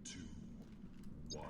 two, one.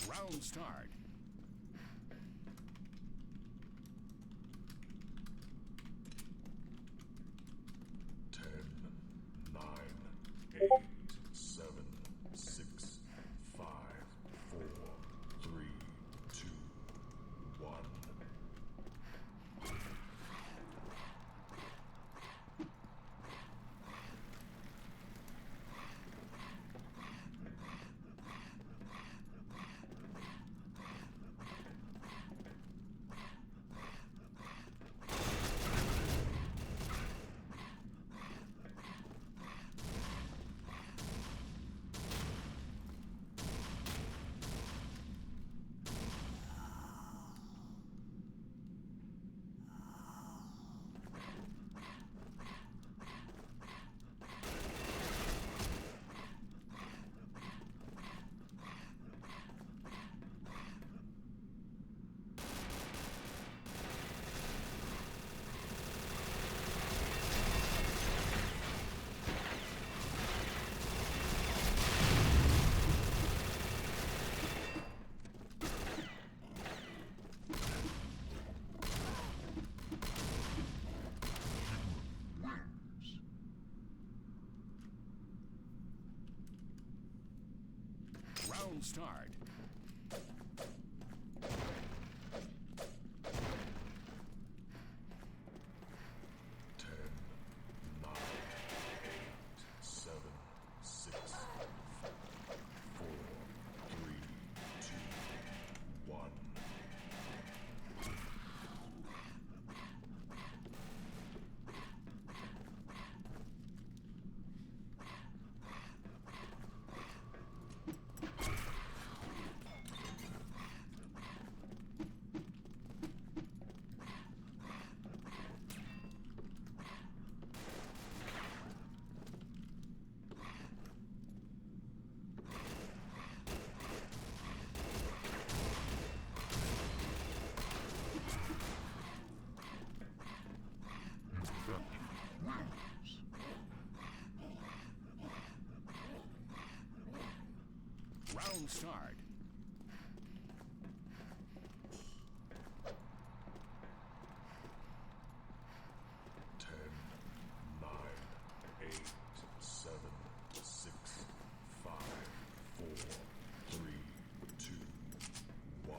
Round start. 10, 9, 8, 7, 6, 5, 4, 3, 2, 1. Round start. 10, 9, 8, 7, 6, 4, 3, 2, 1. Round start. 10, 9, 8, 7, 6, 5, 4, 3, 2, 1.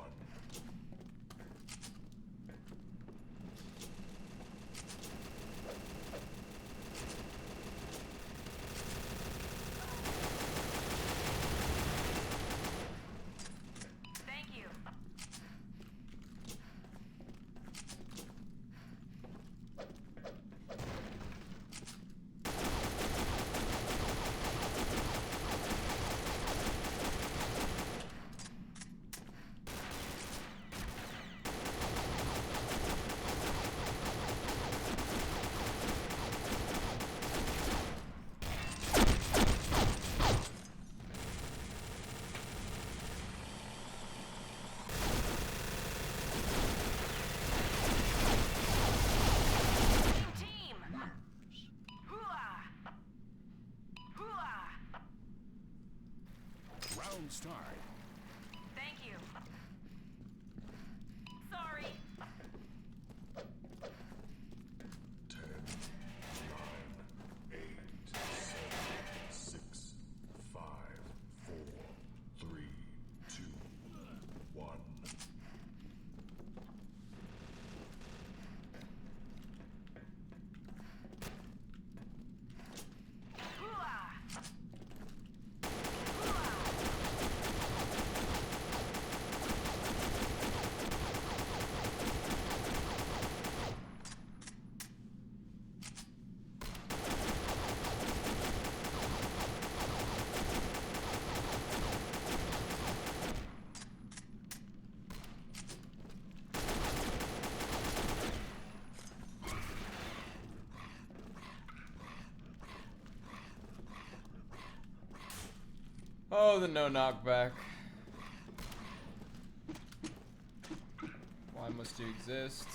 Round start. Thank you. Sorry. 10, 9, 8, 7, 6, 5, 4, 3, 2, 1. Oh, the no knockback. Why must you exist?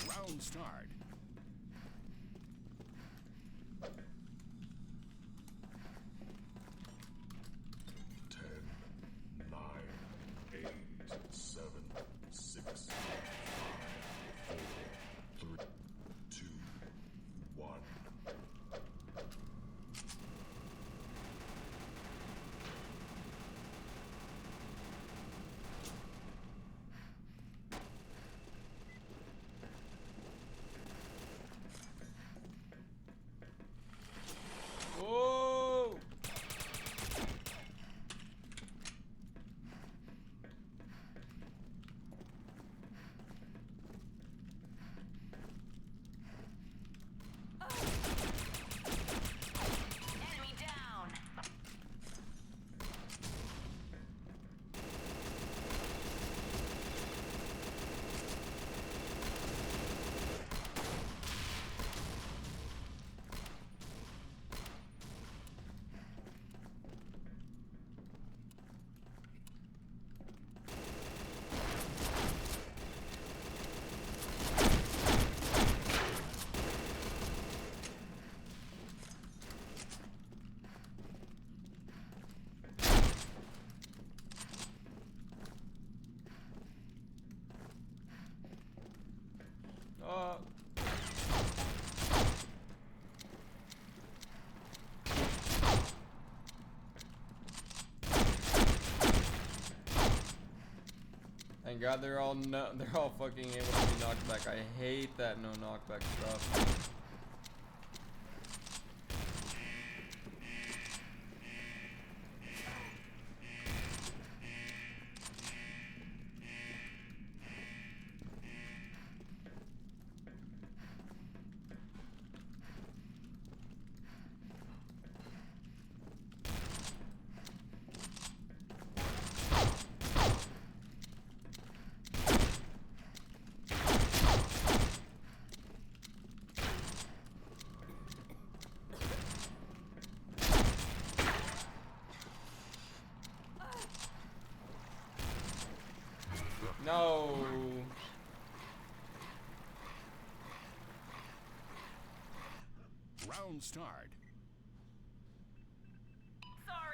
Round start. 10, 9, 8, 7, 6, 5, 4, 3, 2, 1. Oh! Enemy down. Uh. Thank God they're all fucking able to be knocked back. I hate that no knockback stuff. No. Round start. Sorry.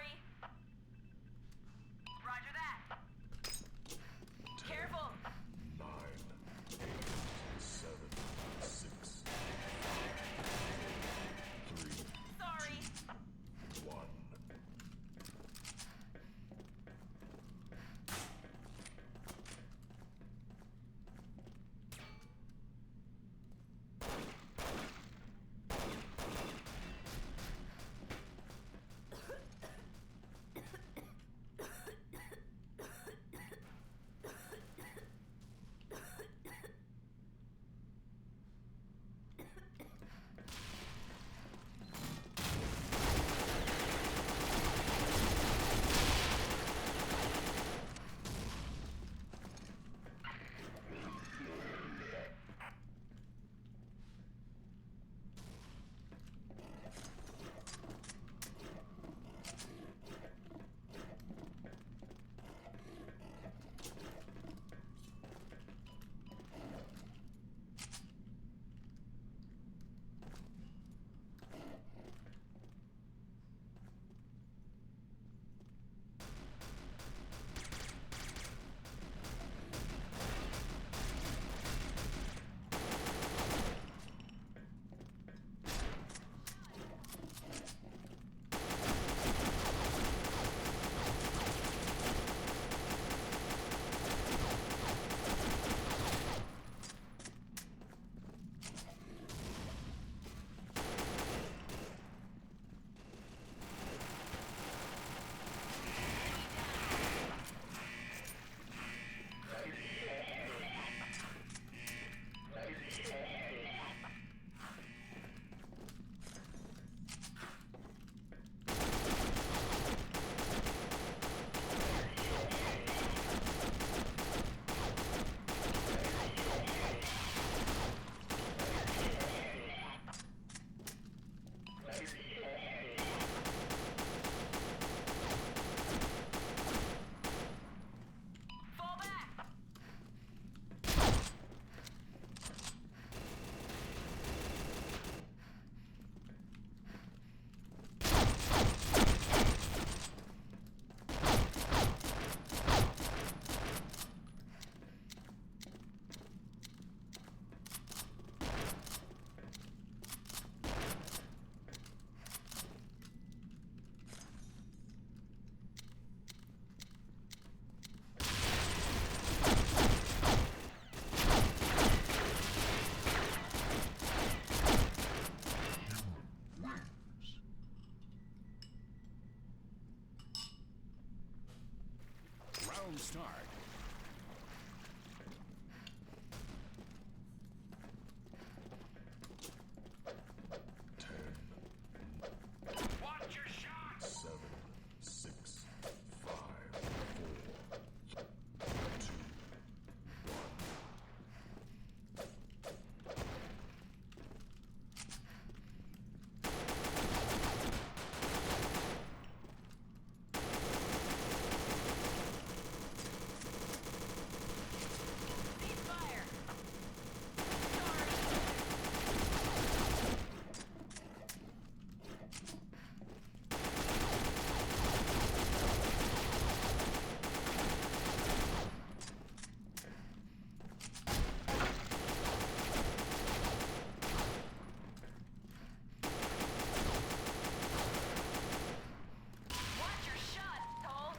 Round start. Watch your shot! 7, 6, 5, 4, 2, 1. Ceasefire! Sorry! Watch your shot, Toll!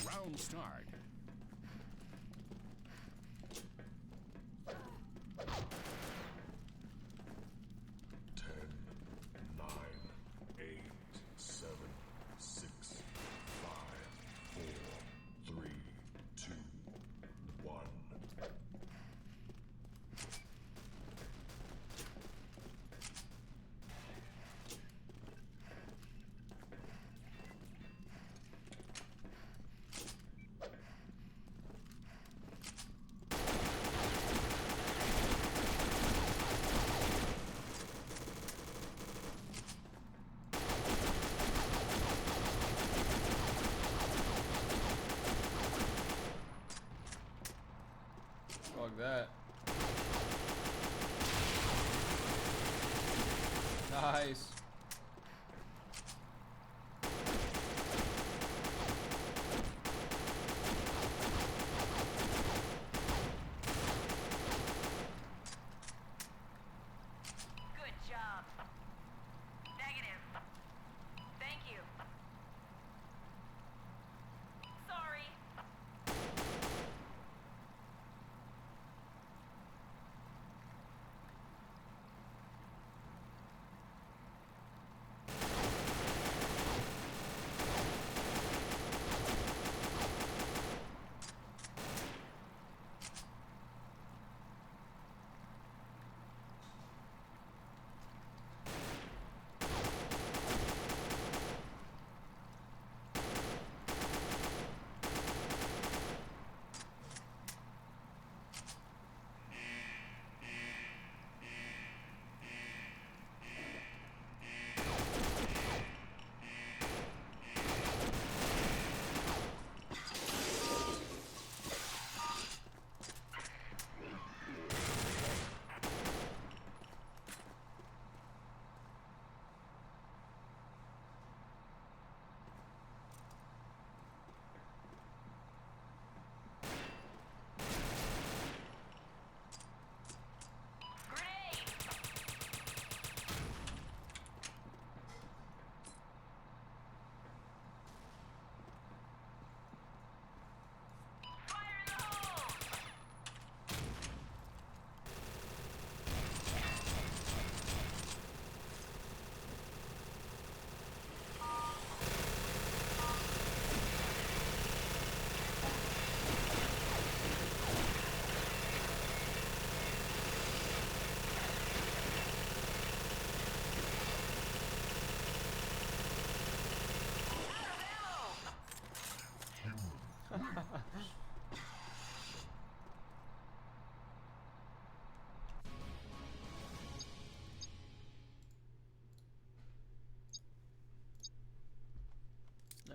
Round start. Ten, nine, 8, 7, 6, 5, 4, 3, 2, 1. Fuck that. Nice. Good job. Negative. Thank you. Sorry.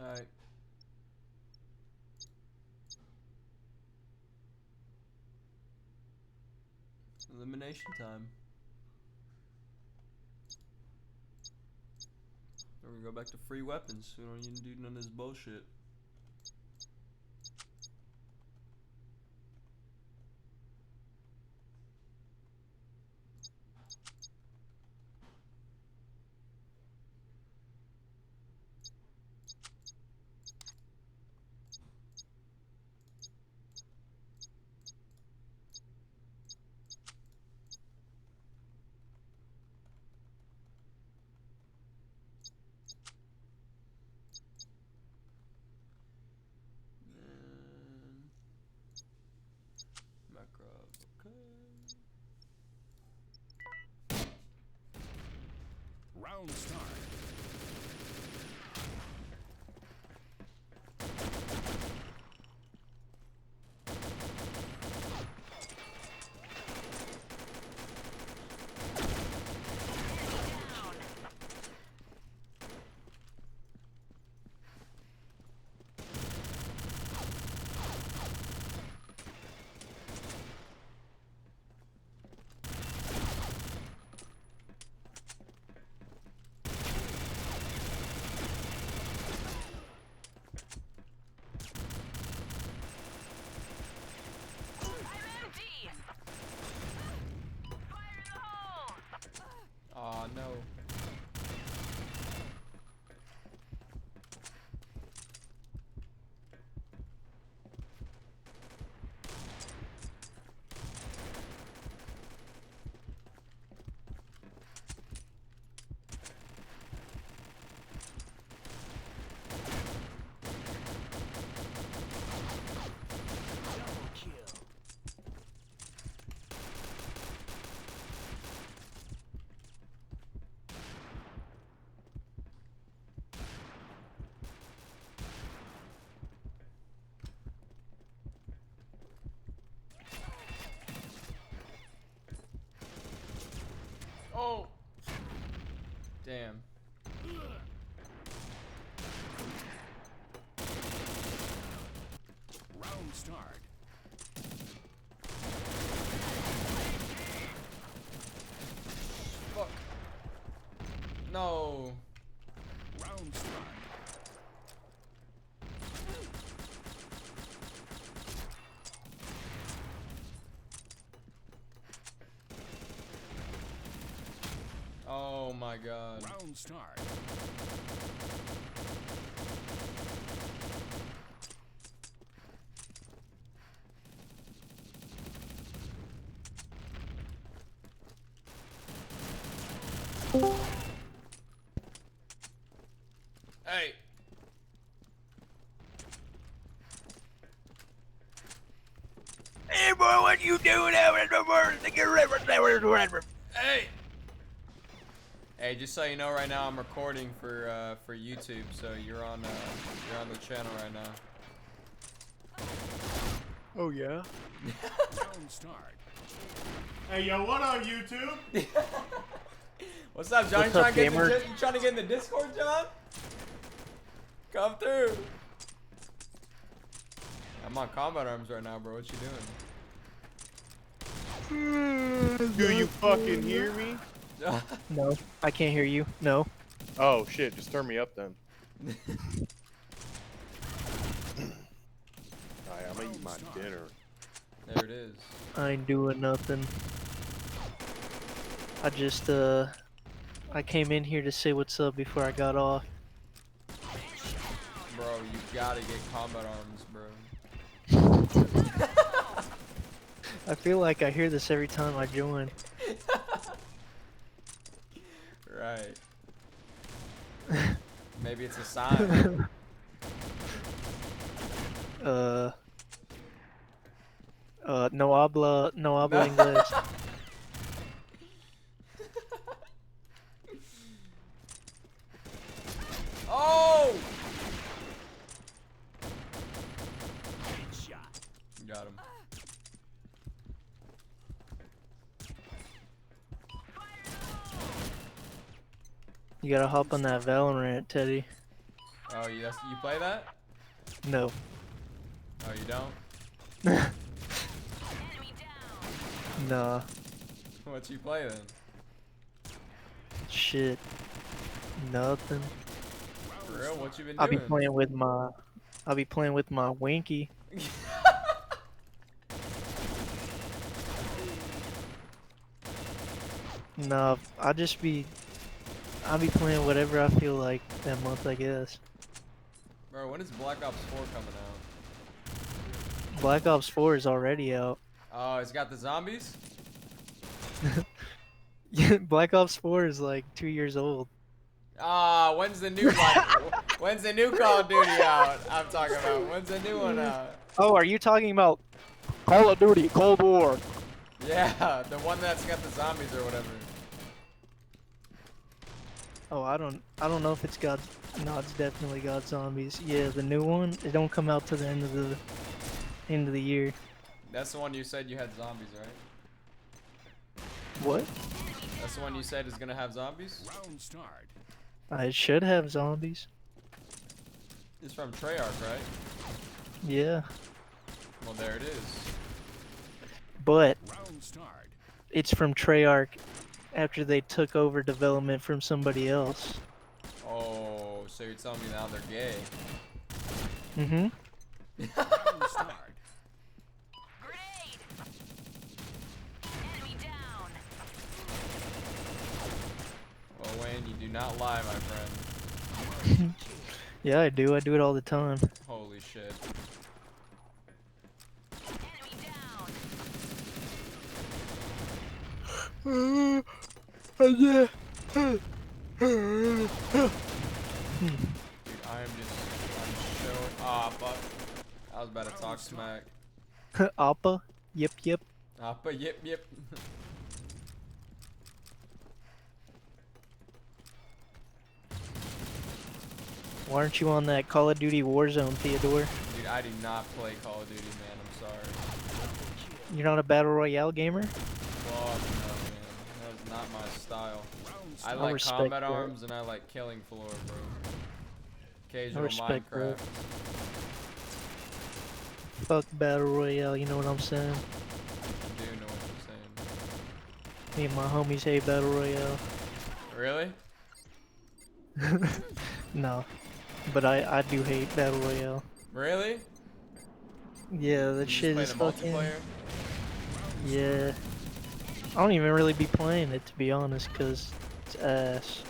Alright. Elimination time. We're gonna go back to free weapons. We don't even do none of this bullshit. Makrov, okay. Round start. I'm empty. Fire in the hole. Aw, no. Oh! Damn. Round start. Fuck. No. Round start. Oh my god. Round start. Hey. Hey boy, what you doing out in the world? Hey. Hey, just so you know, right now I'm recording for YouTube, so you're on the channel right now. Oh yeah? Round start. Hey, yo, what on YouTube? What's up, John? What's You up, gamer? you trying to get in the Discord, John? Come through. I'm on combat arms right now, bro. What you doing? Do you fucking hear me? No, I can't hear you. No. Oh shit, just turn me up then. Alright, I'm gonna eat my dinner. There it is. I ain't doing nothing. I just, I came in here to say what's up before I got off. Bro, you gotta get combat arms, bro. I feel like I hear this every time I join. Right. Maybe it's a sign. No habla inglés. Oh! Headshot. Got him. You gotta hop on that Valorant, Teddy. Oh, yes, you play that? No. Oh, you don't? Enemy down. Nah. What you play then? Shit. Nothing. For real? What you been I'll be doing? playing with my. I'll be playing with my Winky. Nah, I'll be playing whatever I feel like that month, I guess. Bro, when is Black Ops 4 coming out? Black Ops 4 is already out. Oh, it's got the zombies? Yeah, Black Ops 4 is like 2 years old. Ah, when's the new when's the new Call of Duty out? I'm talking about. When's the new one out? Oh, are you talking about Call of Duty Cold War? Yeah, the one that's got the zombies or whatever. Oh, I don't know if it's got. No, it's definitely got zombies. Yeah, the new one. It don't come out to the end of the year. That's the one you said you had zombies, right? What? That's the one you said is gonna have zombies? Round start. I should have zombies. It's from Treyarch, right? Yeah, Well, there it is. but Round start. it's from Treyarch after they took over development from somebody else. Oh, so you're telling me now they're gay? Mm-hmm. Round start. Grenade. Enemy down. Well, Wayne, you do not lie, my friend. Yeah, I do. I do it all the time. Holy shit. Enemy down. Yeah. Dude, I am just, I'm showing. Ah, fuck. I was about to talk smack. Appa. Yep. Ah, but yep. Why aren't you on that Call of Duty Warzone, Theodore? Dude, I do not play Call of Duty, man. I'm sorry. You're not a Battle Royale gamer? Fuck no, man. That is not my style. Round I start. like respect combat that. arms and I like killing floor, bro. Occasional respect that. Minecraft. Fuck Battle Royale, you know what I'm saying? I do know what you're saying. Me and my homies hate Battle Royale. Really? No. But I do hate Battle Royale. Really? Yeah, You that just shit play is the fucking... multiplayer? Yeah. I don't even really be playing it, to be honest, because it's ass.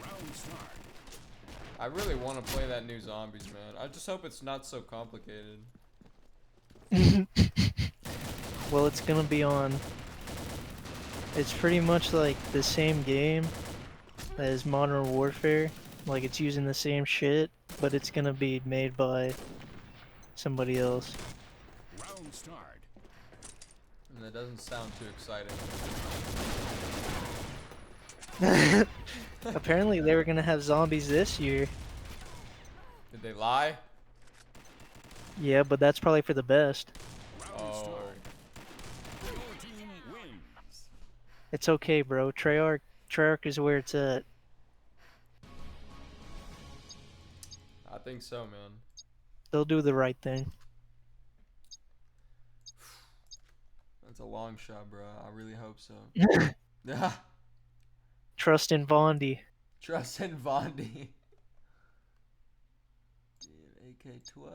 Round start. I really want to play that new Zombies, man. I just hope it's not so complicated. Well, it's gonna be on... It's pretty much like the same game as Modern Warfare. Like, it's using the same shit, but it's gonna be made by somebody else. Round start. And that doesn't sound too exciting. Apparently they were gonna have zombies this year. Did they lie? Yeah, but that's probably for the best. Round Oh. start. Your team wins. It's okay, bro. Treyarch is where it's at. I think so, man. They'll do the right thing. That's a long shot, bro. I really hope so. Trust in Vondi. Trust in Vondi. AK-12.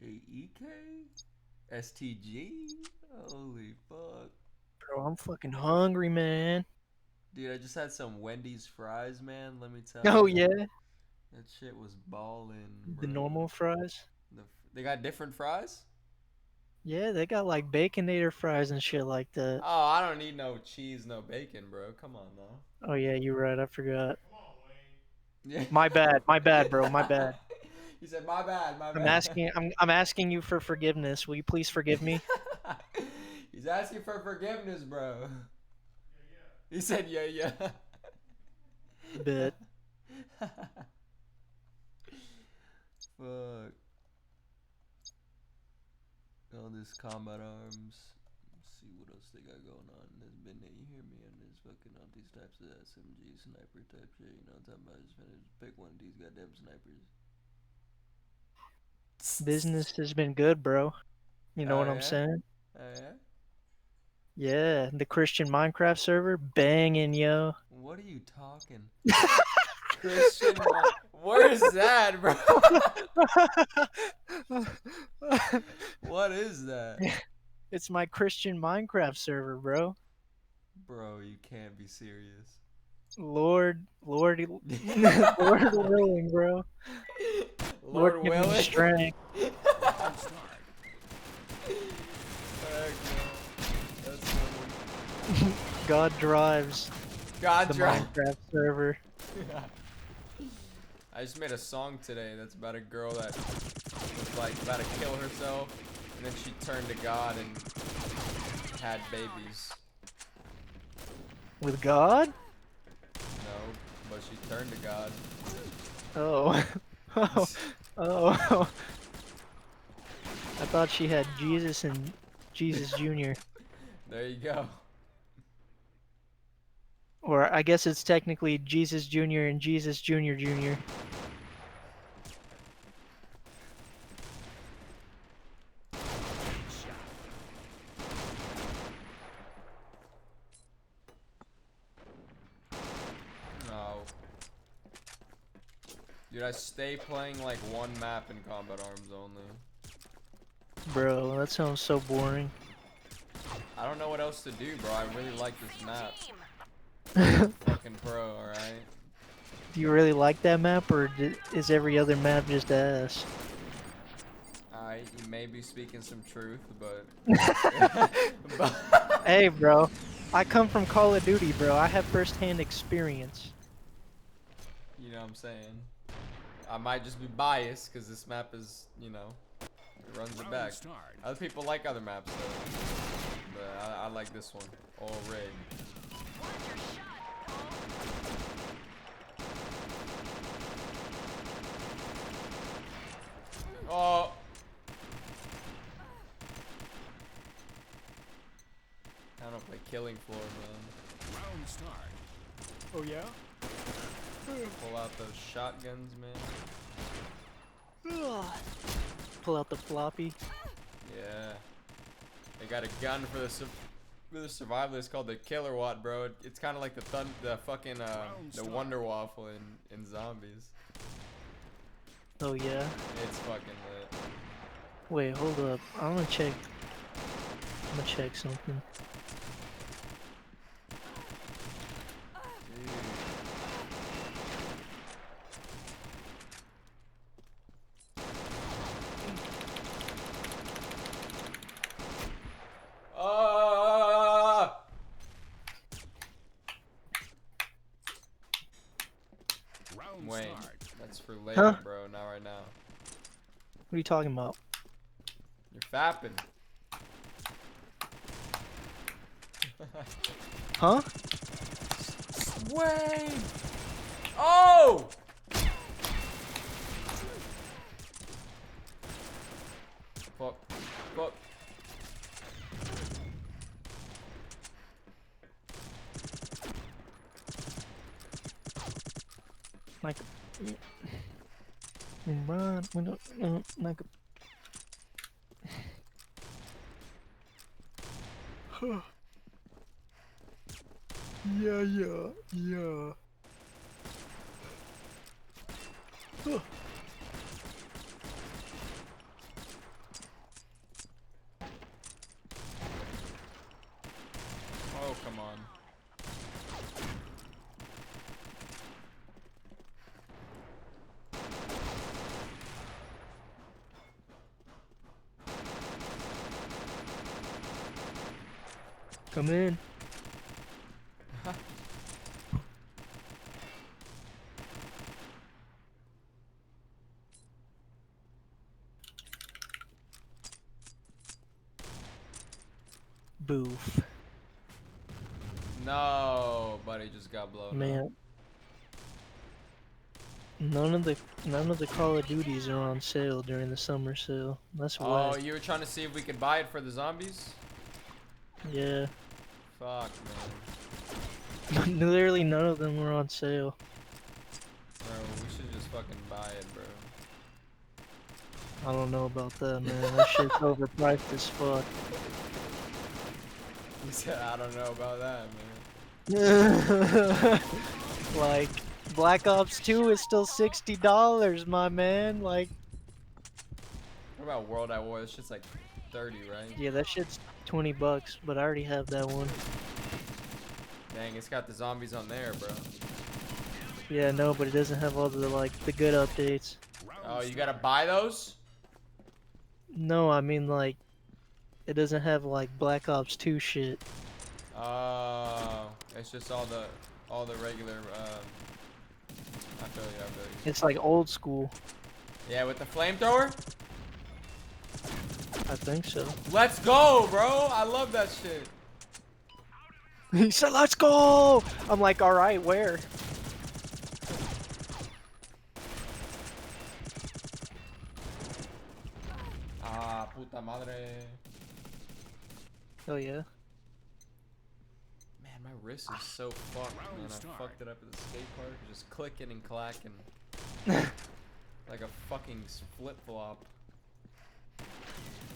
AEK? STG? Holy fuck. Bro, I'm fucking hungry, man. Dude, I just had some Wendy's fries, man. Let me tell Oh, you. yeah? That shit was ballin', The bro. normal fries? They got different fries? Yeah, they got like Baconator fries and shit like that. Oh, I don't need no cheese, no bacon, bro. Come on now. Oh, yeah, you're right. I forgot. Yeah. My bad, bro. My bad. He said, my bad, my bad. I'm asking you for forgiveness. Will you please forgive me? He's asking for forgiveness, bro. He said, yeah. Bit. Fuck. all this combat arms. Let's see what else they got going on. There's Midnight, you hear me? And there's fucking all these types of SMG sniper type shit. You know what I'm talking about? Just finna pick one of these goddamn snipers. Business has been good, bro. You know Oh, what I'm yeah? saying? Oh yeah? Yeah, the Christian Minecraft server banging, yo. What are you talking? Christian, where is that, bro? What is that? It's my Christian Minecraft server, bro. Bro, you can't be serious. Lord willing, bro. Lord give me willing. strength. Round start. Heck no. That's funny. God drives God the drive. Minecraft server. I just made a song today that's about a girl that was like about to kill herself, and then she turned to God and had babies. With God? No, but she turned to God. Oh. Oh. I thought she had Jesus and Jesus Jr. There you go. Or I guess it's technically Jesus Jr. and Jesus Jr. Jr. No. Dude, I stay playing like one map in Combat Arms only. Bro, that sounds so boring. I don't know what else to do, bro. I really like this map. Team. Fucking pro, alright? Do you really like that map, or is every other map just ass? Alright, you may be speaking some truth, but... Hey, bro. I come from Call of Duty, bro. I have first-hand experience. You know what I'm saying? I might just be biased, because this map is, you know, it runs it back. Round start. Other people like other maps, though. But I like this one. All red. Watch your shot. Oh! I don't play Killing Floor, man. Round start. Oh, yeah? Pull out those shotguns, man. Pull out the floppy. Yeah. They got a gun for the survivalists called the Killer Watt, bro. It's kind of like the fucking the Wonder Waffle in Zombies. Oh, yeah? It's fucking lit. Wait, hold up. I'm gonna check something. Dude. Ah! Round Wayne, start. that's for later, Huh? bro. Not right now. What are you talking about? You're fapping. Huh? Wayne! Oh! Fuck. Fuck. Like, run. We don't, like. Yeah. Oh, come on. Come in. Boof. No, buddy just got blown up. Man. None of the Call of Duties are on sale during the summer sale. That's Oh, whack. you were trying to see if we could buy it for the zombies? Yeah. Fuck, man. Literally none of them were on sale. Bro, we should just fucking buy it, bro. I don't know about that, man. That shit's overpriced as fuck. He said, I don't know about that, man. Like, Black Ops 2 is still $60, my man. Like, What about World at War? This shit's like 30, right? yeah, that shit's $20, but I already have that one. Dang, it's got the zombies on there, bro. Yeah, no, but it doesn't have all the, like, the good updates. Oh, you gotta buy those? No, I mean, like, it doesn't have, like, Black Ops 2 shit. Oh, it's just all the regular, I feel you. It's, like, old school. Yeah, with the flamethrower? I think so. Let's go, bro! I love that shit. He said, let's go! I'm like, alright, where? Ah, puta madre. Oh, yeah. Man, my wrist is so fucked, man. I fucked it up at the skate park, just clicking and clacking. Like a fucking flip-flop.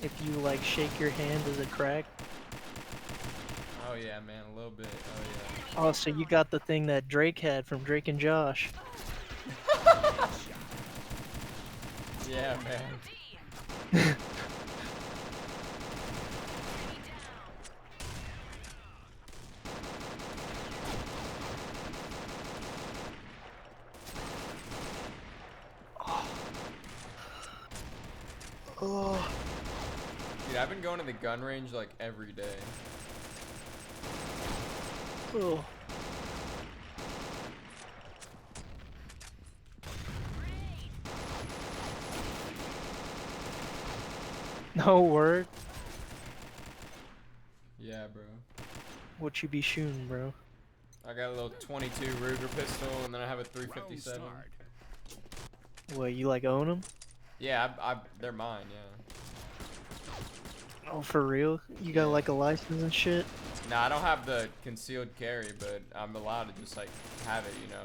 If you, like, shake your hand, does it crack? Oh yeah, man, a little bit. Oh yeah. Oh, so you got the thing that Drake had from Drake and Josh. Yeah, man. Oh. Dude, I've been going to the gun range like every day. Oh. No word. Yeah, bro. What you be shooting, bro? I got a little 22 Ruger pistol, and then I have a 357. What, you like own them? Yeah, they're mine, yeah. Oh, for real? You got like a license and shit? Nah, I don't have the concealed carry, but I'm allowed to just like have it, you know,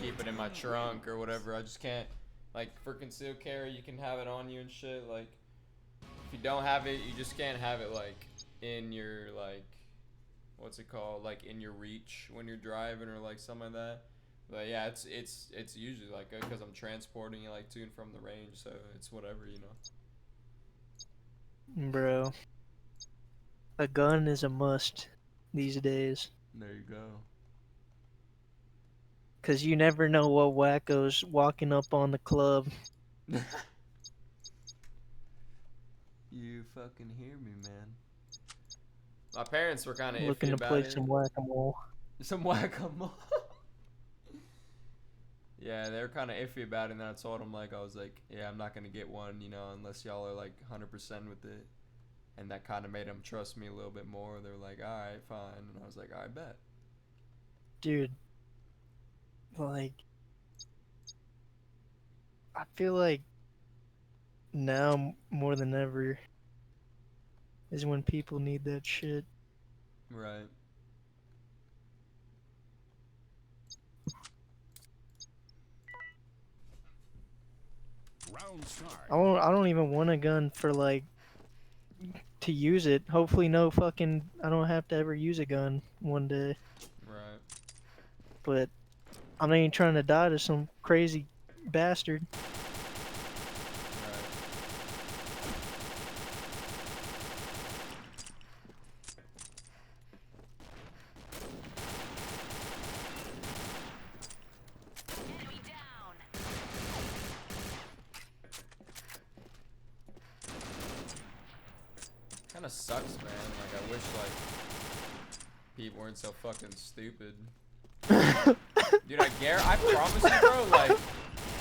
keep it in my trunk or whatever. I just can't, like, for concealed carry, you can have it on you and shit. Like, if you don't have it, you just can't have it like in your, like, what's it called, like in your reach when you're driving or like something like that. But yeah, it's usually like because I'm transporting it like to and from the range, so it's whatever, you know. Bro. A gun is a must these days. There you go. Cause you never know what wacko's walking up on the club. You fucking hear me, man. My parents were kind of Looking iffy to about play it. some whack-a-mole. Some whack-a-mole. Yeah, they were kind of iffy about it, and then I told them, like, I was like, yeah, I'm not going to get one, you know, unless y'all are, like, 100% with it. And that kind of made them trust me a little bit more. They were like, all right, fine. And I was like, I bet. Dude. Like, I feel like now more than ever is when people need that shit. Right. Round start. I don't even want a gun for like to use it. Hopefully I don't have to ever use a gun one day. Right. But I ain't trying to die to some crazy bastard. Right. Enemy down. Kind of sucks, man. Like, I wish, like, people weren't so fucking stupid. Dude, I promise you, bro, like,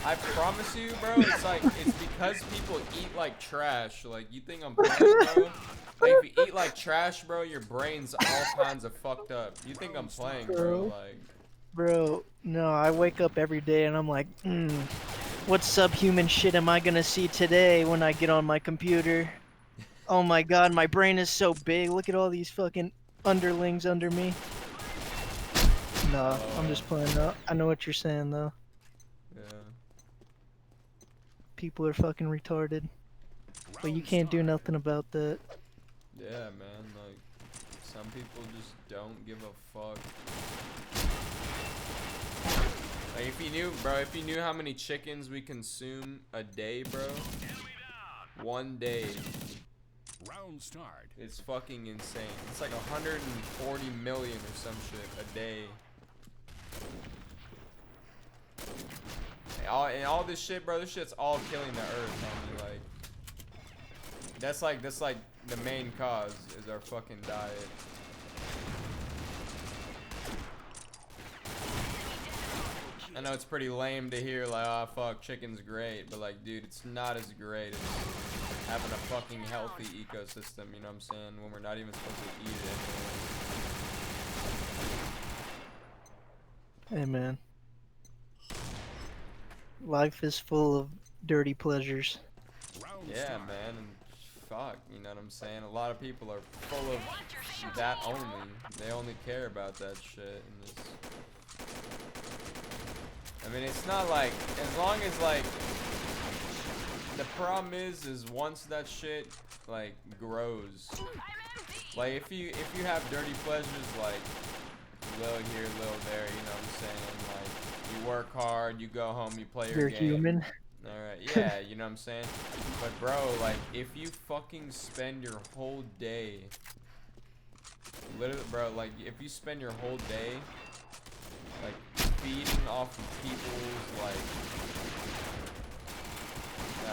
I promise you, bro, it's like, it's because people eat like trash. Like, you think I'm playing, bro? Like, if you eat like trash, bro, your brain's all kinds of fucked up. You think I'm playing, bro? Like, Bro, no, I wake up every day and I'm like, what subhuman shit am I gonna see today when I get on my computer? Oh my god, my brain is so big. Look at all these fucking underlings under me. No, I'm just playing up. I know what you're saying though. Yeah. People are fucking retarded. But you can't do nothing about that. Yeah, man. Like, some people just don't give a fuck. Like, if you knew how many chickens we consume a day, bro. One day. Round start. It's fucking insane. It's like 140 million or some shit a day. And all this shit, bro, this shit's all killing the earth, homie. Like, that's like the main cause is our fucking diet. I know it's pretty lame to hear like, oh fuck, chicken's great, but like, dude, it's not as great as having a fucking healthy ecosystem, you know what I'm saying? When we're not even supposed to eat it. Hey man. Life is full of dirty pleasures. Round Yeah, start. man, and fuck, you know what I'm saying? A lot of people are full of that only. They only care about that shit, and it's... I mean, it's not like, as long as like, the problem is once that shit like grows, like if you have dirty pleasures like little here, little there, you know what I'm saying? Like you work hard, you go home, you play your You're game. human. All right, yeah, you know what I'm saying? But bro, like if you fucking spend your whole day, literally, bro, like if you spend your whole day like feeding off of people's like,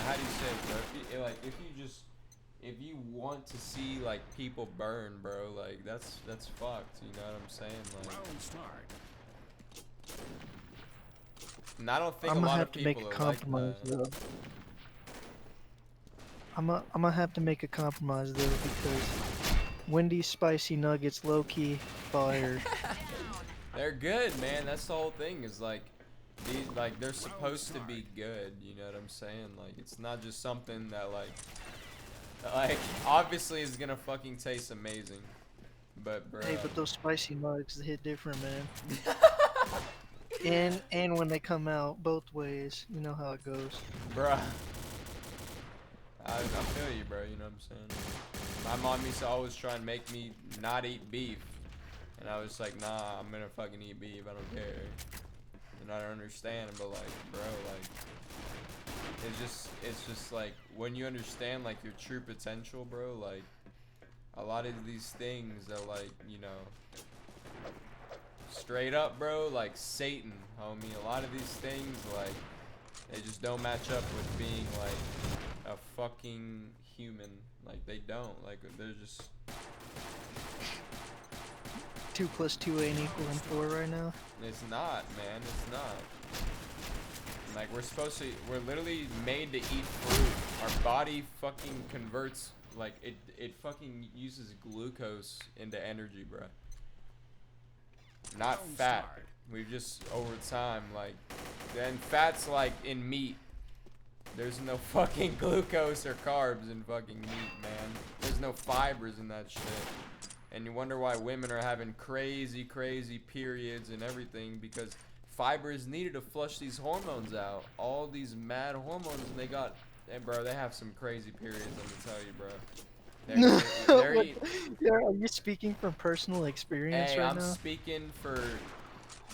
how do you say it, bro? If you want to see like people burn, bro, like that's fucked. You know what I'm saying? Like, Round start. and I don't think I'm a gonna lot have of to make people a are like compromise that. though. I'm gonna have to make a compromise though because Wendy's spicy nuggets low key fire. They're good, man. That's the whole thing. Is like these, like they're supposed to be good. You know what I'm saying? Like it's not just something that like obviously is gonna fucking taste amazing. But bro, Hey, but those spicy nuggets they hit different, man. and when they come out both ways, you know how it goes. bruh. I feel you, bro. You know what I'm saying? My mom used to always try and make me not eat beef, and I was like, nah, I'm gonna fucking eat beef. I don't care. And I don't understand, but like, bro, like, it's just like when you understand like your true potential, bro. Like, a lot of these things that like, you know, straight up, bro, like Satan, homie. A lot of these things like they just don't match up with being like a fucking human. Like they don't. Like they're just 2 + 2 ain't equaling 4 right now. It's not, man. It's not. Like we're literally made to eat fruit. Our body fucking converts, like it fucking uses glucose into energy, bro. Not Round fat. start. We've just over time, like, then fat's like in meat. There's no fucking glucose or carbs in fucking meat, man. There's no fibers in that shit. And you wonder why women are having crazy periods and everything, because fiber is needed to flush these hormones out. All these mad hormones, and they got, and bro, they have some crazy periods, let me tell you, bro. They're What- eating. Yeah, are you speaking from personal experience Hey, right I'm now? speaking for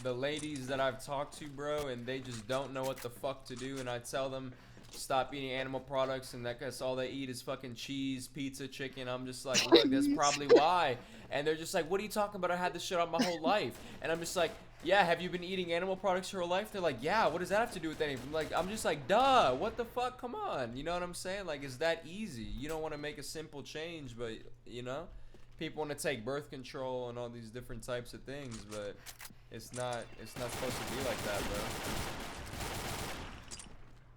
the ladies that I've talked to, bro, and they just don't know what the fuck to do, and I tell them stop eating animal products, and that's all they eat is fucking cheese, pizza, chicken. I'm just like, look, that's probably why. And they're just like, what are you talking about? I had this shit on my whole life. And I'm just like, yeah, have you been eating animal products your whole life? They're like, yeah, what does that have to do with anything? Like, I'm just like, duh, what the fuck? Come on. You know what I'm saying? Like, it's that easy. You don't want to make a simple change, but, you know? People want to take birth control and all these different types of things, but it's not supposed to be like that, bro.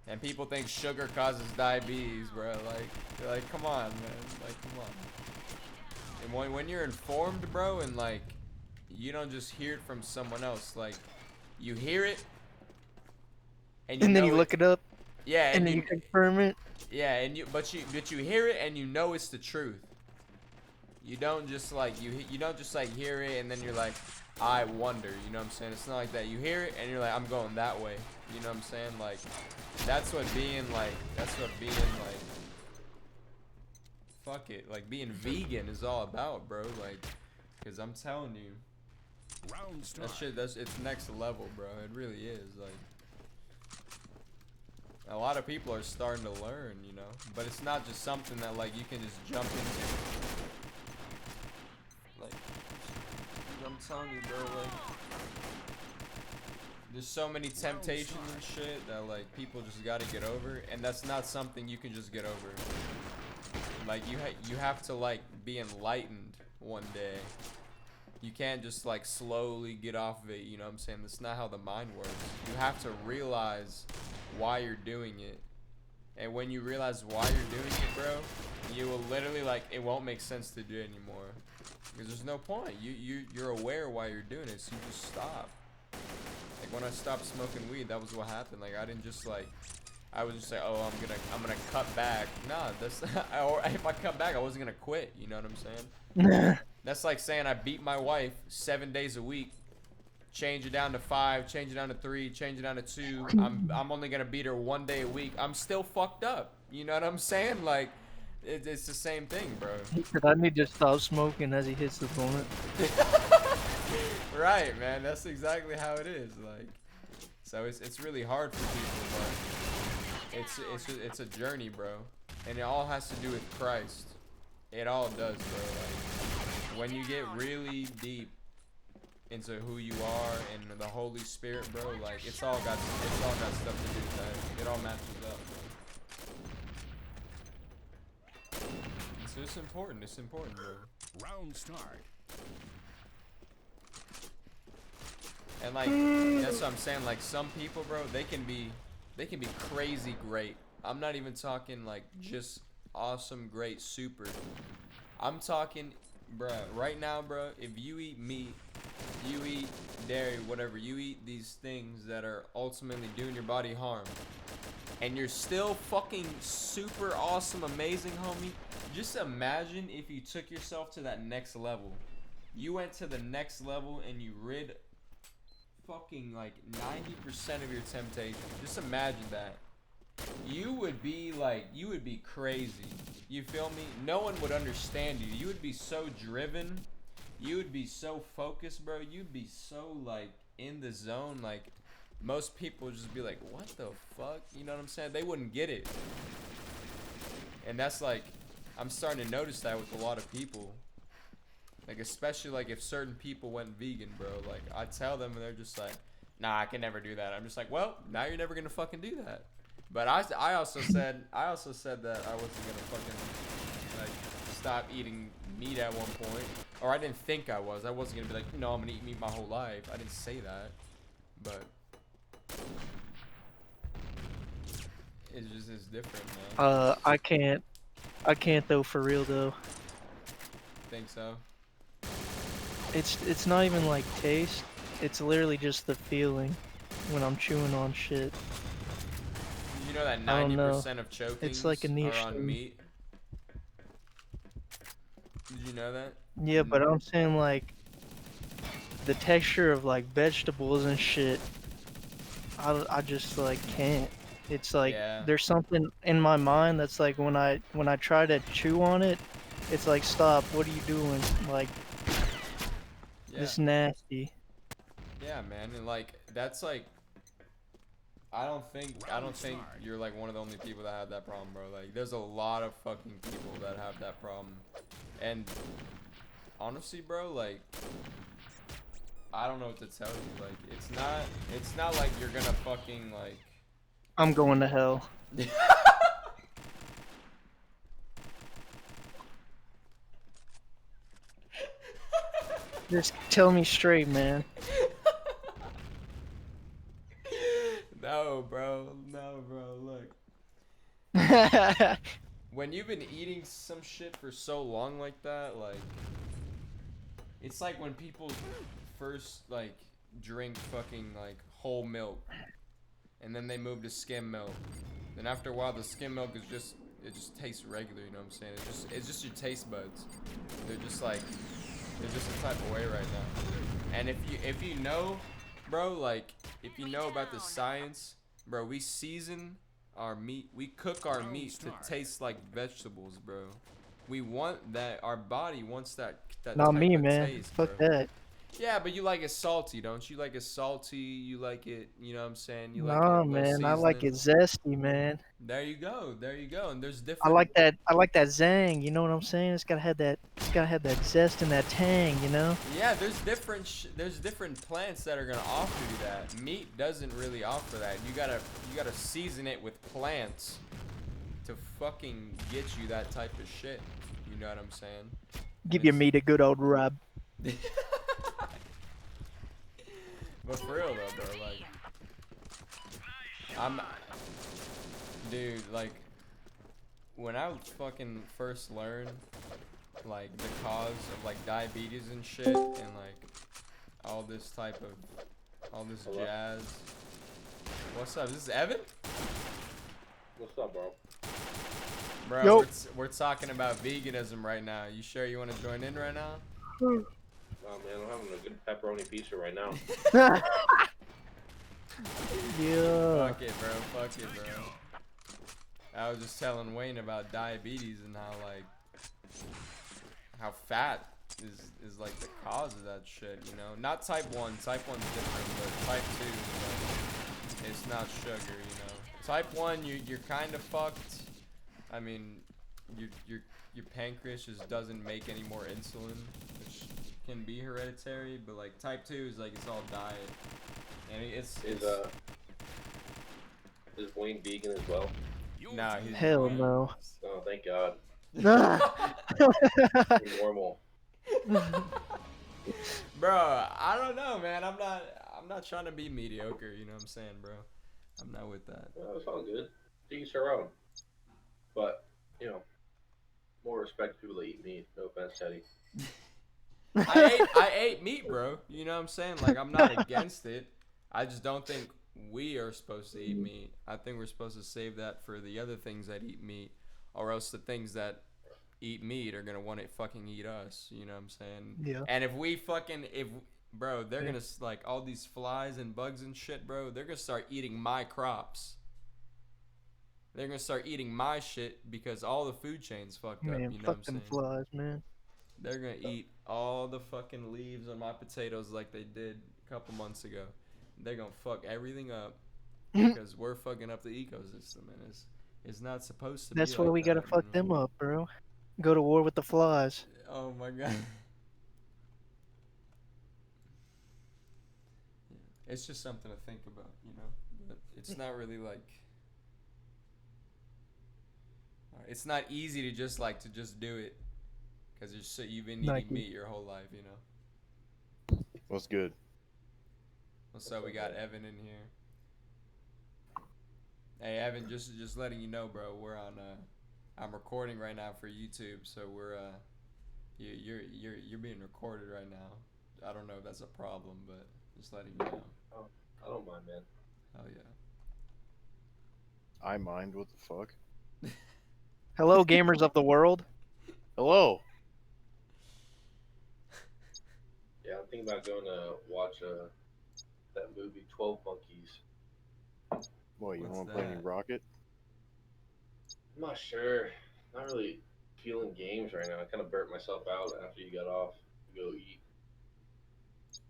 And people think sugar causes diabetes, bro. Like, come on, man. Like, come on. And when you're informed, bro, and like, you don't just hear it from someone else. Like, You hear it, and And then know you look it up, Yeah, and then you confirm it. Yeah, and but you hear it and you know it's the truth. You don't just like you don't just like hear it and then you're like, I wonder, you know what I'm saying? It's not like that. You hear it and you're like, I'm going that way. You know what I'm saying? Like that's what being like fuck it, like being vegan is all about, bro. Like, cause I'm telling you, Round start. that shit, it's next level, bro. It really is. Like, a lot of people are starting to learn, you know, but it's not just something that like you can just jump into. Like, I'm telling you, bro, like, there's so many temptations and shit that like people just gotta get over, and that's not something you can just get over. Like you have to like be enlightened one day. You can't just like slowly get off of it, you know what I'm saying? That's not how the mind works. You have to realize why you're doing it. And when you realize why you're doing it, bro, you will literally like, it won't make sense to do it anymore. Because there's no point. You're aware why you're doing it, so you just stop. Like when I stopped smoking weed, that was what happened. Like I didn't just like, I was just like, oh, I'm gonna cut back. Nah, that's or if I cut back, I wasn't gonna quit. You know what I'm saying? That's like saying I beat my wife 7 days a week, change it down to 5, change it down to 3, change it down to 2. I'm only gonna beat her 1 day a week. I'm still fucked up. You know what I'm saying? Like, it's the same thing, bro. He said, I need to stop smoking as he hits the opponent. Right, man. That's exactly how it is. Like, so it's really hard for people, but it's a journey, bro. And it all has to do with Christ. It all does, bro. Like, when you get really deep into who you are and the Holy Spirit, bro, like it's all got stuff to do with that. It all matches up, bro. So it's important, bro. Round start. And like that's what I'm saying, like some people, bro, they can be crazy great. I'm not even talking like just awesome, great, super. I'm talking, bruh, right now, bro, if you eat meat, you eat dairy, whatever, you eat these things that are ultimately doing your body harm, and you're still fucking super awesome, amazing, homie. Just imagine if you took yourself to that next level. You went to the next level and you rid fucking like 90% of your temptation. Just imagine that. You would be crazy. You feel me? No one would understand you. You would be so driven. You would be so focused, bro. You'd be so like in the zone. Like most people would just be like, what the fuck? You know what I'm saying? They wouldn't get it. And that's like, I'm starting to notice that with a lot of people. Like especially like if certain people went vegan, bro. Like I tell them and they're just like, nah, I can never do that. I'm just like, well, now you're never gonna fucking do that. But I also said that I wasn't gonna fucking like stop eating meat at one point, or I didn't think I was. I wasn't gonna be like, no, I'm gonna eat meat my whole life. I didn't say that, but it's just it's different, man. I can't though, for real though. Think so? It's not even like taste. It's literally just the feeling when I'm chewing on shit. You know that I don't know. 90% of chokings It's like a niche are on thing. meat. Did you know that? Yeah, but I'm saying like the texture of like vegetables and shit. I just like can't. It's like Yeah. there's something in my mind that's like when I try to chew on it, it's like stop. What are you doing? Like Yeah. this nasty. Yeah, man, and like that's like I don't think you're like one of the only people that have that problem, bro. Like there's a lot of fucking people that have that problem. And honestly, bro, like I don't know what to tell you. Like it's not like you're gonna fucking like I'm going to hell. Just tell me straight, man. No, bro, look. When you've been eating some shit for so long like that, like it's like when people first like drink fucking like whole milk, and then they move to skim milk. Then after a while, the skim milk is just it just tastes regular. You know what I'm saying? It's just your taste buds. They're just like they're just a type of way right now. And if you know, bro, like if you know about the science, bro, we season our meat, we cook our meat to taste like vegetables, bro. We want that. Our body wants that Not type me, of man. taste, Fuck bro. that. Yeah, but you like it salty, don't you? Like it salty. You like it. You know what I'm saying? You like Nah, it a little man. I like it seasoning. zesty, man. There you go. There you go. And there's I different. like that. I like that zang. You know what I'm saying? It's gotta have that. It's gotta have that zest and that tang. You know? Yeah, there's different plants that are gonna offer you that. Meat doesn't really offer that. You gotta season it with plants to fucking get you that type of shit. You know what I'm saying? Give your It's- meat a good old rub. But for real though, bro, like, dude, like, when I fucking first learned, like, the cause of, like, diabetes and shit, and, like, all this jazz. What's up? This is Evan? What's up, bro? Bro, Yo. we're talking about veganism right now. You sure you want to join in right now? Oh man, I'm having a good pepperoni pizza right now. Yeah. Fuck it, bro. Fuck it, bro. I was just telling Wayne about diabetes and how fat is like the cause of that shit, you know? Not type 1. Type 1's different, but type 2, you know, it's not sugar, you know? Type 1, you're kind of fucked. I mean, your pancreas just doesn't make any more insulin, which can be hereditary, but like type 2 is like it's all diet. And it's Is Wayne vegan as well? nah, he's Hell no. Oh, thank God. Nah. You're normal. Bro, I don't know, man. I'm not trying to be mediocre, you know what I'm saying, bro? I'm not with that. Well, it's all good. To each their own. But, you know, more respect to people that eat meat. No offense, Teddy. I ate meat, bro. You know what I'm saying? Like, I'm not against it. I just don't think we are supposed to eat meat. I think we're supposed to save that for the other things that eat meat, or else the things that eat meat are gonna want to fucking eat us. You know what I'm saying? Yeah. And bro, they're gonna like all these flies and bugs and shit, bro. They're gonna start eating my crops. They're gonna start eating my shit because all the food chain's fucked up. Man, You know what fuck I'm them saying? flies, man. They're gonna eat all the fucking leaves on my potatoes like they did a couple months ago. They're gonna fuck everything up because we're fucking up the ecosystem, and it's not supposed to be. That's why like we gotta that, fuck you know? them up, bro. Go to war with the flies. Oh my god. It's just something to think about, you know. But it's not really like. It's not easy to just do it, because you've been eating Nike. meat your whole life, you know. What's good? So we got Evan in here. Hey Evan, just letting you know, bro. We're on. I'm recording right now for YouTube, so we're. You're being recorded right now. I don't know if that's a problem, but just letting you know. Oh, I don't mind, man. Hell yeah. I mind. What the fuck? Hello, gamers of the world. Hello. Yeah, I'm thinking about going to watch that movie 12 Monkeys. What, you What's want to play any that? Rocket? I'm not sure. Not really feeling games right now. I kind of burnt myself out after you got off to go eat.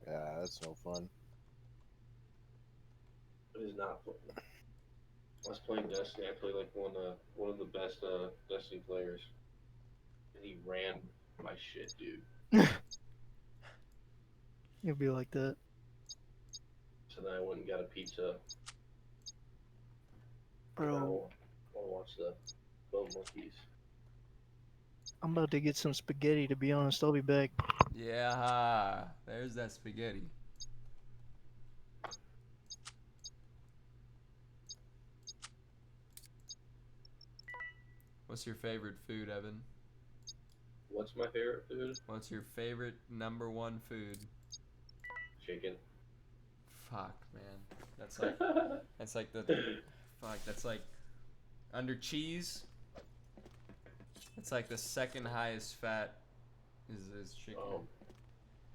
Yeah, that's no fun. It is not fun. I was playing Destiny. I played like one of the best Destiny players, and he ran my shit, dude. You'll be like that. So then I went and got a pizza. Bro, I want to watch the 12 Monkeys. I'm about to get some spaghetti, to be honest. I'll be back. Yeah, there's that spaghetti. What's your favorite food, Evan? What's my favorite food? What's your favorite #1 food? Chicken. Fuck, man. That's like the fuck. That's like under cheese. It's like the second highest fat is chicken. Oh,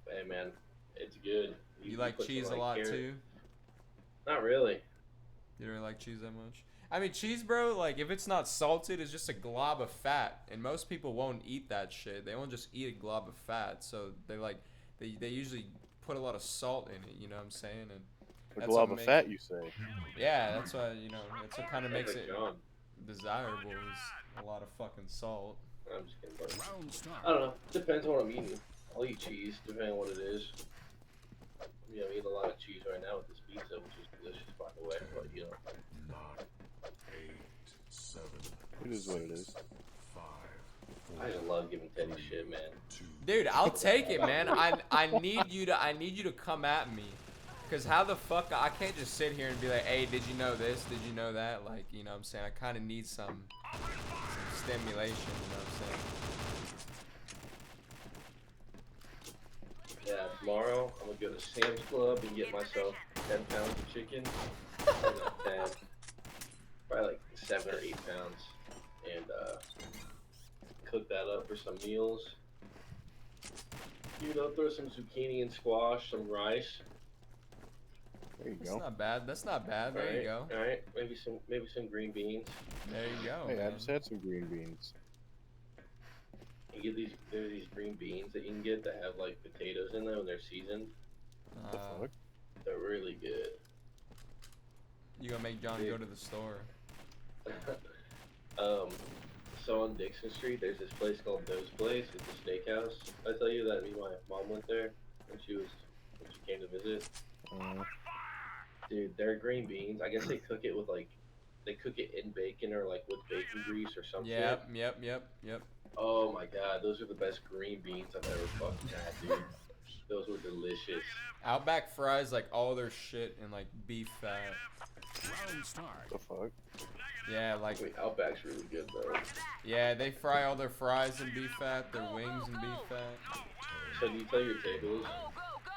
hey man, it's good. You like put some, cheese a like, lot carrot- too? Not really. You don't really like cheese that much? I mean, cheese, bro, like, if it's not salted, it's just a glob of fat. And most people won't eat that shit. They won't just eat a glob of fat. So, they usually put a lot of salt in it, you know what I'm saying? And A that's glob what of makes- fat, you say? Yeah, that's why, you know, that's what kind of makes Like it John. desirable is a lot of fucking salt. I'm just kidding, bro. Round start. I don't know. Depends on what I'm eating. I'll eat cheese, depending on what it is. I'm eating a lot of cheese right now with this pizza, which is delicious, by the way. But, you know. 9, 8, 7, It is what it is. 5, I just love giving Teddy shit, man. 2, Dude, I'll take it, man. I need you to come at me. Cause how the fuck I can't just sit here and be like, hey, did you know this? Did you know that? Like, you know what I'm saying? I kinda need some stimulation, you know what I'm saying? Yeah, tomorrow I'm gonna go to Sam's Club and get myself 10 pounds of chicken. Or not 10, probably like 7 or 8 pounds, and cook that up for some meals. You know, throw some zucchini and squash, some rice. There you That's go. not bad. That's not bad. There you go. All right, maybe some green beans. There you go. Hey, I man. just had some green beans. You get there's these green beans that you can get that have like potatoes in them when they're seasoned. The Uh, fuck? They're really good. you gonna make John go to the store. So on Dixon Street, there's this place called Doe's Place. It's a steakhouse. I tell you that me and my mom went there when she came to visit. Dude, their green beans. I guess they cook it with they cook it in bacon or like with bacon grease or something. Yep. Oh my god, those are the best green beans I've ever fucking had, dude. Those were delicious. Outback fries like all their shit in like beef fat. Round start. The fuck? Yeah, like Wait, Outback's really good though. yeah, they fry all their fries in beef fat, their wings in beef fat. So do you tell your tables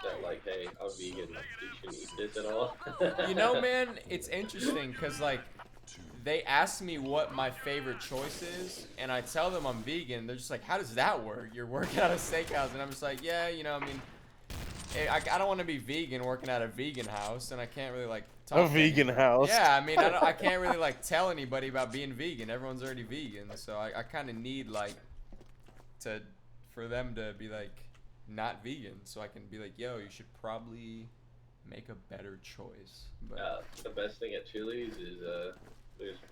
that like, hey, I'm vegan, like, you shouldn't eat this at all? You know, man, it's interesting because like they ask me what my favorite choice is, and I tell them I'm vegan. They're just like, how does that work? You're working at a steakhouse, and I'm just like, yeah, you know, I mean, I don't want to be vegan working at a vegan house, and I can't really like talk A to vegan anybody. house. Yeah, I mean, I can't really like tell anybody about being vegan. Everyone's already vegan, so I kind of need like for them to be like not vegan, so I can be like, yo, you should probably make a better choice. But The best thing at Chili's is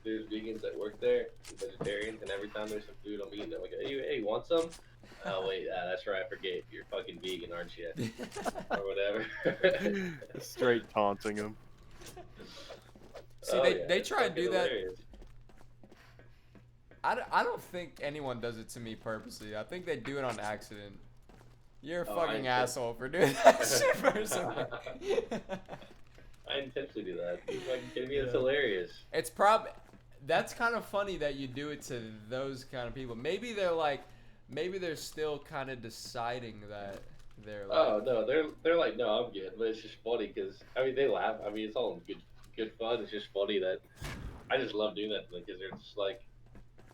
there's vegans that work there, vegetarians, and every time there's some food I'm eating, I'm like, hey, you want some? Oh wait, that's right, I forget. You're fucking vegan, aren't you? Or whatever. Straight taunting him. see, Oh, they it's try and fucking do that. hilarious. I don't think anyone does it to me purposely. I think they do it on accident. You're a Oh, I fucking see. asshole for doing that shit personally. I intentionally do that. You fucking kidding me? It's Yeah. hilarious. It's that's kind of funny that you do it to those kind of people. Maybe they're still kind of deciding that they're like. Oh no, they're like, no, I'm good. But it's just funny because I mean they laugh. I mean it's all good fun. It's just funny that I just love doing that because they're just like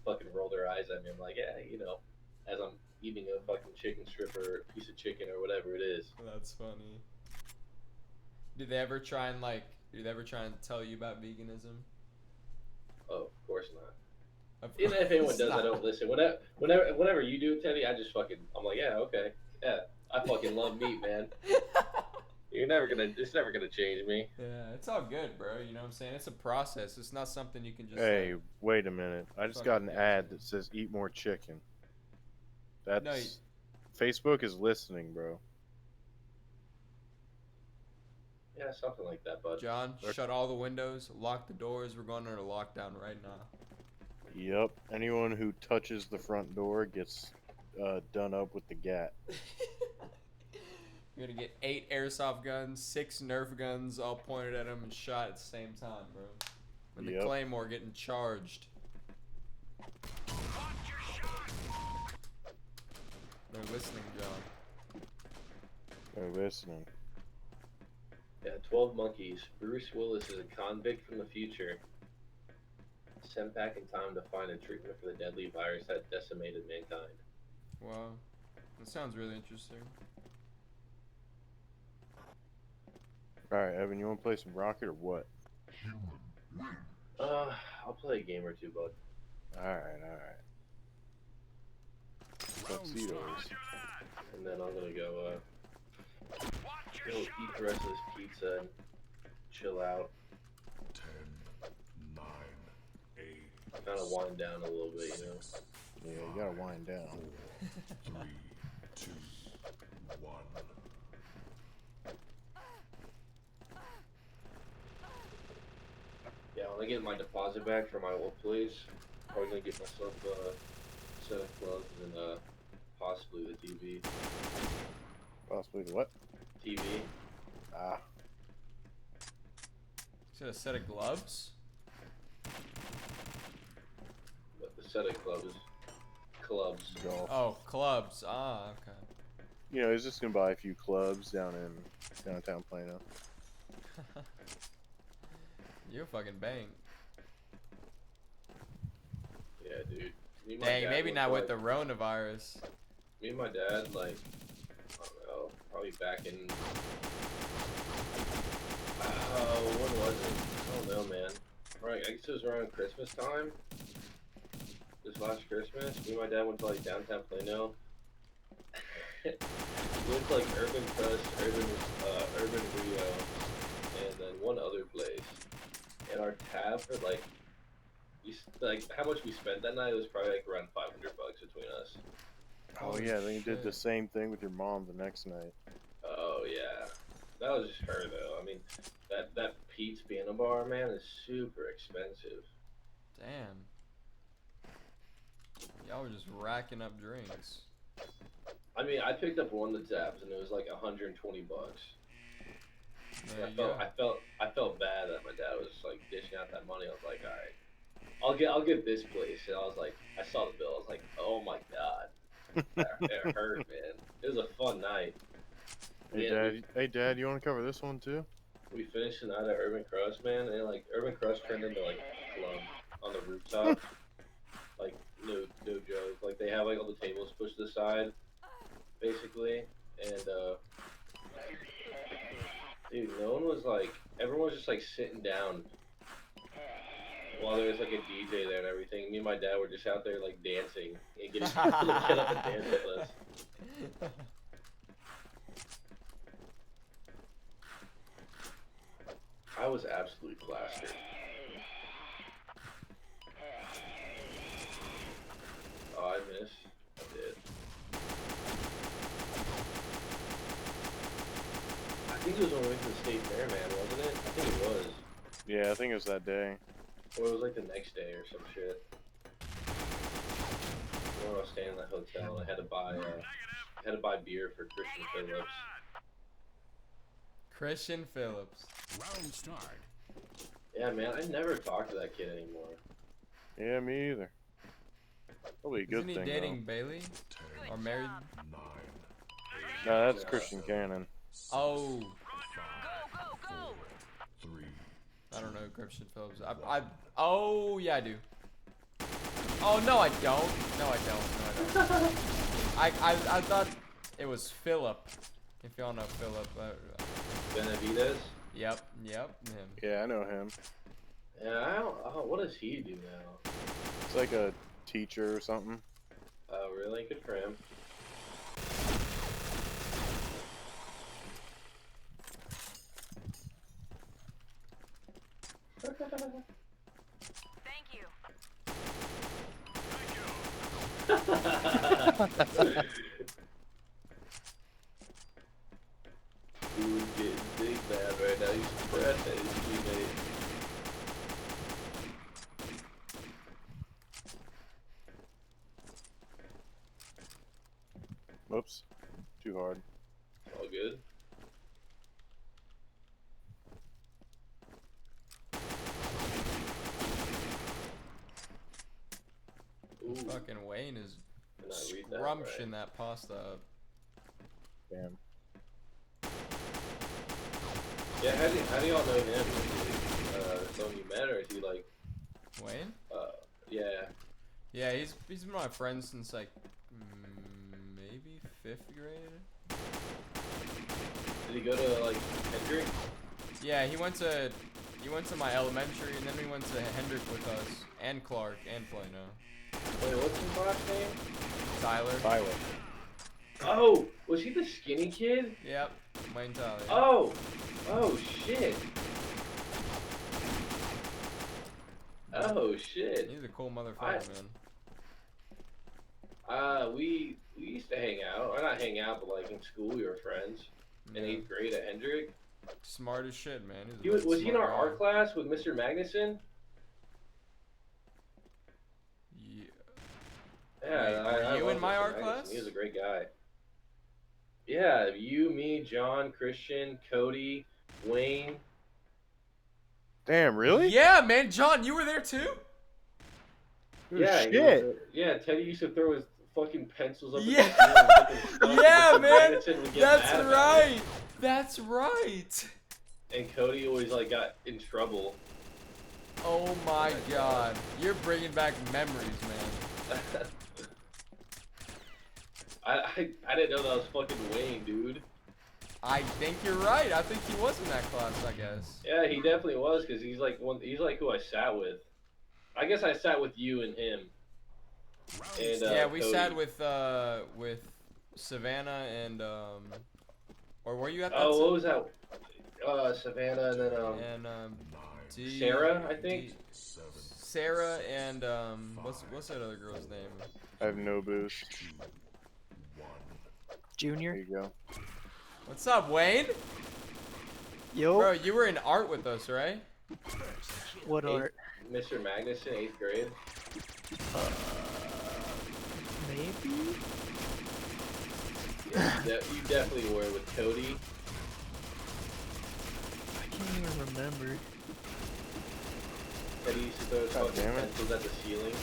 fucking roll their eyes at me. I'm like, yeah, you know, as I'm eating a fucking chicken strip or a piece of chicken or whatever it is. That's funny. Do they ever try and tell you about veganism? Oh, of course not. Of Even if anyone course does, I not. don't listen. Whenever you do it, Teddy, I just fucking, I'm like, yeah, okay, yeah, I fucking love meat, man. It's never gonna change me. Yeah, it's all good, bro. You know what I'm saying? It's a process. It's not something you can just. Hey, wait a minute. I just got an Fucking ad that says eat more chicken. That's No, Facebook is listening, bro. Yeah, something like that, bud. John, shut all the windows, lock the doors. We're going under lockdown right now. Yep. Anyone who touches the front door gets done up with the gat. You're gonna get 8 airsoft guns, 6 Nerf guns, all pointed at him and shot at the same time, bro. And the Yep. Claymore getting charged. They're listening, John. They're listening. Yeah, 12 Monkeys. Bruce Willis is a convict from the future, sent back in time to find a treatment for the deadly virus that decimated mankind. Wow. That sounds really interesting. Alright, Evan, you want to play some Rocket or what? I'll play a game or two, bud. Alright. Round Tuxedos. start. And then I'm gonna go eat the rest of this pizza and chill out. 10, 9, 8, Kind of wind down a little bit, you know. Yeah, you gotta wind down. 3, 2, 1. Yeah, when I get my deposit back from my old place, probably gonna get myself a set of gloves and possibly the TV. Possibly the what? TV. Ah, Is it a set of gloves? But the set of clubs. golf. Oh, clubs. Ah, okay. You know, he's just gonna buy a few clubs down in downtown Plano. You fucking bang. Yeah, dude. Me and my Dang, dad maybe went not to, with like- the coronavirus. Me and my dad, like, I don't know, probably back in. When was it? I don't know, man. Right, I guess it was around Christmas time. This last Christmas, me and my dad went to like downtown Plano. We went to like Urban Crust, Urban Rio, and then one other place. And our tab for like, how much we spent that night was probably like around $500 between us. Oh yeah, then you did the same thing with your mom the next night. Oh yeah, that was just her though. I mean, that Pete's Piano Bar, man, is super expensive. Damn. Y'all were just racking up drinks. I mean, I picked up one of the tabs and it was like $120. There you go. I felt bad that my dad was like dishing out that money. I was like, all right, I'll get this place. And I was like, I saw the bill. I was like, oh my god, it hurt, man. It was a fun night. Hey dad, you want to cover this one too? We finished the night at Urban Crust, man, and like Urban Crust turned into like a club on the rooftop. Like no joke. Like they have like all the tables pushed to the side, basically, and dude, no one was like, everyone was just like sitting down while there was like a DJ there and everything. Me and my dad were just out there like dancing and getting people to get up and dance with us. I was absolutely plastered. Oh, I missed. I did. I think it was when we went to the state fair, man, wasn't it? I think it was. Yeah, I think it was that day. Or it was like the next day or some shit. When I was staying in the hotel, I had to buy beer for Christian Phillips. Christian Phillips. Round start. Yeah, man, I never talk to that kid anymore. Yeah, me either. Probably a good Isn't he thing dating Bailey? Or married? 9, though. No, that's Christian Cannon. Oh, Go, go, go! 3, I don't know Christian Phillips. Oh, yeah, I do. Oh, no, I don't. No, I don't. No, I don't. I thought it was Philip. If y'all know Philip. Benavides? Yep, him. Yeah, I know him. Yeah, I don't, what does he do now? It's like a teacher or something. Oh, really? Good for him. Thank you. Dude's getting big bad right now. He's pressed at his teammate. Whoops. Too hard. All good. Ooh, Fucking Wayne is can I read that scrumptious right? that pasta up. Damn. Yeah, how do y'all know him? Someone you met, or is he like? Wayne? Yeah. Yeah, he's been my friend since like maybe 5th grade. Did he go to like Hendrick? Yeah, he went to my elementary, and then we went to Hendrick with us, and Clark, and Plano. Wait, what's his last name? Tyler. Tyler. Oh, was he the skinny kid? Yep, Wayne Tyler. Oh shit. Oh shit. He's a cool motherfucker, man. We used to hang out, or not hang out, but like in school we were friends. In 8th grade at Hendrick. Smart as shit, man. Was he in our art class with Mr. Magnuson? Yeah. Yeah, Wait, I were you love in my Mr. art Magnuson. class? He was a great guy. Yeah, you, me, John, Christian, Cody, Wayne. Damn, really? Yeah, man. John, you were there too? Yeah, Shit. yeah, Teddy used to throw his fucking pencils up. Yeah. At the ceiling and get them stuck, Yeah, and Mr. man. Magnuson would get That's mad about right. it. That's right. And Cody always like got in trouble. Oh my god. You're bringing back memories, man. I didn't know that was fucking Wayne, dude. I think you're right. I think he was in that class, I guess. Yeah, he definitely was, because he's like who I sat with. I guess I sat with you and him. And, yeah, we Cody. sat with Savannah and or were you at that? Oh, what was that? Savannah and then D, Sarah, I think. Sarah and what's that other girl's name? I have no boost. Junior. There you go. What's up, Wayne? Yo. Bro, you were in art with us, right? What art? Mr. Magnuson, 8th grade. Maybe. Yeah, you definitely were with Cody. I can't even remember. Teddy used to throw his God fucking damn it. pencils at the ceiling.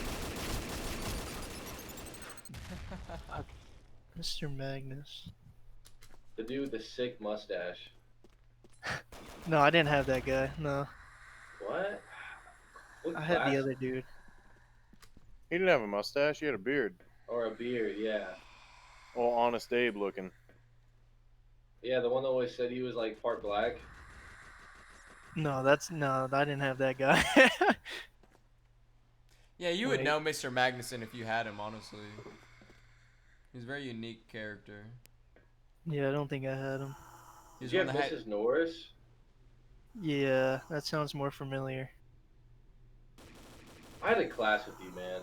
Mr. Magnus. The dude with the sick mustache. No, I didn't have that guy. No, What? What I had class? the other dude. He didn't have a mustache. He had a beard. Or a beard, yeah. All Honest Abe looking. Yeah, the one that always said he was like part black. No, I didn't have that guy. Yeah, you would Wait. know Mr. Magnuson if you had him, honestly. He's a very unique character. Yeah, I don't think I had him. He's Did you one have that had- Mrs. Norris? Yeah, that sounds more familiar. I had a class with you, man.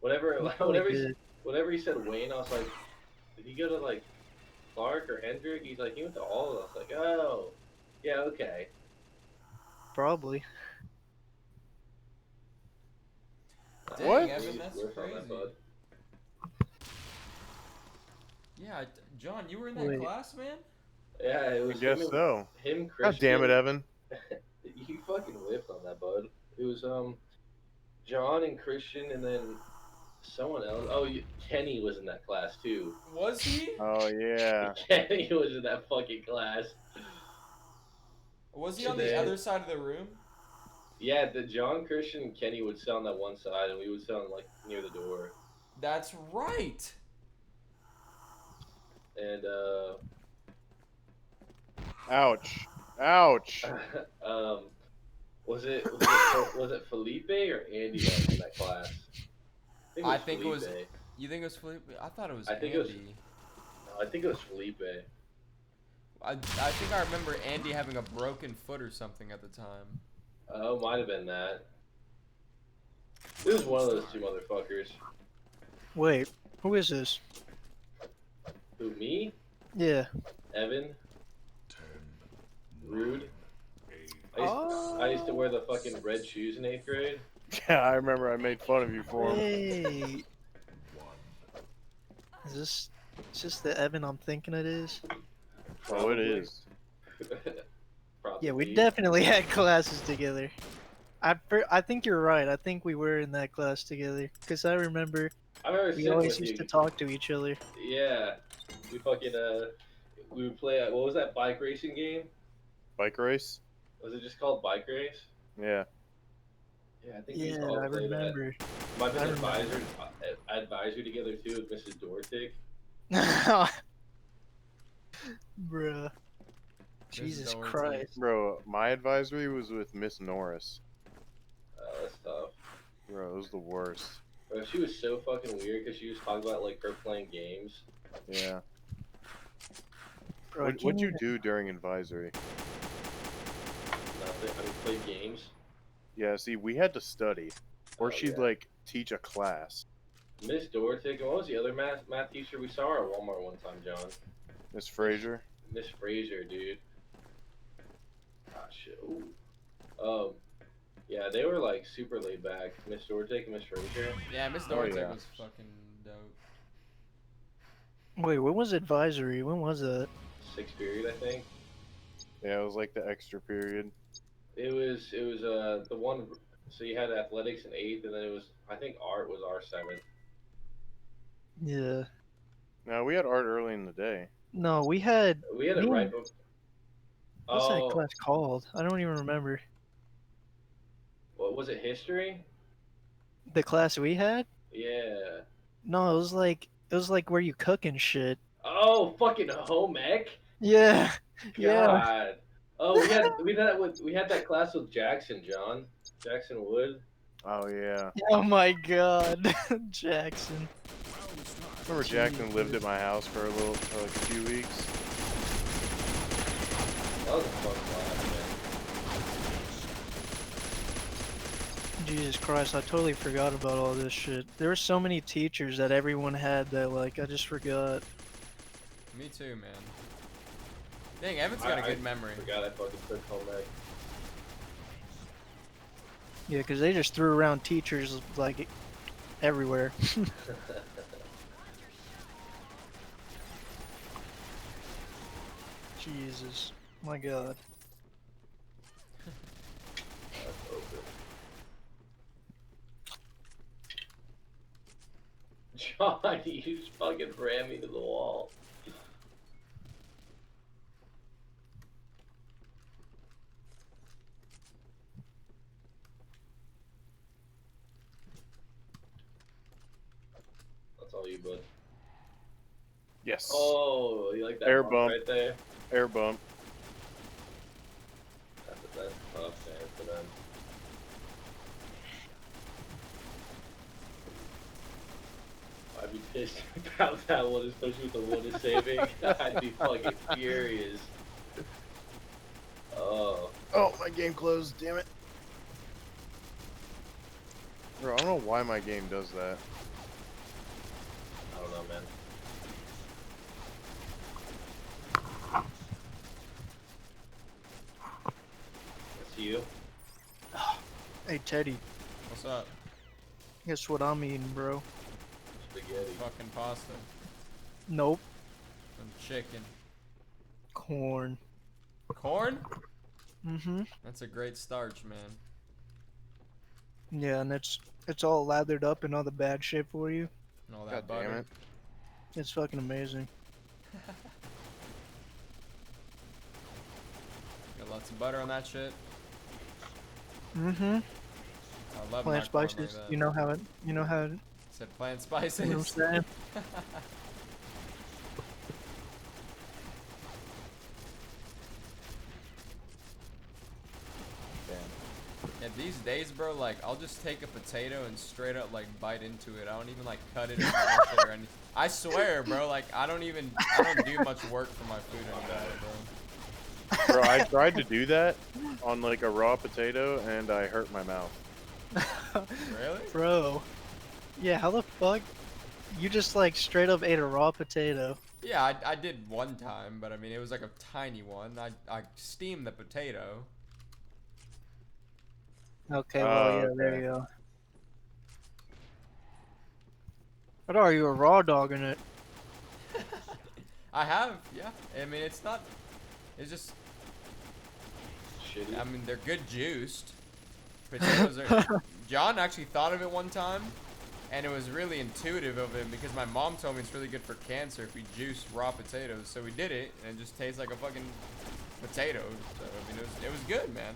Whenever, You probably whenever, did. whenever he said Wayne, I was like, did he go to like Clark or Hendrick? He's like, he went to all of us. Like, oh, yeah, okay. Probably. Dang, What? Evan, that's Work on that, crazy. bud. Yeah, John, you were in that Wait. class, man? Yeah, it I was guess him, so. him, God Christian. damn it, Evan. You fucking whiffed on that, bud. It was John and Christian, and then someone else. Oh, Kenny was in that class too. Was he? Oh yeah. Kenny was in that fucking class. Was he on Today. the other side of the room? Yeah, the John, Christian, and Kenny would sit on that one side, and we would sit on like near the door. That's right. And Ouch. Ouch. was it Felipe or Andy that was in that class? I think it was. Felipe. You think it was Felipe? I thought it was I think Andy. it was- No, I think it was Felipe. I think I remember Andy having a broken foot or something at the time. Oh, might have been that. It was one of those two motherfuckers. Wait, who is this? Who, me? Yeah. Evan? 10, Rude? 8, I used to wear the fucking red shoes in 8th grade. Yeah, I remember I made fun of you for him. Hey. Is this the Evan I'm thinking it is? Oh, it is. Probably. Yeah, we definitely had classes together. I think you're right. I think we were in that class together. Because I remember I remember we sitting always with used you. to talk to each other. Yeah. We fucking, we would play, what was that bike racing game? Bike race? Was it just called bike race? Yeah. Yeah, I think we Yeah, used to all I play remember. that. My I advisor together too with Mrs. Dortick. Bruh. Jesus Dorothy. Christ. Bro, my advisory was with Miss Norris. That's tough. Bro, it was the worst. Bro, she was so fucking weird because she was talking about like her playing games. Yeah. Bro, I What'd can't you even- do during advisory? Nothing. I mean, play games. Yeah, see, we had to study. Or Oh, she'd, yeah. like, teach a class. Miss Dortick. And what was the other math teacher we saw her at Walmart one time, John? Miss Frazier. Miss Frazier, dude. Ah, shit. Ooh. Yeah, they were like super laid back. Miss Dortick and Miss Frazier. Yeah, Miss Oh, Dorothy yeah. was fucking dope. Wait, when was advisory? When was that? 6th period, I think. Yeah, it was like the extra period. It was the one. So you had athletics in 8th, and then it was, I think art was our 7th. Yeah. No, we had art early in the day. No, we had. We had it right. What's Oh, that class called? I don't even remember. what was it? History? The class we had? Yeah. No, it was like where you cook and shit. Oh, fucking home ec. Yeah. Yeah. God. Oh, we had that class with Jackson, John. Jackson Wood. Oh, yeah. Oh my god. Jackson. Round start. Remember Jackson lived at my house for like a few weeks? That was a fun class, man. Jesus Christ, I totally forgot about all this shit. There were so many teachers that everyone had that, like, I just forgot. Me too, man. Dang, Evan's got a good memory. I forgot I fucking took home ec. Yeah, because they just threw around teachers, like, everywhere. Jesus. My god. That's open. John, you just fucking ran me to the wall. That's all you, bud. Yes. Oh, you like that Air bump bump. right there? Air bump. That's tough, man, for them. I'd be pissed about that one, especially with the one is saving. I'd be fucking furious. Oh. Oh, my game closed, damn it. Bro, I don't know why my game does that. I don't know, man. That's you. Hey, Teddy. What's up? Guess what I'm eating, bro? Spaghetti. Fucking pasta. Nope. Some chicken. Corn. Corn? Mm-hmm. That's a great starch, man. Yeah, and it's all lathered up and all the bad shit for you. And all God that damn butter. it. It's fucking amazing. Got lots of butter on that shit. Mm-hmm. I love Plant my corn spices. like that. You know how it. You know how it. Said plant spices. You know what I'm saying? Yeah, these days, bro, like, I'll just take a potato and straight up, like, bite into it. I don't even, like, cut it or mash it or anything. I swear, bro, like, I don't do much work for my food anymore, bro. Bro, I tried to do that on like a raw potato and I hurt my mouth. Really? Bro. Yeah, how the fuck? You just like straight up ate a raw potato. Yeah, I did one time, but I mean, it was like a tiny one. I steamed the potato. Okay, well, yeah, there okay. you go. What are you, a raw dog in it? I have, yeah. I mean, it's not. It's just. Shitty. I mean, they're good juiced. Potatoes are. John actually thought of it one time, And it was really intuitive of him because my mom told me it's really good for cancer if we juice raw potatoes. So we did it, and it just tastes like a fucking potato. So I mean, it was good, man.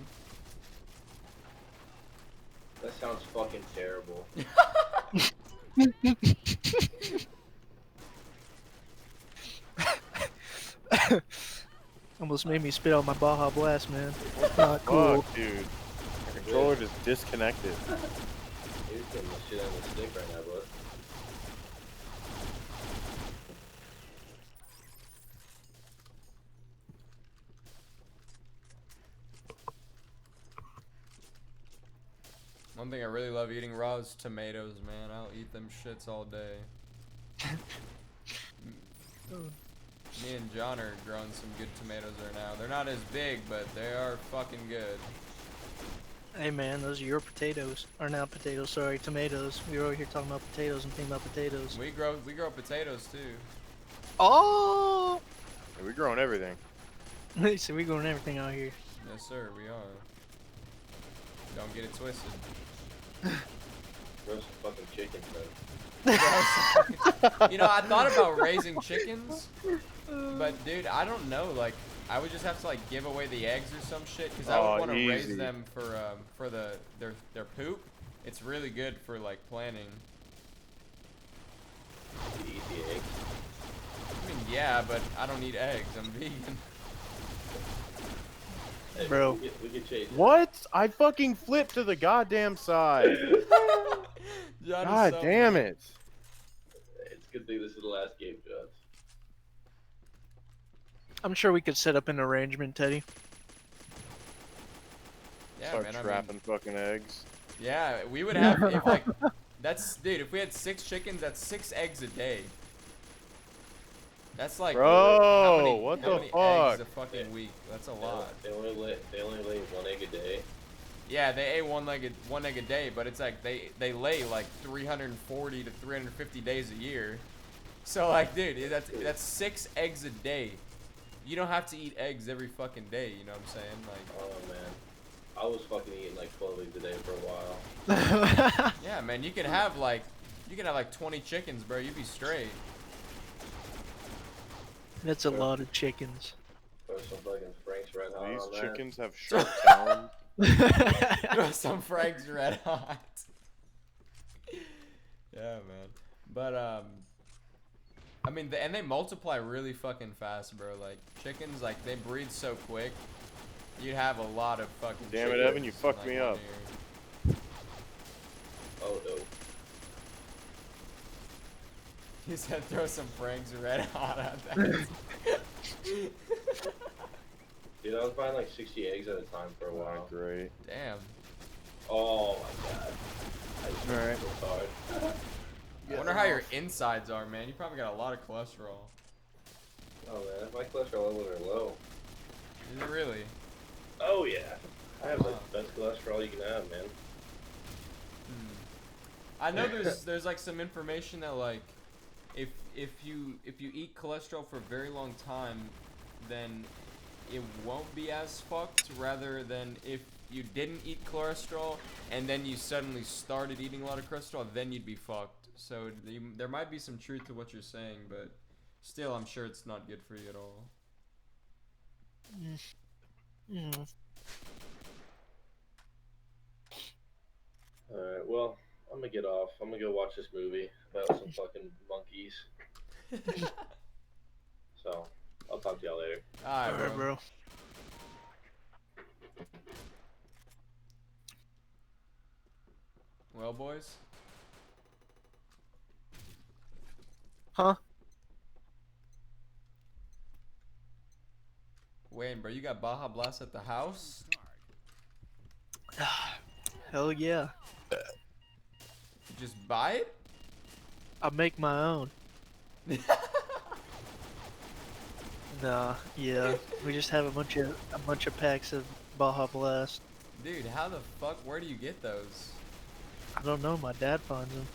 That sounds fucking terrible. Almost made me spit out my Baja Blast, man. Not cool. Fuck, dude. My controller just disconnected. You're putting the shit on the stick right now, bud. One thing I really love eating raw is tomatoes, man. I'll eat them shits all day. Me and John are growing some good tomatoes right now. They're not as big, but they are fucking good. Hey man, those are your potatoes. Or not potatoes, sorry, tomatoes. We were over here talking about potatoes and thinking about potatoes. We grow potatoes too. Oh! Yeah, we're growing everything. So we growing everything out here. Yes, sir, we are. Don't get it twisted. Grow some fucking chickens, man. You know, I thought about raising chickens, but dude, I don't know. Like, I would just have to like give away the eggs or some shit because I would want to raise easy. them for their poop. It's really good for like planting. You eat the eggs. I mean, yeah, but I don't eat eggs. I'm vegan. Hey, Bro. We can change it. What? I fucking flipped to the goddamn side. John is God so damn mad. it. It's a good thing this is the last game, John. I'm sure we could set up an arrangement, Teddy. Yeah, Start man. I mean, trapping fucking eggs. yeah, we would have if like that's dude. If we had 6 chickens, that's 6 eggs a day. That's like Bro, what how the many fuck? eggs a fucking week? That's a lot. They only lay 1 egg a day. Yeah, they ate one egg a day, but it's like they lay like 340 to 350 days a year. So like, dude, that's 6 eggs a day. You don't have to eat eggs every fucking day. You know what I'm saying? Like, Oh man, I was fucking eating like 12 eggs a day for a while. yeah, man, you can have like 20 chickens, bro. You'd be straight. That's a lot of chickens. Throw some fucking Frank's Red Hot These on that. chickens have sharp talons. Throw some Frank's Red Hot. Yeah, man. But I mean, and they multiply really fucking fast, bro. Like chickens, like they breed so quick. You'd have a lot of fucking. Damn it, chickens Evan, you in, fucked like, me 1 up. year. Oh no. He said throw some Frank's Red Hot at that. Dude, I was buying like 60 eggs at a time for a while. Not great. Damn. Oh my god. I just Alright. so hard. I wonder how your insides are, man. You probably got a lot of cholesterol. Oh man, my cholesterol levels are low. Is it really? Oh yeah. I have like the best cholesterol you can have, man. I know there's like some information that like if you eat cholesterol for a very long time, then it won't be as fucked rather than if you didn't eat cholesterol and then you suddenly started eating a lot of cholesterol, then you'd be fucked. So there might be some truth to what you're saying, but still, I'm sure it's not good for you at all. Alright, well, I'm gonna get off. I'm gonna go watch this movie about some fucking monkeys. So, I'll talk to y'all later. Alright, Alright, bro. Well, boys. Huh? Wayne, bro, you got Baja Blast at the house? Hell yeah. You just buy it? I make my own. Nah, yeah. We just have a bunch of packs of Baja Blast. Dude, how the fuck? Where do you get those? I don't know, my dad finds them.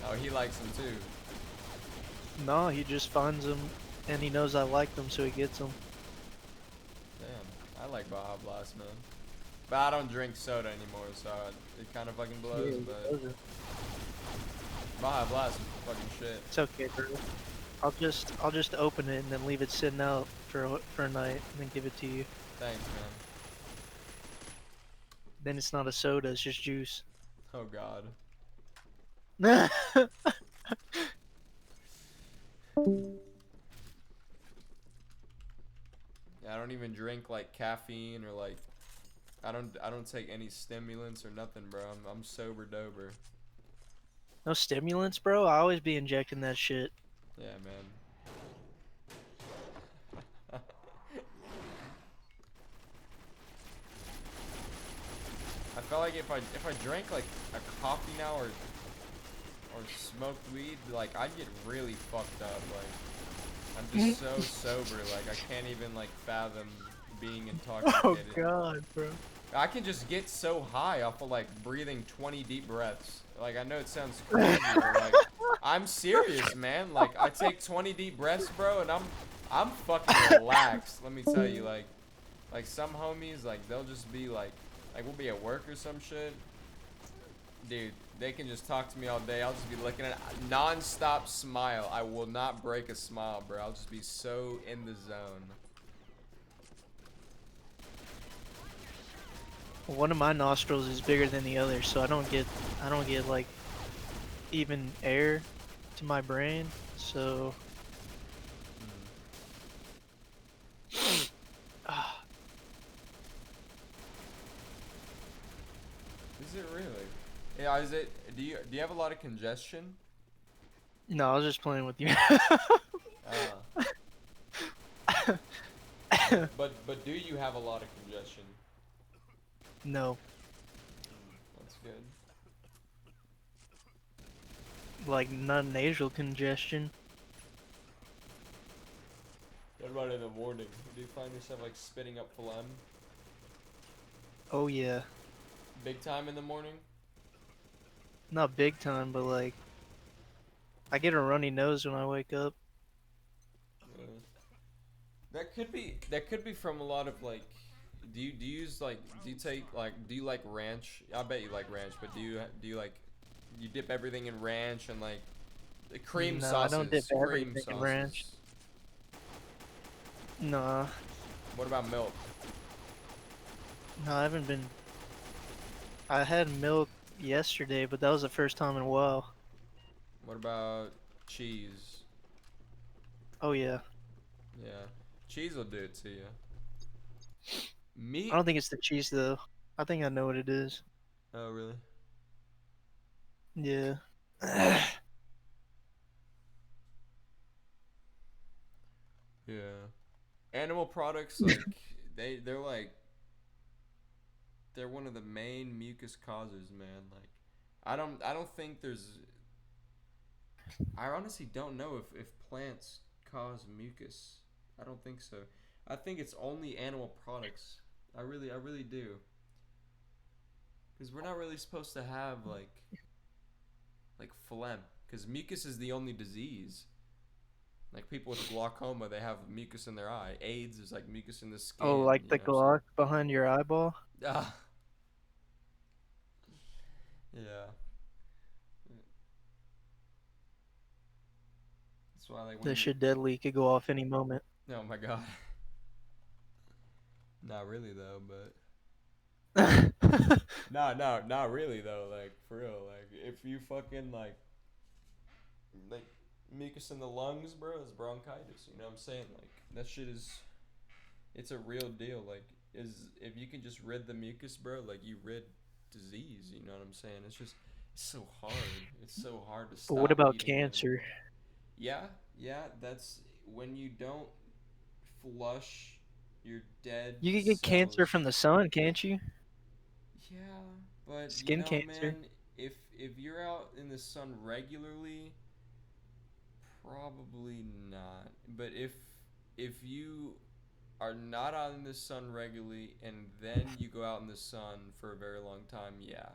Oh, he likes them too. No, he just finds them and he knows I like them, so he gets them. Damn, I like Baja Blast, man. But I don't drink soda anymore, so it kind of fucking blows. Yeah, But those are- Baja Blast is fucking shit. It's okay, bro. I'll just open it and then leave it sitting out for a night and then give it to you. Thanks, man. Then it's not a soda, it's just juice. Oh god. Yeah, I don't even drink like caffeine or like I don't take any stimulants or nothing, bro. I'm sober dober. No stimulants, bro? I always be injecting that shit. Yeah, man. I felt like if I drank like a coffee now or smoked weed, like I'd get really fucked up. Like I'm just so sober, like I can't even like fathom being intoxicated. Oh god, bro. I can just get so high off of like breathing 20 deep breaths. Like I know it sounds crazy, but like I'm serious, man. Like I take 20 deep breaths, bro, and I'm fucking relaxed. Let me tell you, like some homies, like they'll just be like we'll be at work or some shit. Dude, they can just talk to me all day. I'll just be looking at non-stop smile. I will not break a smile, bro. I'll just be so in the zone. One of my nostrils is bigger than the other, so I don't get like even air to my brain. So Is it really? Yeah, is it? Do you have a lot of congestion? no, I was just playing with you. But do you have a lot of congestion? No, That's good. like not nasal congestion. What about in the morning? Do you find yourself like spitting up phlegm? Oh yeah, Big time in the morning? not big time, but like I get a runny nose when I wake up. That could be from a lot of like do you use like do you like ranch? I bet you like ranch, but do you like you dip everything in ranch and like the cream No, sauces? I don't dip cream everything in sauces. ranch. Nah, What about milk? no, I haven't been. I had milk yesterday, but that was the first time in a while. What about cheese? Oh yeah, Yeah. Cheese will do it to you. Meat? I don't think it's the cheese though. I think I know what it is. Oh, really? Yeah. Yeah. Animal products, like, they're like, they're one of the main mucus causes, man. Like, I don't think there's, I honestly don't know if plants cause mucus. I don't think so. I think it's only animal products. I really do. Because we're not really supposed to have like phlegm. Because mucus is the only disease. Like people with glaucoma, they have mucus in their eye. AIDS is like mucus in the skin. Oh, like the you know, so- Glock behind your eyeball? Ah. Yeah. That's why like when That you- shit deadly could go off any moment. Oh my god. Not really though, but no, not really though. Like for real, like if you fucking like mucus in the lungs, bro, is bronchitis. You know what I'm saying? Like that shit is, it's a real deal. Like if you can just rid the mucus, bro, like you rid disease. You know what I'm saying? It's so hard. It's so hard to stop. But what about eating them. cancer? Yeah, that's when you don't flush your dead. You could get cancer cells. from the sun, can't you? Yeah, but Skin you know, cancer. man, if you're out in the sun regularly, probably not. But if you are not out in the sun regularly and then you go out in the sun for a very long time, yeah,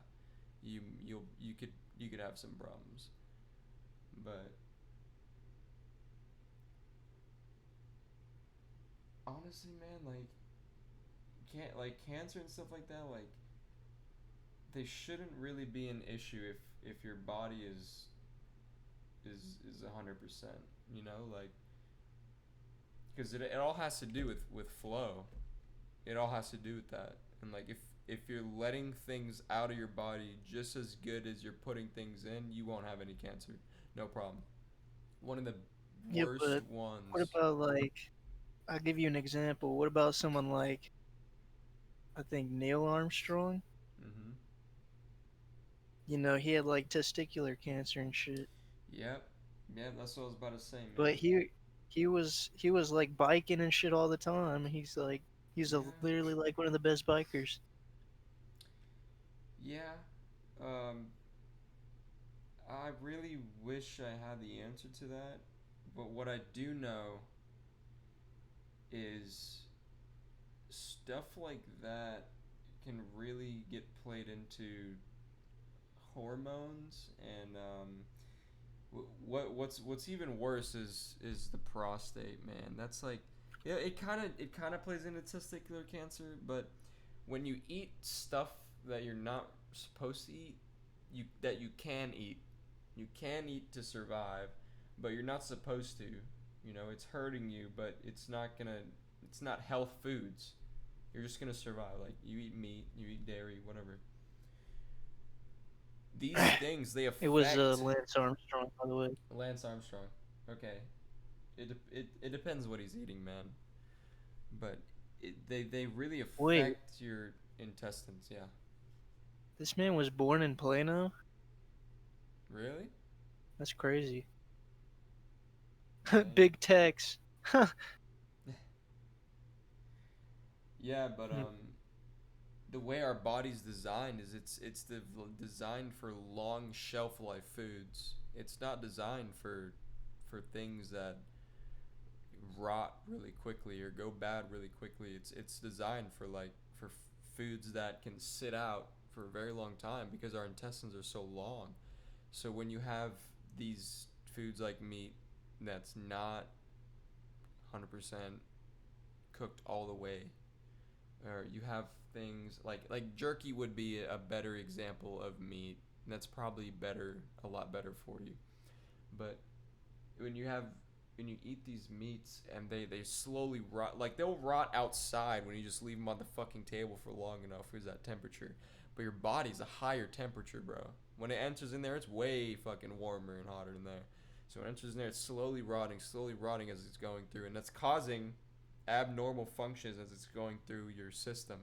you could have some problems. But honestly, man, like can't, like, cancer and stuff like that, like, they shouldn't really be an issue if your body is 100%, you know, like, because it all has to do with flow. It all has to do with that. And like if you're letting things out of your body just as good as you're putting things in, you won't have any cancer. No problem. One of the Yeah, worst but ones. what about like? I'll give you an example. What about someone like, I think Neil Armstrong? Mhm. You know, he had like testicular cancer and shit. Yep. Yeah, that's what I was about to say, man. But he was like biking and shit all the time. He's like Yeah. literally like one of the best bikers. Yeah. Um I really wish I had the answer to that, but what I do know is stuff like that can really get played into hormones and what's even worse is the prostate, man. That's like, yeah, it kind of plays into testicular cancer, but when you eat stuff that you're not supposed to eat, you can eat. You can eat to survive, but you're not supposed to. You know, it's hurting you, but it's not health foods. You're just gonna survive. Like, you eat meat, you eat dairy, whatever. These things, they affect. It was Lance Armstrong, by the way. Lance Armstrong. Okay. It depends what he's eating, man. But they really affect Wait. your intestines, yeah. This man was born in Plano. Really? That's crazy. Yeah. Big Tex. Yeah, but the way our body's designed is it's designed for long shelf life foods. It's not designed for things that rot really quickly or go bad really quickly. It's designed for foods that can sit out for a very long time because our intestines are so long. So when you have these foods like meat that's not 100% cooked all the way, or you have things like jerky would be a better example of meat, and that's probably a lot better for you. But when you eat these meats and they slowly rot, like they'll rot outside when you just leave them on the fucking table for long enough because that temperature. But your body's a higher temperature, bro. When it enters in there, it's way fucking warmer and hotter in there. So when it enters in there, it's slowly rotting as it's going through, and that's causing abnormal functions as it's going through your system.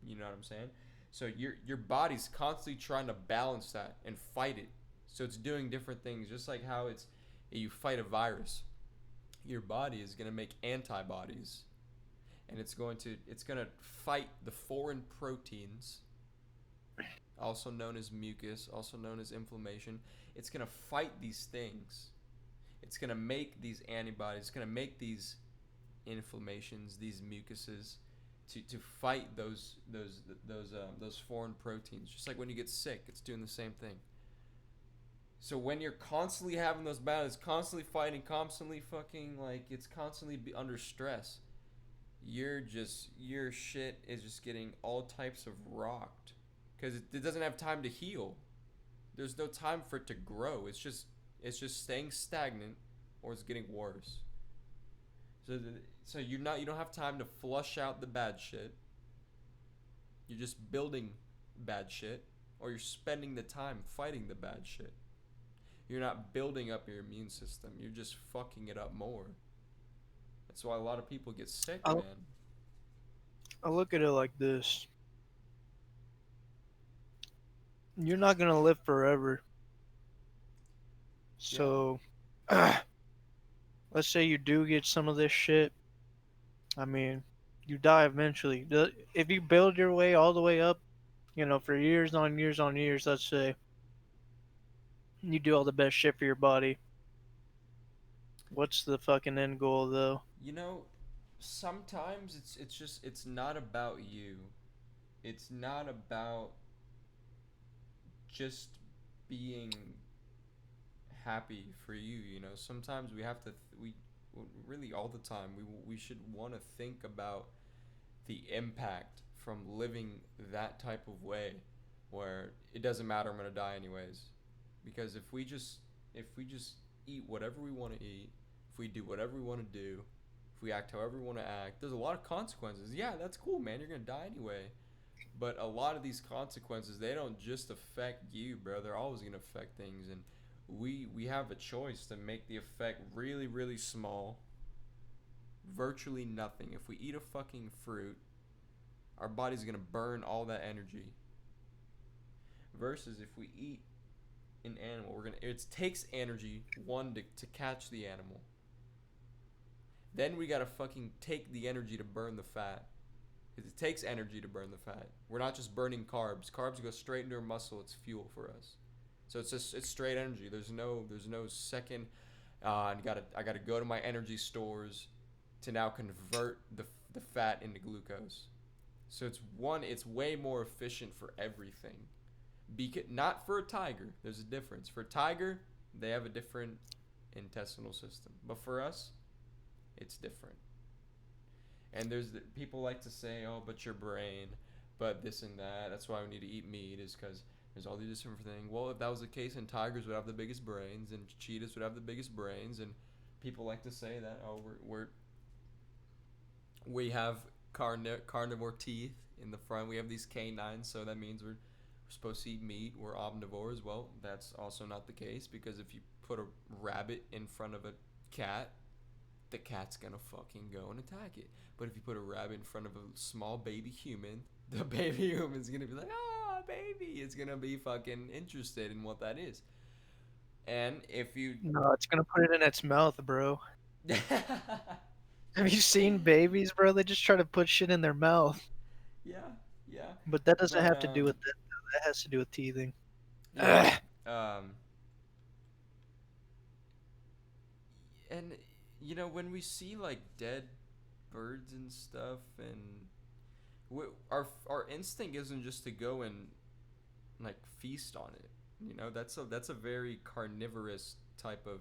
You know what I'm saying? So your body's constantly trying to balance that and fight it. So it's doing different things, just like how you fight a virus. Your body is gonna make antibodies, and it's gonna fight the foreign proteins, also known as mucus, also known as inflammation. It's gonna fight these things. It's gonna make these antibodies. It's gonna make these inflammations, these mucuses, to fight those foreign proteins. Just like when you get sick, it's doing the same thing. So when you're constantly having those battles, constantly fighting, constantly fucking, like, it's constantly under stress, your shit is just getting all types of rocked because it doesn't have time to heal. There's no time for it to grow. It's just staying stagnant, or it's getting worse. So you don't have time to flush out the bad shit. You're just building bad shit, or you're spending the time fighting the bad shit. You're not building up your immune system. You're just fucking it up more. That's why a lot of people get sick, man. I look at it like this. You're not gonna live forever. So, let's say you do get some of this shit. I mean, you die eventually. If you build your way all the way up, you know, for years on years on years, let's say, you do all the best shit for your body. What's the fucking end goal, though? You know, sometimes it's not about you. It's not about just being happy for you, you know. Sometimes we have to we really all the time we should want to think about the impact from living that type of way, where it doesn't matter, I'm gonna die anyways, because if we just eat whatever we want to eat, if we do whatever we want to do, if we act however we want to act, there's a lot of consequences. Yeah, that's cool, man. You're gonna die anyway. But a lot of these consequences, they don't just affect you, bro. They're always gonna affect things, and we have a choice to make the effect really, really small, virtually nothing. If we eat a fucking fruit, our body's gonna burn all that energy. Versus if we eat an animal, it takes energy, one, to catch the animal. Then we gotta fucking take the energy to burn the fat. It takes energy to burn the fat. We're not just burning carbs. Carbs go straight into our muscle. It's fuel for us. So it's straight energy. There's no second. I gotta go to my energy stores to now convert the fat into glucose. So it's way more efficient for everything. Not for a tiger. There's a difference. For a tiger, they have a different intestinal system. But for us, it's different. And people like to say, oh, but your brain, but this and that. That's why we need to eat meat, is because there's all these different things. Well, if that was the case, then tigers would have the biggest brains, and cheetahs would have the biggest brains, and people like to say that, oh, we have carnivore teeth in the front. We have these canines, so that means we're supposed to eat meat. We're omnivores. Well, that's also not the case, because if you put a rabbit in front of a cat, the cat's gonna fucking go and attack it. But if you put a rabbit in front of a small baby human, the baby human's gonna be like, baby. It's gonna be fucking interested in what that is. And if you... No, it's gonna put it in its mouth, bro. Have you seen babies, bro? They just try to put shit in their mouth. Yeah. But that doesn't have to do with that. That has to do with teething. Yeah. And when we see like dead birds and stuff, and our instinct isn't just to go and like feast on it. That's a very carnivorous type of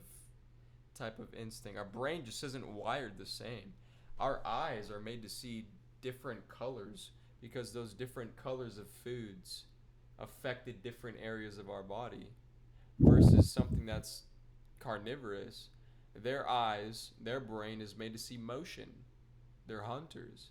instinct. Our brain just isn't wired the same. Our eyes are made to see different colors because those different colors of foods affected different areas of our body, versus something that's carnivorous. Their eyes, their brain is made to see motion. They're hunters.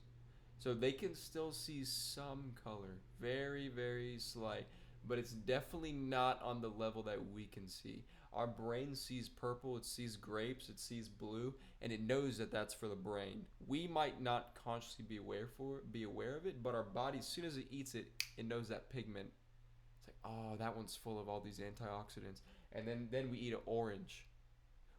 So they can still see some color, very, very slight, but it's definitely not on the level that we can see. Our brain sees purple, it sees grapes, it sees blue, and it knows that that's for the brain. We might not consciously be aware of it, but our body, as soon as it eats it, it knows that pigment. It's like, oh, that one's full of all these antioxidants. And then we eat an orange.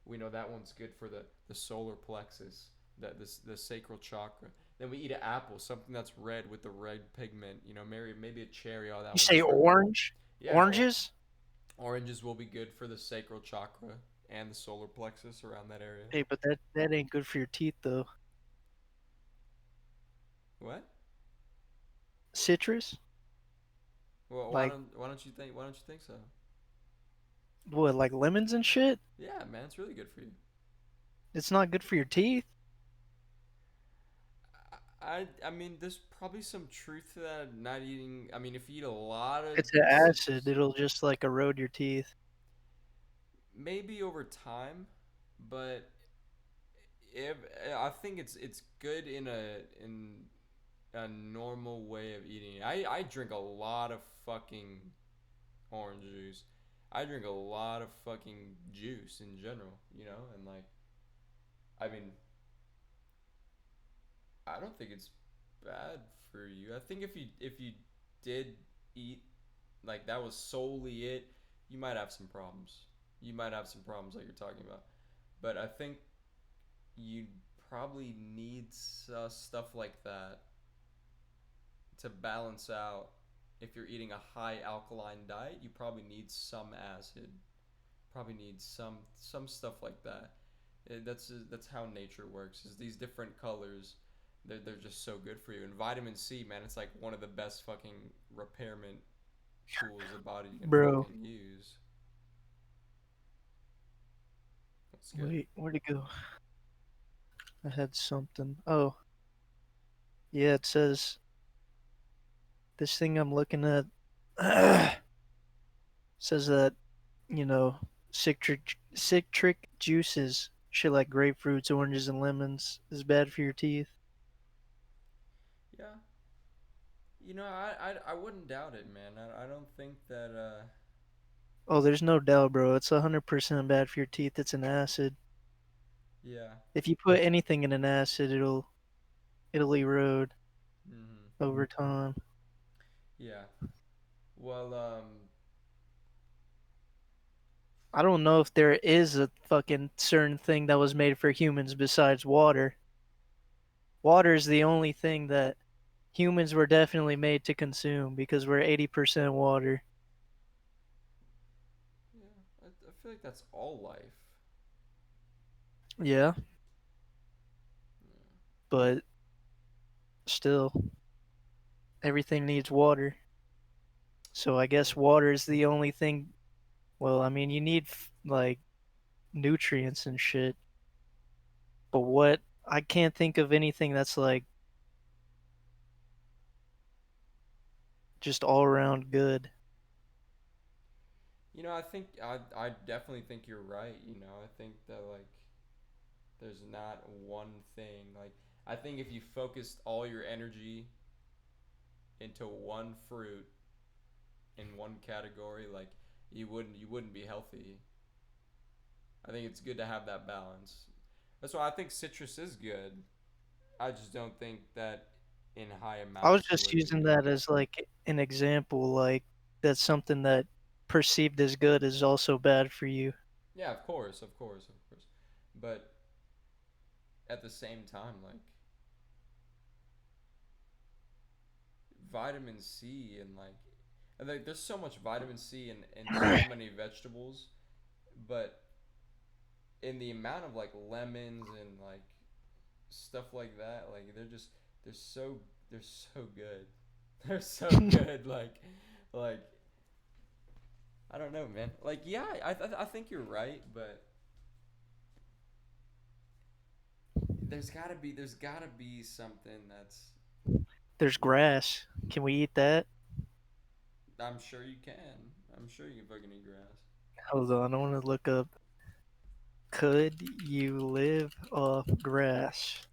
We know that one's good for the solar plexus, the sacral chakra. Then we eat an apple, something that's red with the red pigment. Maybe a cherry. All that. You say orange? Yeah, Oranges? Oranges will be good for the sacral chakra and the solar plexus around that area. Hey, but that ain't good for your teeth, though. What? Citrus? Well, like, why don't you think so? What, like lemons and shit? Yeah, man, it's really good for you. It's not good for your teeth? I mean, there's probably some truth to that. Not eating. I mean, if you eat a lot of... It's an acid. It'll just, like, erode your teeth. Maybe over time, but I think it's good in a normal way of eating. I drink a lot of fucking orange juice. I drink a lot of fucking juice in general, and like, I mean, I don't think it's bad for you. I think if you did eat like that was solely it, you might have some problems. You might have some problems like you're talking about. But I think you probably need stuff like that to balance out. If you're eating a high alkaline diet, you probably need some acid. Probably need some stuff like that. That's how nature works. Is these different colors, they're just so good for you. And vitamin C, man, it's like one of the best fucking repairment tools the body can fucking use. Wait, where'd it go? I had something. Oh. Yeah, it says this thing I'm looking at says that, you know, citric juices, shit like grapefruits, oranges, and lemons, is bad for your teeth. Yeah. You know, I wouldn't doubt it, man. I don't think that Oh, there's no doubt, bro. It's 100% bad for your teeth. It's an acid. yeah. If you put anything in an acid, it'll erode Mhm. over time. Yeah. Well, I don't know if there is a fucking certain thing that was made for humans besides water. Water is the only thing that humans were definitely made to consume because we're 80% water. yeah. I feel like that's all life. Yeah, but still, everything needs water. So I guess water is the only thing. Well, I mean, you need like nutrients and shit. But what I can't think of anything that's like just all around good. You know, I definitely think you're right. You know, I think that like there's not one thing. Like I think if you focused all your energy into one fruit in one category, like you wouldn't be healthy. I think it's good to have that balance. That's why I think citrus is good. I just don't think that in high I was amounts just would using be. that as like an example, like that's something that perceived as good is also bad for you. Yeah, of course, of course, of course. But at the same time, vitamin C and like there's so much vitamin C in so many vegetables, but in the amount of like lemons and like stuff like that, like they're so they're so good. They're so good. Like I don't know, man. Like yeah, I think you're right, but there's gotta be something that's. There's grass. Can we eat that? I'm sure you can. I'm sure you can fucking eat grass. Hold on, I want to look up. Could you live off grass?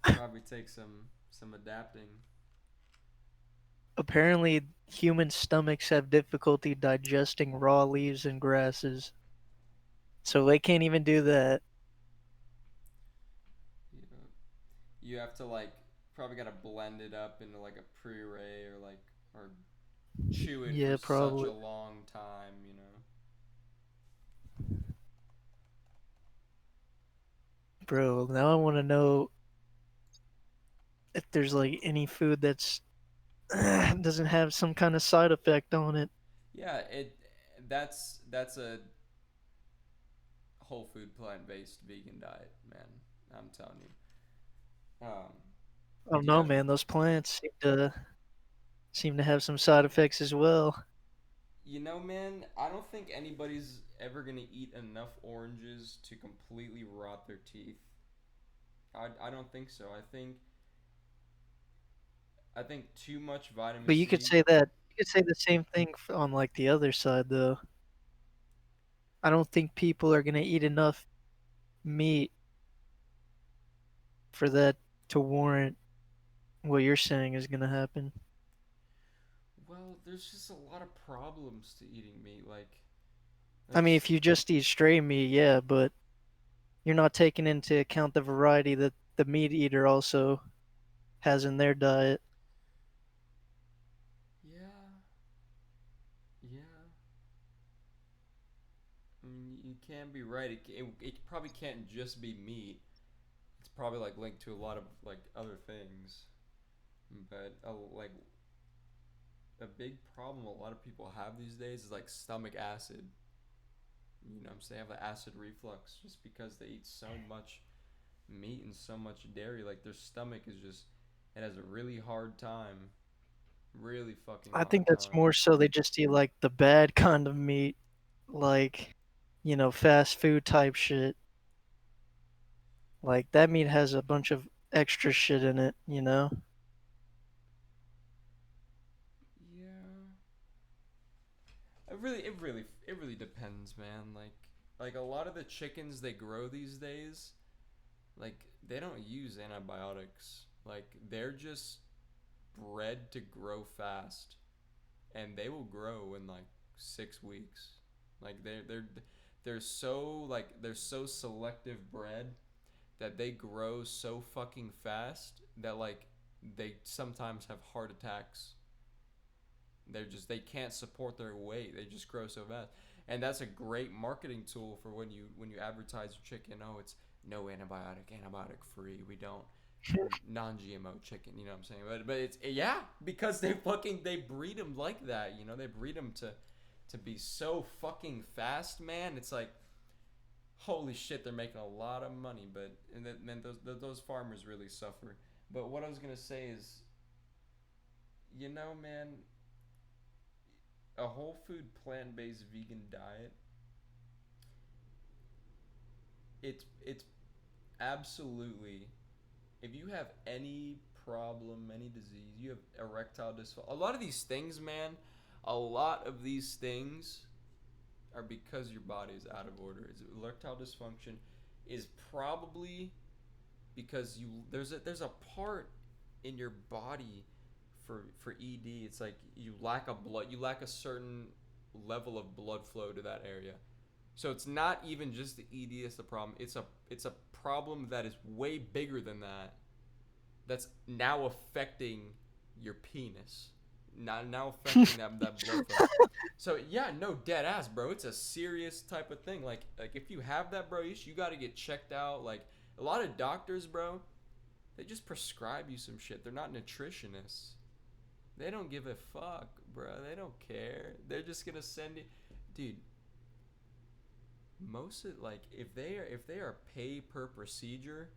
Probably take some adapting. Apparently, human stomachs have difficulty digesting raw leaves and grasses, so they can't even do that. You know, you have to like probably gotta blend it up into like a puree or chew it for Yeah, such probably. a long time. You know. Bro, now I want to know if there's like any food that's doesn't have some kind of side effect on it. Yeah, that's a whole food plant based vegan diet, man. I'm telling you. I don't Do you know, have man. Those plants seem to have some side effects as well. You know, man, I don't think anybody's ever gonna eat enough oranges to completely rot their teeth. I don't think so. I think too much vitamin But you could C. say that you could say the same thing on like the other side though. I don't think people are gonna eat enough meat for that to warrant what you're saying is gonna happen. Well, there's just a lot of problems to eating meat. I mean, There's if you just eat stray meat, yeah, but you're not taking into account the variety that the meat eater also has in their diet. yeah, yeah. I mean, you can be right. It probably can't just be meat. It's probably like linked to a lot of like other things. But like a big problem a lot of people have these days is like stomach acid. You know what I'm saying? They have the acid reflux just because they eat so much meat and so much dairy. Like their stomach is just, it has a really hard time. Really fucking I hard think that's time. more so they just eat like the bad kind of meat, like you know, fast food type shit. Like that meat has a bunch of extra shit in it, you know? Yeah. It really depends, man. Like a lot of the chickens they grow these days, like they don't use antibiotics. Like they're just bred to grow fast, and they will grow in like 6 weeks. Like they're so selective bred that they grow so fucking fast that like they sometimes have heart attacks. They can't support their weight. They just grow so fast, and that's a great marketing tool for when you advertise your chicken. Oh, it's no antibiotic free. We don't non-GMO chicken. You know what I'm saying? But it's yeah, because they breed them like that. You know, they breed them to be so fucking fast, man. It's like holy shit, they're making a lot of money. But and then those farmers really suffer. But what I was gonna say is, you know, man, a whole food plant-based vegan diet, it's absolutely, if you have any problem, any disease, you have erectile dysfunction, a lot of these things, man, a lot of these things are because your body is out of order. It's erectile dysfunction is probably because there's a part in your body for ED. It's like you lack a certain level of blood flow to that area. So it's not even just the ED that's the problem. It's a problem that is way bigger than that. That's now affecting your penis. Now affecting that blood flow. So yeah, no, dead ass, bro. It's a serious type of thing. Like if you have that, bro, you got to get checked out. Like a lot of doctors, bro, they just prescribe you some shit. They're not nutritionists. They don't give a fuck, bro. They don't care. They're just gonna send you, dude. Most of like if they are pay per procedure,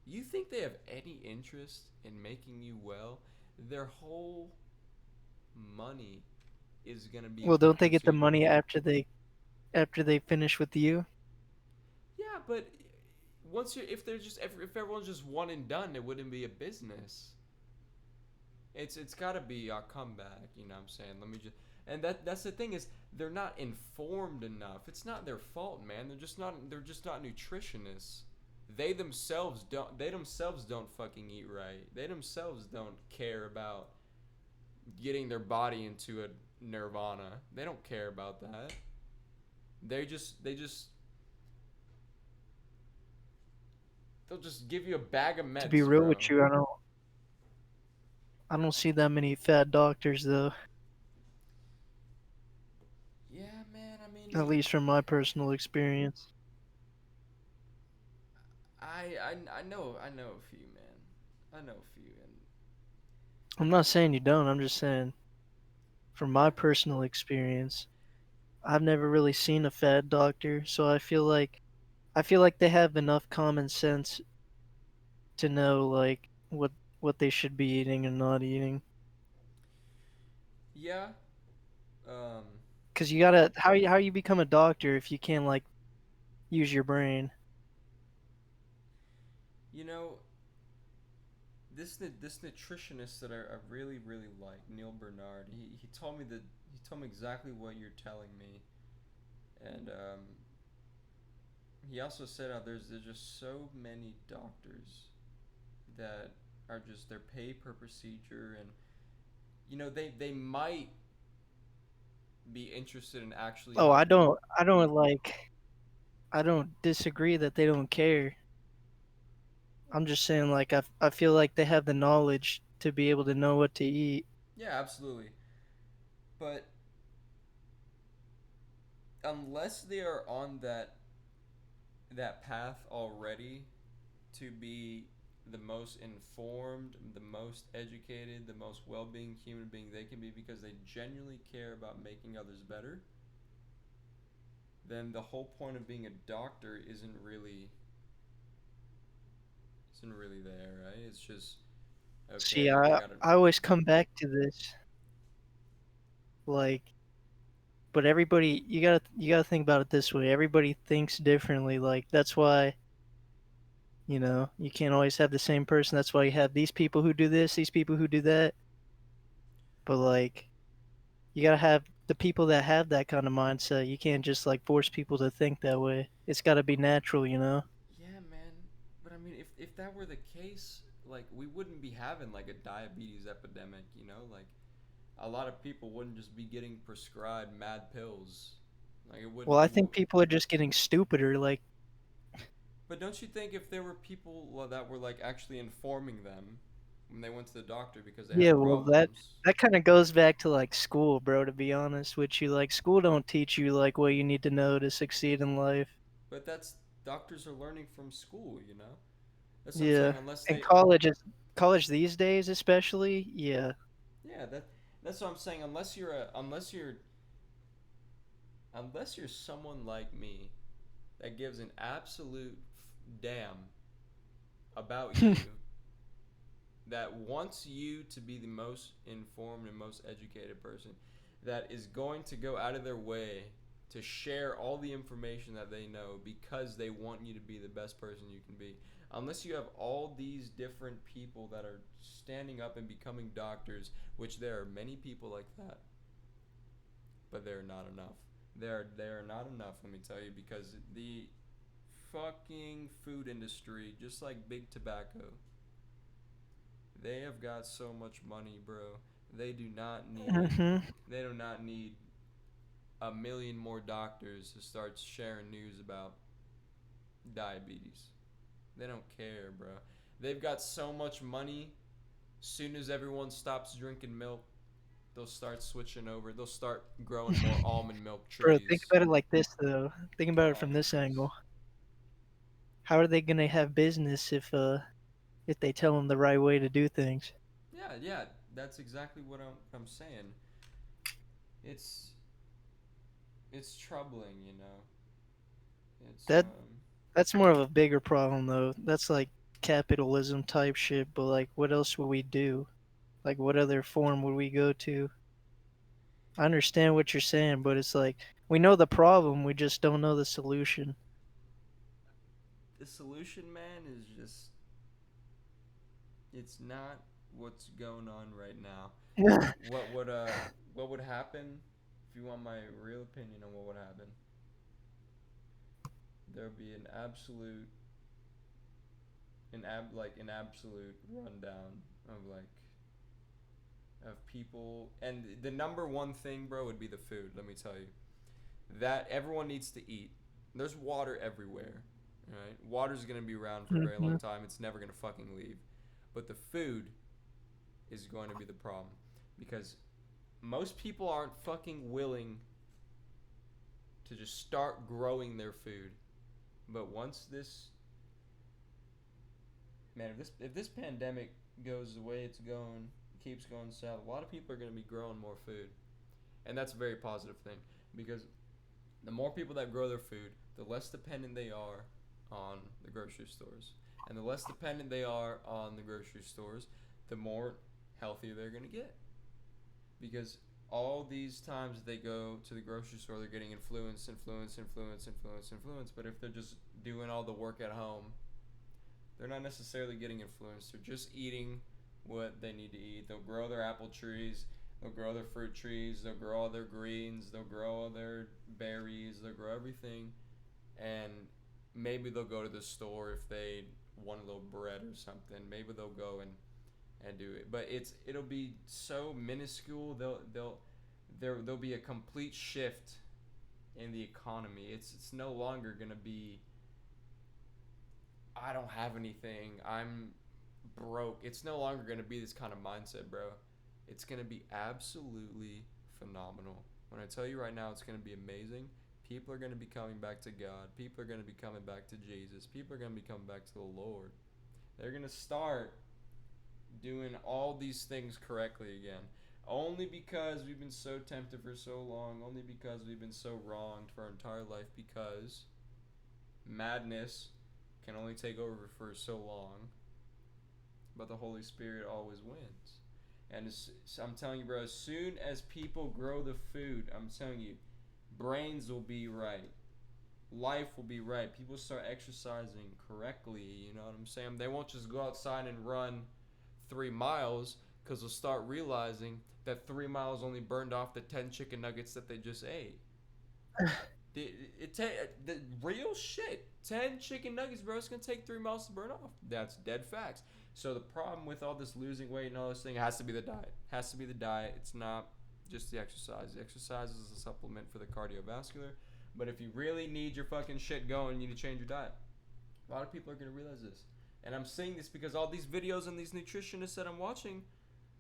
you think they have any interest in making you well? Their whole money is gonna be Well, per don't they get the procedure. money after they finish with you? Yeah, but once you if everyone's just one and done, it wouldn't be a business. It's got to be a comeback, you know what I'm saying? Let me just and that's the thing is they're not informed enough. It's not their fault, man. They're just not nutritionists. They themselves don't fucking eat right. They themselves don't care about getting their body into a nirvana. They don't care about that. They just they'll just give you a bag of meds, To be real bro. with you, I don't see that many fat doctors though. Yeah, man. I mean, At least from my personal experience. I know a few, man. I know a few, and I'm not saying you don't. I'm just saying from my personal experience, I've never really seen a fat doctor, so I feel like they have enough common sense to know like what they should be eating and not eating. yeah. Um, Cause you gotta how you become a doctor if you can't like use your brain. you know, this nutritionist that I really like, Neil Bernard. He told me exactly what you're telling me, and he also said there's just so many doctors that are just they're pay per procedure, and you know they might be interested in actually Oh, like I don't disagree that they don't care. I'm just saying like I feel like they have the knowledge to be able to know what to eat. yeah, absolutely, but unless they are on that path already to be the most informed, the most educated, the most well-being human being they can be because they genuinely care about making others better, then the whole point of being a doctor isn't really there, right? It's just okay, See, we gotta I always come back to this. Like But everybody, you gotta think about it this way. Everybody thinks differently. Like that's why, you can't always have the same person. That's why you have these people who do this, these people who do that. But like, you gotta have the people that have that kind of mindset. You can't just like force people to think that way. It's gotta be natural, you know. Yeah, man. But I mean, if that were the case, like we wouldn't be having like a diabetes epidemic, you know? Like a lot of people wouldn't just be getting prescribed mad pills. Like it wouldn't. Well, I think people are just getting stupider. Like, But don't you think if there were people that were like actually informing them when they went to the doctor because they yeah, had well, that problems? that kind of goes back to like school, bro. To be honest with you, like school don't teach you like what you need to know to succeed in life. But that's doctors are learning from school, you know. That's what I'm Yeah, saying. Unless and they, college these days, especially. Yeah, yeah, that's what I'm saying. Unless you're someone like me that gives an absolute damn about you, that wants you to be the most informed and most educated person, that is going to go out of their way to share all the information that they know because they want you to be the best person you can be. Unless you have all these different people that are standing up and becoming doctors, which there are many people like that, but they're not enough. They're not enough, let me tell you, because the fucking food industry, just like big tobacco, they have got so much money, bro. They do not need hmm they do not need a million more doctors to start sharing news about diabetes. They don't care, bro. They've got so much money. Soon as everyone stops drinking milk, they'll start switching over. They'll start growing more almond milk bro. Think trees. about it like this, though. Think about it from Almond this trees. angle. How are they gonna have business if they tell them the right way to do things? Yeah, yeah, that's exactly what I'm saying. It's it's troubling, you know. It's That that's more of a bigger problem, though. That's like capitalism type shit. But like, what else would we do? Like, what other form would we go to? I understand what you're saying, but it's like we know the problem, we just don't know the solution. the solution, man, is just it's not what's going on right now. What would what would happen if you want my real opinion on what would happen? There would be an absolute rundown of of people, and the number one thing, bro, would be the food. Let me tell you that everyone needs to eat. There's water everywhere, right? Water's gonna be around for a very long hmm time. It's never gonna fucking leave. But the food is going to be the problem because most people aren't fucking willing to just start growing their food. But once this man, if this pandemic goes the way it's going, keeps going south, a lot of people are going to be growing more food, and that's a very positive thing because the more people that grow their food, the less dependent they are on the grocery stores, and the less dependent they are on the grocery stores, the more healthier they're going to get because all these times they go to the grocery store, they're getting influence. But if they're just doing all the work at home, they're not necessarily getting influenced. They're just eating what they need to eat. They'll grow their apple trees. They'll grow their fruit trees. They'll grow all their greens. They'll grow all their berries. They'll grow everything. And maybe they'll go to the store if they want a little bread or something. Maybe they'll go and do it. But it'll be so minuscule. There'll be a complete shift in the economy. It's no longer gonna be I don't have anything. I'm broke. It's no longer gonna be this kind of mindset, bro. It's gonna be absolutely phenomenal. When I tell you right now, it's gonna be amazing. People are gonna be coming back to God. People are gonna be coming back to Jesus. People are gonna be coming back to the Lord. They're gonna start doing all these things correctly again. Only because we've been so tempted for so long. Only because we've been so wronged for our entire life. Because madness can only take over for so long. But the Holy Spirit always wins. And I'm telling you, bro, as soon as people grow the food, I'm telling you, brains will be right. Life will be right. People start exercising correctly, you know what I'm saying? They won't just go outside and run 3 miles because they'll start realizing that 3 miles only burned off the 10 chicken nuggets that they just ate. The real shit. 10 chicken nuggets, bro. It's gonna take 3 miles to burn off. That's dead facts. So the problem with all this losing weight and all this thing has to be the diet. Has to be the diet. It's not just the exercise. The exercise is a supplement for the cardiovascular. But if you really need your fucking shit going, you need to change your diet. A lot of people are gonna realize this. And I'm saying this because all these videos and these nutritionists that I'm watching,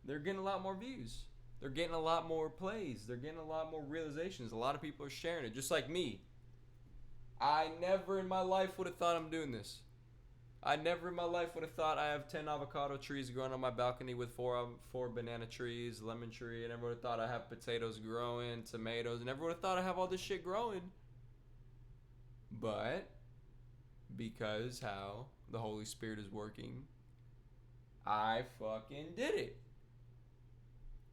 they're getting a lot more views. They're getting a lot more plays. They're getting a lot more realizations. A lot of people are sharing it, just like me. I never in my life would have thought I'm doing this. I never in my life would have thought I have 10 avocado trees growing on my balcony with four banana trees, lemon tree. I never would have thought I have potatoes growing, tomatoes. I never would have thought I have all this shit growing. But because how the Holy Spirit is working, I fucking did it.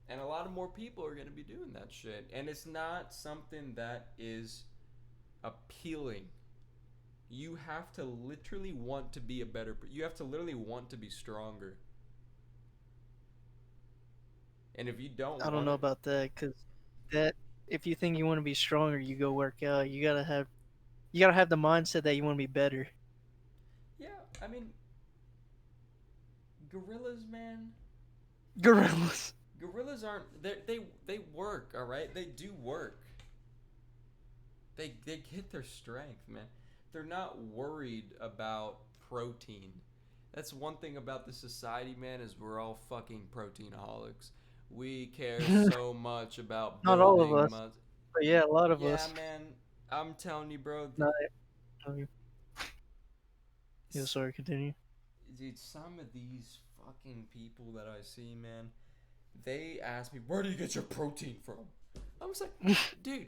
And a lot of more people are going to be doing that shit. And it's not something that is appealing. You have to literally want to be a better, you have to literally want to be stronger. And if you don't I don't know about that, because if you think you want to be stronger, you go work out. You gotta have the mindset that you want to be better. Yeah, I mean, gorillas, man. Gorillas. Gorillas aren't, they work, all right? They do work. They get their strength, man. They're not worried about protein. That's one thing about the society, man, is we're all fucking proteinaholics. We care so much about Not all of building us, but yeah, a lot of yeah, us. man. I'm telling you, bro. No, yeah, sorry, continue. Dude, some of these fucking people that I see, man, they ask me, where do you get your protein from? I was like, dude,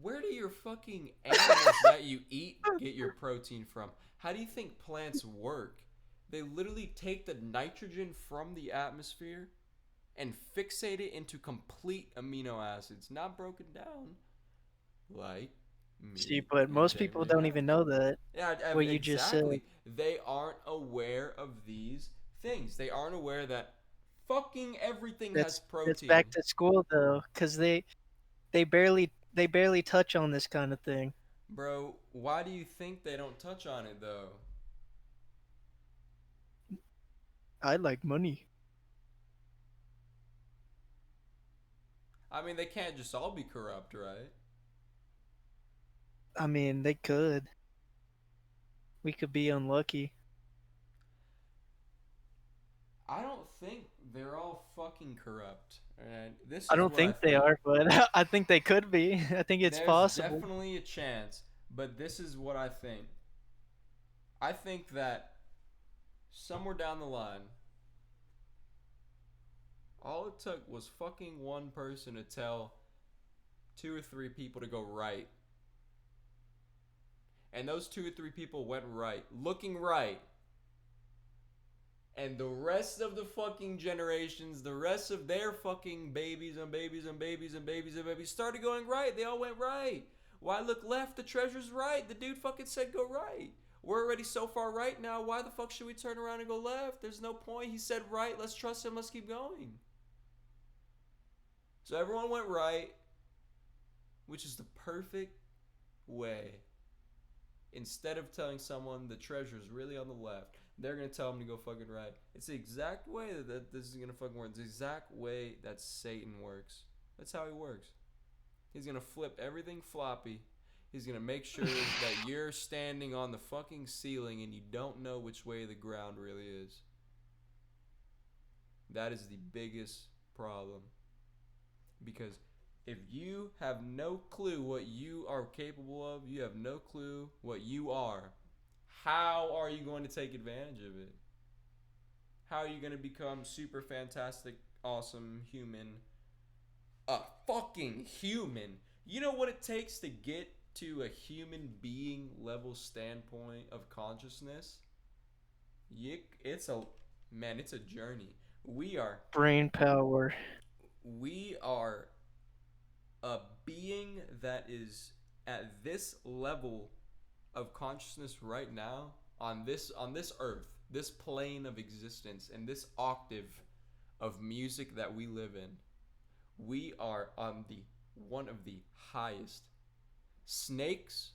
where do your fucking animals that you eat get your protein from? How do you think plants work? They literally take the nitrogen from the atmosphere and fixate it into complete amino acids, not broken down like me. See, but most people don't even know that. Yeah, what you just said. They aren't aware of these things. They aren't aware that fucking everything has protein. That's back to school though, because they barely touch on this kind of thing. Bro, why do you think they don't touch on it though? I like money. I mean, they can't just all be corrupt, right? I mean, they could. We could be unlucky. I don't think they're all fucking corrupt. Right? I don't think they are, but I think they could be. I think it's possible. There's definitely a chance, but this is what I think. I think that somewhere down the line, all it took was fucking one person to tell 2 or 3 people to go right. And those 2 or 3 people went right, looking right. And the rest of the fucking generations, the rest of their fucking babies and babies and babies and babies and babies started going right. They all went right. Why look left? The treasure's right. The dude fucking said go right. We're already so far right now. Why the fuck should we turn around and go left? There's no point. He said right. Let's trust him. Let's keep going. So everyone went right, which is the perfect way. Instead of telling someone the treasure's really on the left, they're going to tell them to go fucking right. It's the exact way that this is going to fucking work. It's the exact way that Satan works. That's how he works. He's going to flip everything floppy. He's going to make sure that you're standing on the fucking ceiling and you don't know which way the ground really is. That is the biggest problem. Because if you have no clue what you are capable of, you have no clue what you are, how are you going to take advantage of it? How are you going to become super fantastic, awesome human? A fucking human. You know what it takes to get to a human being level standpoint of consciousness? It's a journey. Brain power. We are a being that is at this level of consciousness right now on this earth, this plane of existence, and this octave of music that we live in, we are on the one of the highest. Snakes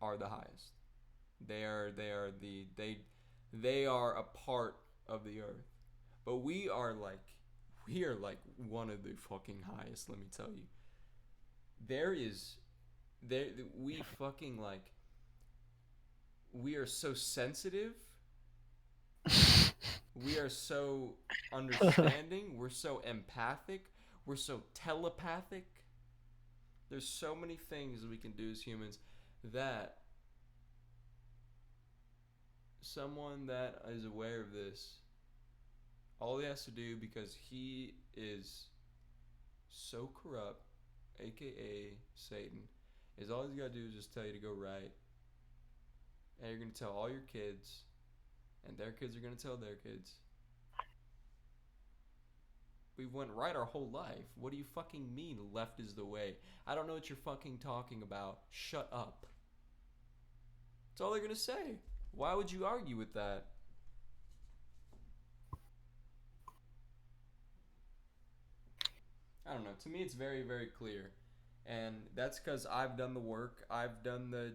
are the highest. They are a part of the earth. But we are like one of the fucking highest, let me tell you. We fucking like, we are so sensitive. We are so understanding. We're so empathic. We're so telepathic. There's so many things we can do as humans that someone that is aware of this, all he has to do, because he is so corrupt, aka Satan, is all he's got to do is just tell you to go right. And you're going to tell all your kids, and their kids are going to tell their kids. We went right our whole life. What do you fucking mean left is the way? I don't know what you're fucking talking about. Shut up. That's all they're going to say. Why would you argue with that? I don't know. To me, it's very, very clear. And that's because I've done the work. I've done the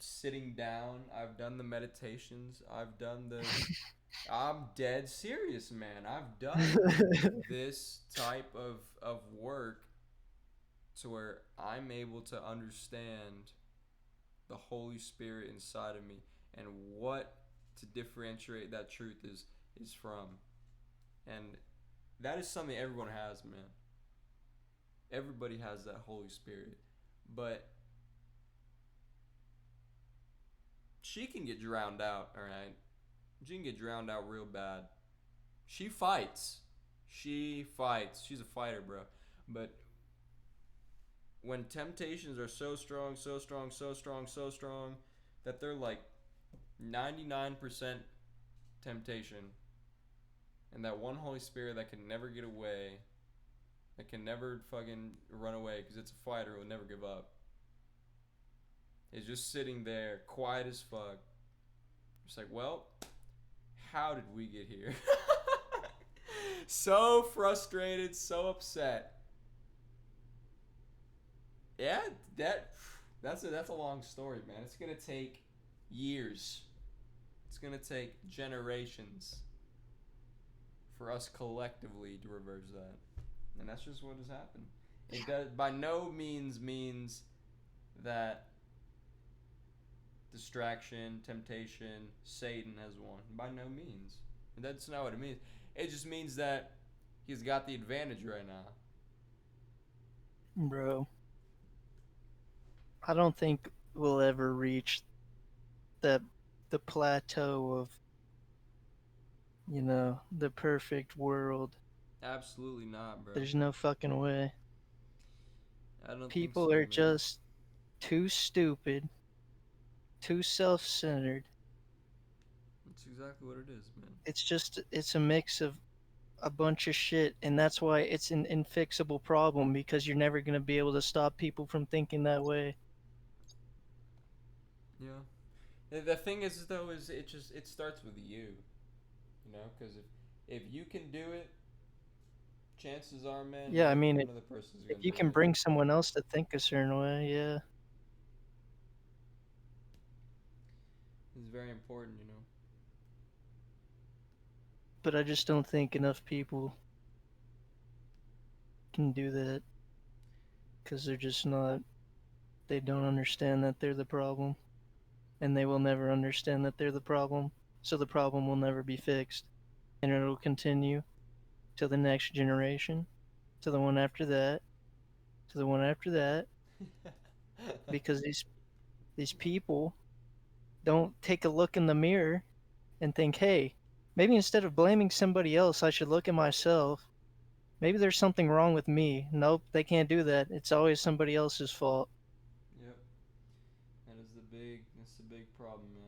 sitting down. I've done the meditations. I've done the... I'm dead serious, man. I've done this type of work to where I'm able to understand the Holy Spirit inside of me and what to differentiate that truth is from. And that is something everyone has, man. Everybody has that Holy Spirit. But she can get drowned out, alright? She can get drowned out real bad. She fights. She's a fighter, bro. But when temptations are so strong that they're like 99% temptation, and that one Holy Spirit that can never get away, that can never fucking run away because it's a fighter who will never give up, is just sitting there quiet as fuck. Just like, well, how did we get here? So frustrated, so upset. Yeah, that's a long story, man. It's gonna take years. It's gonna take generations for us collectively to reverse that. And that's just what has happened. It does by no means that distraction, temptation, Satan has won. By no means. And that's not what it means. It just means that he's got the advantage right now. Bro, I don't think we'll ever reach the plateau of, you know, the perfect world. Absolutely not, bro. There's no fucking way. I don't People think so, are man. just too stupid, too self-centered. That's exactly what it is, man. It's a mix of a bunch of shit, and that's why it's an infixable problem, because you're never going to be able to stop people from thinking that way. Yeah. The thing is, though, is it starts with you. You know, because if you can do it, chances are, man. Yeah, I mean, another person's if gonna you do can it. bring someone else to think a certain way, yeah. It's very important, you know. But I just don't think enough people can do that, because they're just not, they don't understand that they're the problem, and they will never understand that they're the problem, so the problem will never be fixed, and it'll continue to the next generation, to the one after that, to the one after that, because these people don't take a look in the mirror and think, hey, maybe instead of blaming somebody else, I should look at myself. Maybe there's something wrong with me. Nope, they can't do that. It's always somebody else's fault. Yep. That's the big problem, man.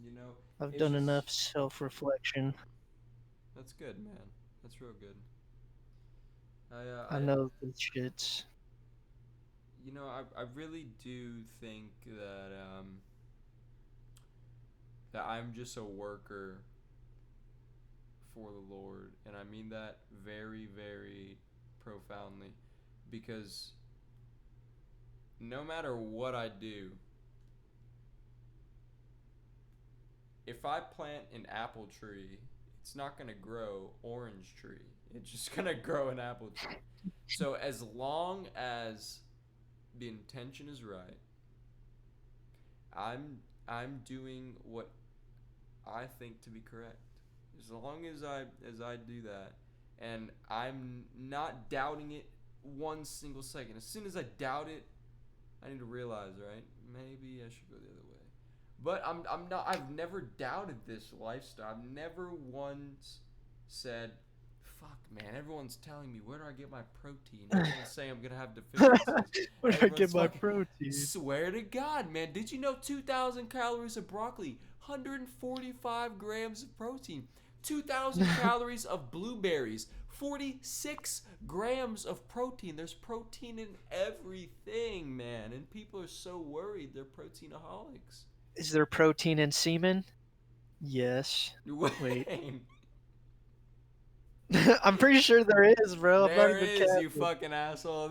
And You know, I've it's done just- enough self-reflection. That's good, man. That's real good. I know the shits. You know, I really do think that that I'm just a worker for the Lord, and I mean that very, very profoundly, because no matter what I do, if I plant an apple tree, it's not gonna grow orange tree. It's just gonna grow an apple tree. So as long as the intention is right, I'm doing what I think to be correct. As long as I do that, and I'm not doubting it one single second. As soon as I doubt it, I need to realize, right? Maybe I should go the other way. But I'm not. I've never doubted this lifestyle. I've never once said, "Fuck, man! Everyone's telling me where do I get my protein? Everyone's saying I'm gonna have deficiencies. Where do I get Everyone's my fucking- protein? Swear to God, man! Did you know 2,000 calories of broccoli, 145 grams of protein, 2,000 calories of blueberries, 46 grams of protein? There's protein in everything, man, and people are so worried they're proteinaholics. Is there protein in semen? Yes. Wait. I'm pretty sure there is, bro. I'm not There even is, you capping. fucking asshole.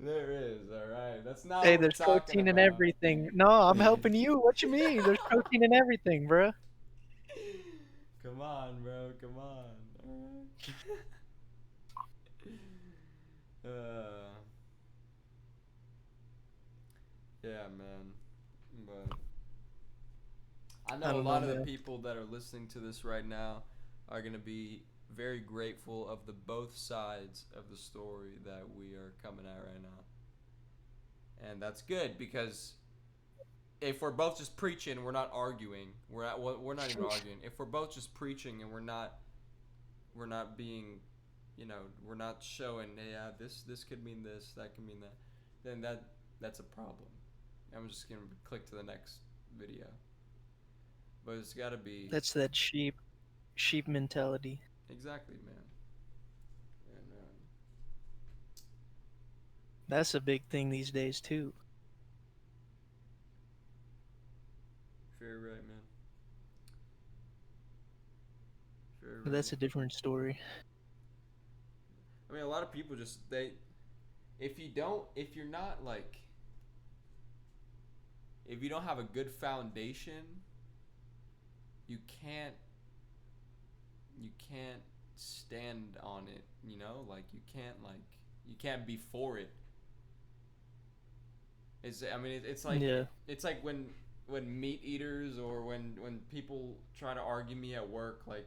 There is, alright. That's not Hey, what we're there's talking protein in about. everything. No, I'm helping you. What you mean? There's protein in everything, bro. Come on, bro. Come on. Yeah, man. But I know I a don't lot know, of the man. people that are listening to this right now are gonna be very grateful of the both sides of the story that we are coming at right now. And that's good, because if we're both just preaching, we're not arguing. We're not even arguing. If we're both just preaching and we're not being, we're not showing, yeah, this could mean this, that could mean that, then that's a problem. I'm just gonna click to the next video. But it's gotta be That's that sheep mentality. exactly, man. And That's a big thing these days too. very right, man. Very But that's a right. different story. I mean, a lot of people just if you don't have a good foundation, you can't stand on it, like you can't be for it. It's like Yeah. it's like when meat eaters or when people try to argue me at work, like,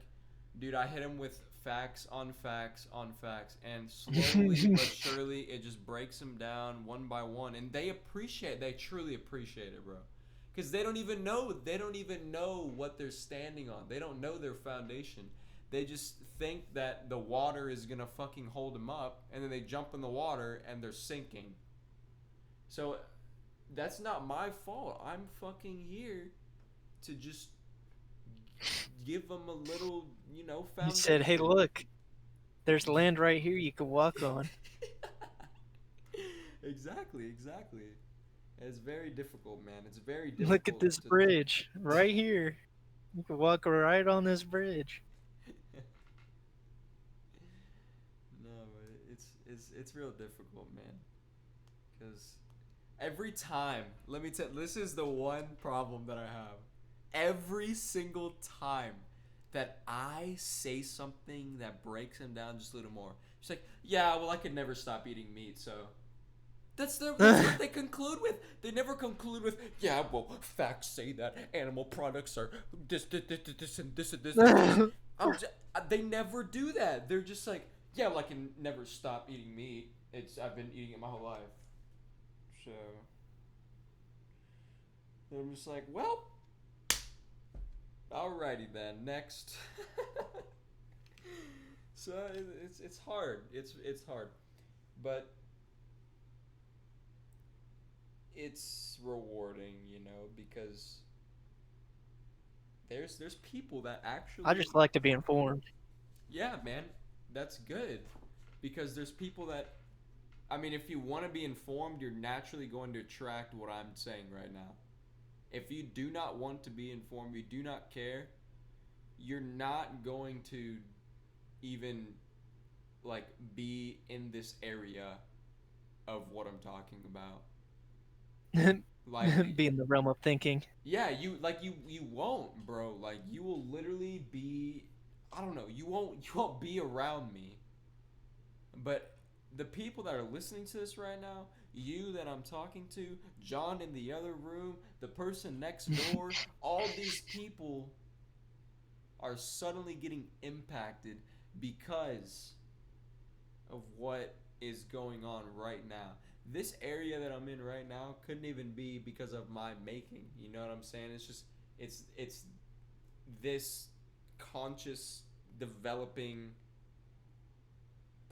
dude, I hit them with facts on facts on facts, and slowly but surely it just breaks them down one by one, and they truly appreciate it, bro, because they don't even know what they're standing on. They don't know their foundation. They just think that the water is gonna fucking hold them up, and then they jump in the water and they're sinking. So that's not my fault. I'm fucking here to just give them a little, foundation. He said, "Hey, look, there's land right here you can walk on." Exactly. It's very difficult, man. It's very difficult. Look at this bridge right here. You can walk right on this bridge. No, but it's real difficult, man. Because every time, let me tell, this is the one problem that I have. Every single time that I say something that breaks him down just a little more, she's like, yeah, well, I could never stop eating meat, so. That's what they conclude with. They never conclude with, yeah, well, facts say that animal products are this, and this. They never do that. They're just like, yeah, well, I can never stop eating meat. I've been eating it my whole life. So, I'm just like, well, alrighty then, next. So it's hard. It's hard, but it's rewarding, you know, because there's people that actually. I just like to be informed. Yeah, man, that's good, because there's people that. I mean, if you want to be informed, you're naturally going to attract what I'm saying right now. If you do not want to be informed, you do not care, you're not going to even like be in this area of what I'm talking about. Like Be in the realm of thinking. yeah, you won't, bro. Like you will literally be I don't know, you won't be around me. But the people that are listening to this right now, you that I'm talking to, John in the other room, the person next door, all these people are suddenly getting impacted because of what is going on right now. This area that I'm in right now couldn't even be because of my making. You know what I'm saying? It's just it's this conscious developing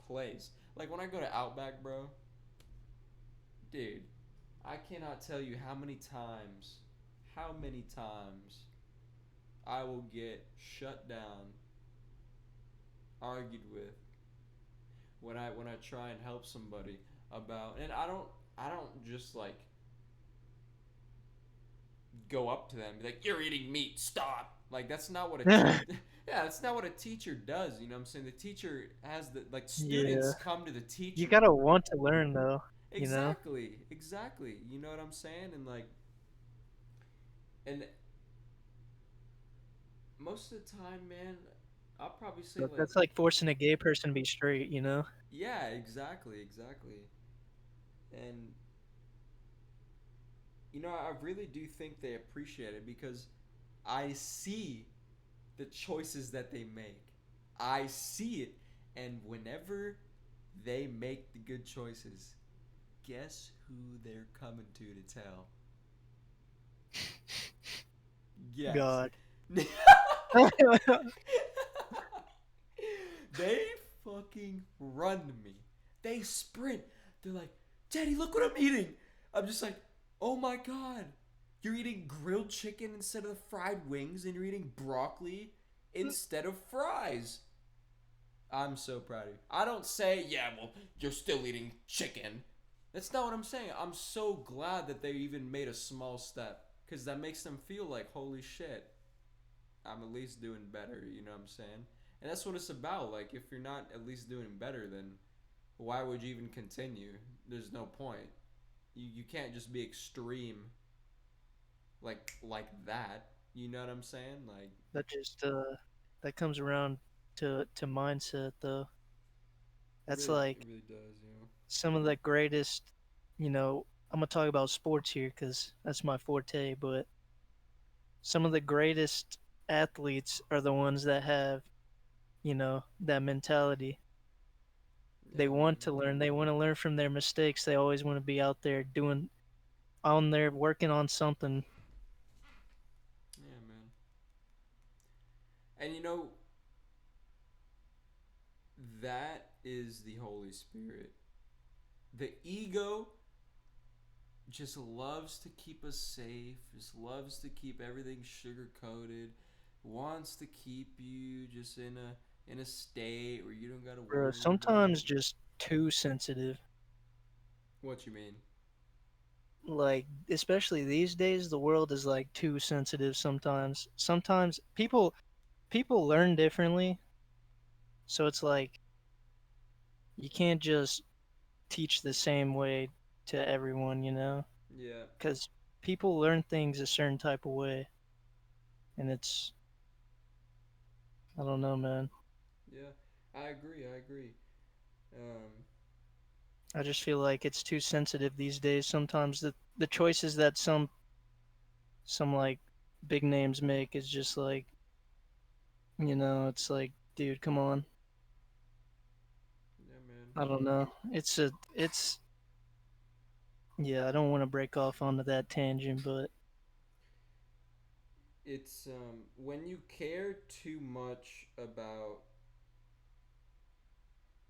place. Like when I go to Outback, bro, dude, I cannot tell you how many times I will get shut down, argued with when I try and help somebody about, and I don't just like go up to them and be like, "You're eating meat, stop." Like that's not what a yeah, that's not what a teacher does, you know what I'm saying? The teacher has the like students Yeah. come to the teacher. You gotta want to learn though. You know. Exactly. You know what I'm saying? And like and most of the time, man, I'll probably say But like that's like forcing a gay person to be straight. You know. yeah, exactly. And you know, I really do think they appreciate it because I see the choices that they make. I see it. And whenever they make the good choices, guess who they're coming to tell? Yes. God. They fucking run to me. They sprint. They're like, Daddy, look what I'm eating. I'm just like, oh my god. You're eating grilled chicken instead of the fried wings, and you're eating broccoli instead of fries. I'm so proud of you. I don't say, yeah, well, you're still eating chicken. That's not what I'm saying. I'm so glad that they even made a small step, because that makes them feel like, holy shit, I'm at least doing better, you know what I'm saying? And that's what it's about. Like, if you're not at least doing better, then why would you even continue? There's no point. You can't just be extreme like that. You know what I'm saying? Like That just that comes around to mindset though. That's it like really does, you know. some of the greatest. You know, I'm gonna talk about sports here because that's my forte. But some of the greatest athletes are the ones that have, you know, that mentality. They Yeah, want man. to learn. They want to learn from their mistakes. They always want to be out there doing, on there working on something. Yeah, man. And you know, that is the Holy Spirit. The ego just loves to keep us safe, just loves to keep everything sugar coated, wants to keep you just in a state where you don't gotta Bro, worry sometimes about just too sensitive. what you mean. Like, especially these days, the world is like too sensitive sometimes. Sometimes people learn differently, so it's like you can't just teach the same way to everyone, you know? Yeah, Because people learn things a certain type of way, and it's, I don't know, man. yeah. I agree. I agree. Um, I just feel like it's too sensitive these days. Sometimes the choices that some like big names make is just like, you know, it's like, dude, come on. yeah, man. I don't know. It's yeah, I don't want to break off onto that tangent, but It's when you care too much about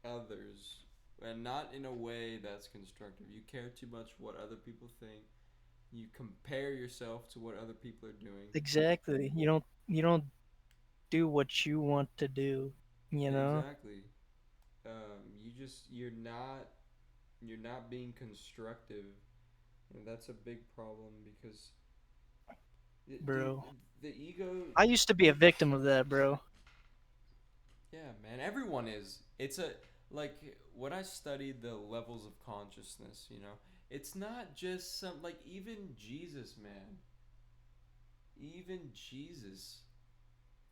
others, and not in a way that's constructive. You care too much what other people think. You compare yourself to what other people are doing. Exactly. You don't do what you want to do, you know? Exactly. You're not being constructive, and that's a big problem because, dude, Bro. the ego. I used to be a victim of that, bro. Yeah, man, everyone is. It's a like when I studied the levels of consciousness, it's not just some like even Jesus, man. Even Jesus.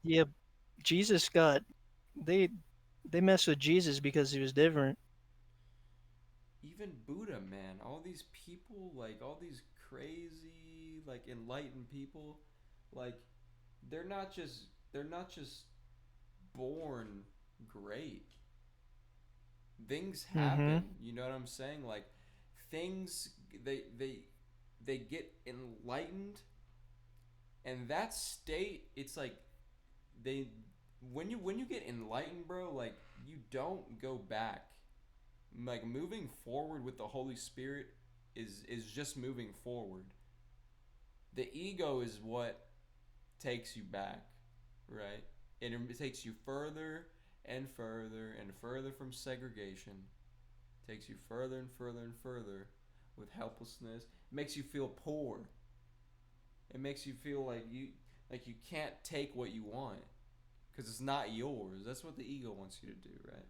Yeah, Jesus got they they messed with Jesus because he was different. Even Buddha, man. All these people, like all these crazy, like enlightened people, like they're not just born great. Things Mhm. happen, you know what I'm saying? Like things they get enlightened, and that state, it's like they when you get enlightened, bro, like you don't go back. Like moving forward with the Holy Spirit is just moving forward. The ego is what takes you back, right? And it takes you further and further and further from segregation. Takes you further and further and further with helplessness. It makes you feel poor. It makes you feel like you can't take what you want because it's not yours. That's what the ego wants you to do, right?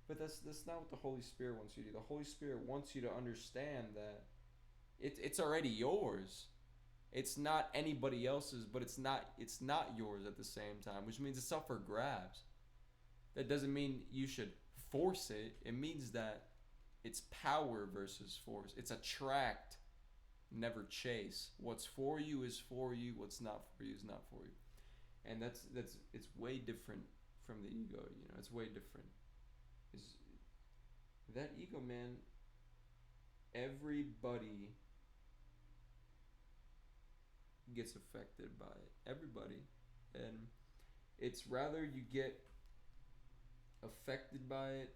But that's not what the Holy Spirit wants you to do. The Holy Spirit wants you to understand that it's already yours. It's not anybody else's, but it's not yours at the same time, which means it's up for grabs. That doesn't mean you should force it. It means that it's power versus force. It's attract, never chase. What's for you is for you. What's not for you is not for you. And that's it's way different from the ego. It's way different. Is that ego, man? Everybody gets affected by it. Everybody, and it's rather you get affected by it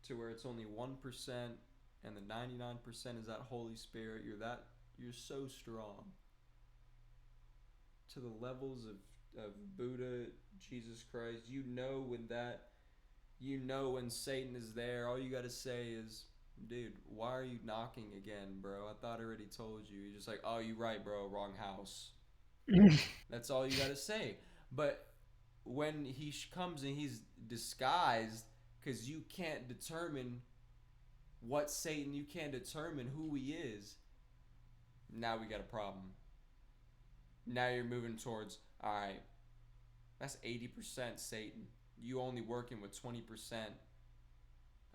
to where it's only 1%, and the 99% is that Holy Spirit. You're so strong to the levels of Buddha, Jesus Christ. When Satan is there, all you gotta say is, dude, why are you knocking again, bro? I thought I already told you. You're just like, oh, you right, bro, wrong house. That's all you gotta say. But when he comes and he's disguised, because you can't determine what Satan, you can't determine who he is, now we got a problem. Now you're moving towards, all right, that's 80% Satan. You only working with 20%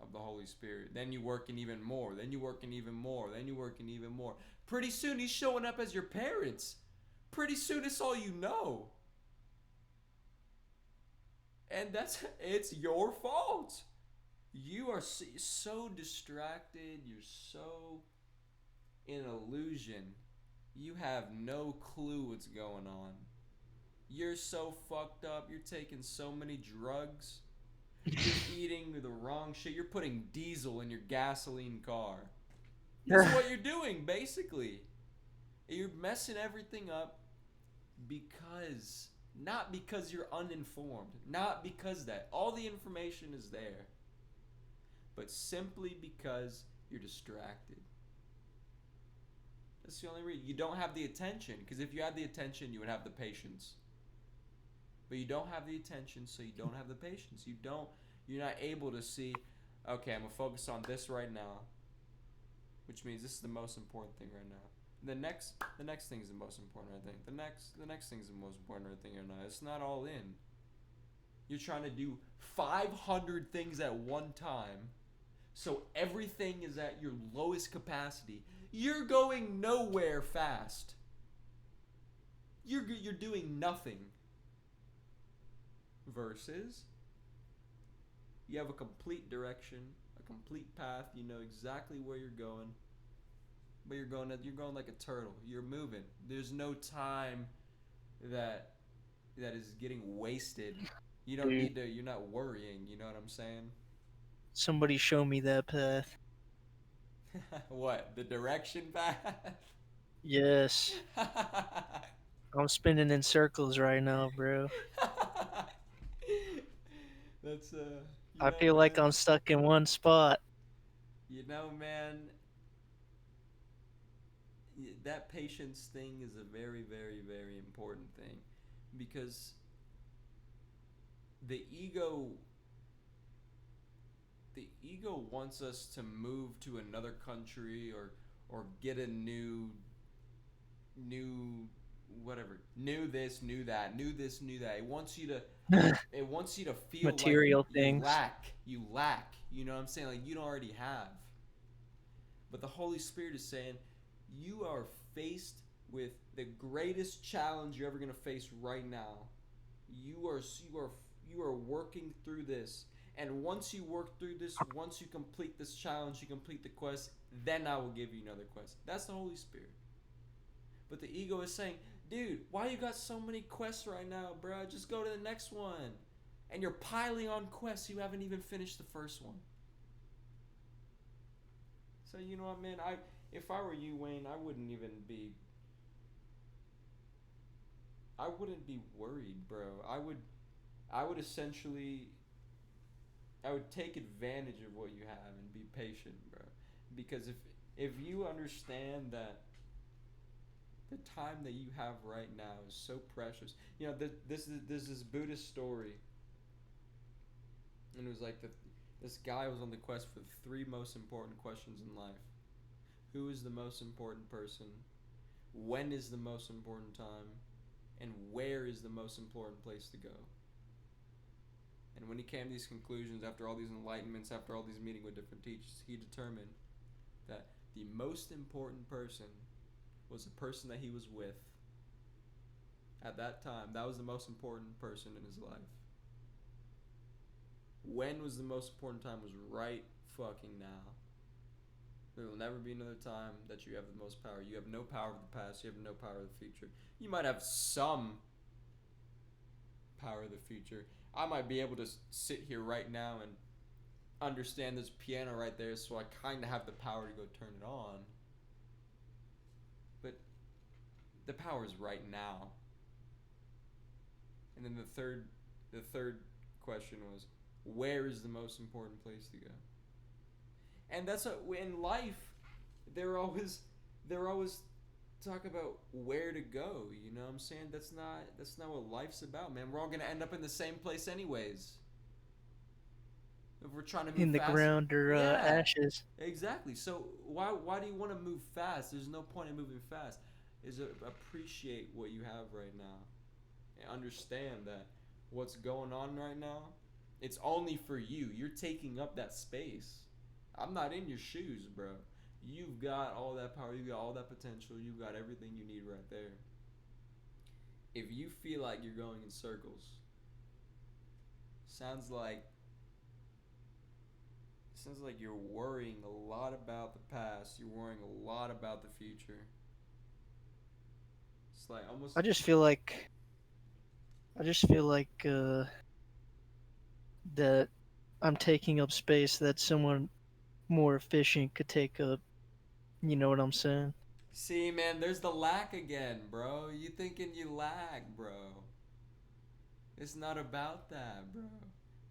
of the Holy Spirit. Then you working even more. Then you working even more. Then you working even more. Pretty soon he's showing up as your parents. Pretty soon it's all you know. And it's your fault. You are so distracted. You're so in illusion. You have no clue what's going on. You're so fucked up. You're taking so many drugs. You're eating the wrong shit. You're putting diesel in your gasoline car. That's what you're doing, basically. You're messing everything up not because you're uninformed. Not because that. All the information is there. But simply because you're distracted. That's the only reason. You don't have the attention. Because if you had the attention, you would have the patience. But you don't have the attention, so you don't have the patience. You're not able to see, okay, I'm going to focus on this right now. Which means this is the most important thing right now. The next thing is the most important, I think. The next thing is the most important thing right now. It's not all in. You're trying to do 500 things at one time. So everything is at your lowest capacity. You're going nowhere fast. You're doing nothing. Versus, you have a complete direction, a complete path. You know exactly where you're going. But you're going like a turtle. You're moving. There's no time that is getting wasted. You don't need to. You're not worrying. You know what I'm saying? Somebody show me that path. What? The direction path? Yes. I'm spinning in circles right now, bro. That's I feel like I'm stuck in one spot. You know, man, that patience thing is a very, very, very important thing, because the ego wants us to move to another country or get a new whatever, new this, new that, new this, new that. It wants you to feel Material like things. you lack, you know what I'm saying, like you don't already have. But the Holy Spirit is saying you are faced with the greatest challenge you're ever going to face right now. You are working through this. And once you work through this, once you complete this challenge, you complete the quest, then I will give you another quest. That's the Holy Spirit. But the ego is saying, dude, why you got so many quests right now, bro? Just go to the next one. And you're piling on quests. You haven't even finished the first one. So you know what, man? If I were you, Wayne, I wouldn't be worried, bro. I would essentially, I would take advantage of what you have and be patient, bro. Because if you understand that the time that you have right now is so precious. You know, there's this Buddhist story, and it was like this guy was on the quest for the 3 most important questions in life. Who is the most important person? When is the most important time? And where is the most important place to go? And when he came to these conclusions, after all these enlightenments, after all these meetings with different teachers, he determined that the most important person was the person that he was with at that time. That was the most important person in his life. When was the most important time? Was right fucking now. There will never be another time that you have the most power. You have no power of the past. You have no power of the future. You might have some power of the future. I might be able to sit here right now and understand this piano right there, so I kind of have the power to go turn it on. But the power is right now. And then the third question was, where is the most important place to go? And that's what in life they're always talk about where to go, you know what I'm saying? That's not what life's about, man. We're all gonna end up in the same place anyways. If we're trying to move In the fast, ground or ashes. Exactly. So why do you want to move fast? There's no point in moving fast. Is appreciate what you have right now. And understand that what's going on right now, it's only for you. You're taking up that space. I'm not in your shoes, bro. You've got all that power. You've got all that potential. You've got everything you need right there. If you feel like you're going in circles, sounds like you're worrying a lot about the past. You're worrying a lot about the future. It's like almost. I just feel like that I'm taking up space that someone more efficient could take up. You know what I'm saying? See, man, there's the lack again, bro. You thinking you lack, bro. It's not about that, bro.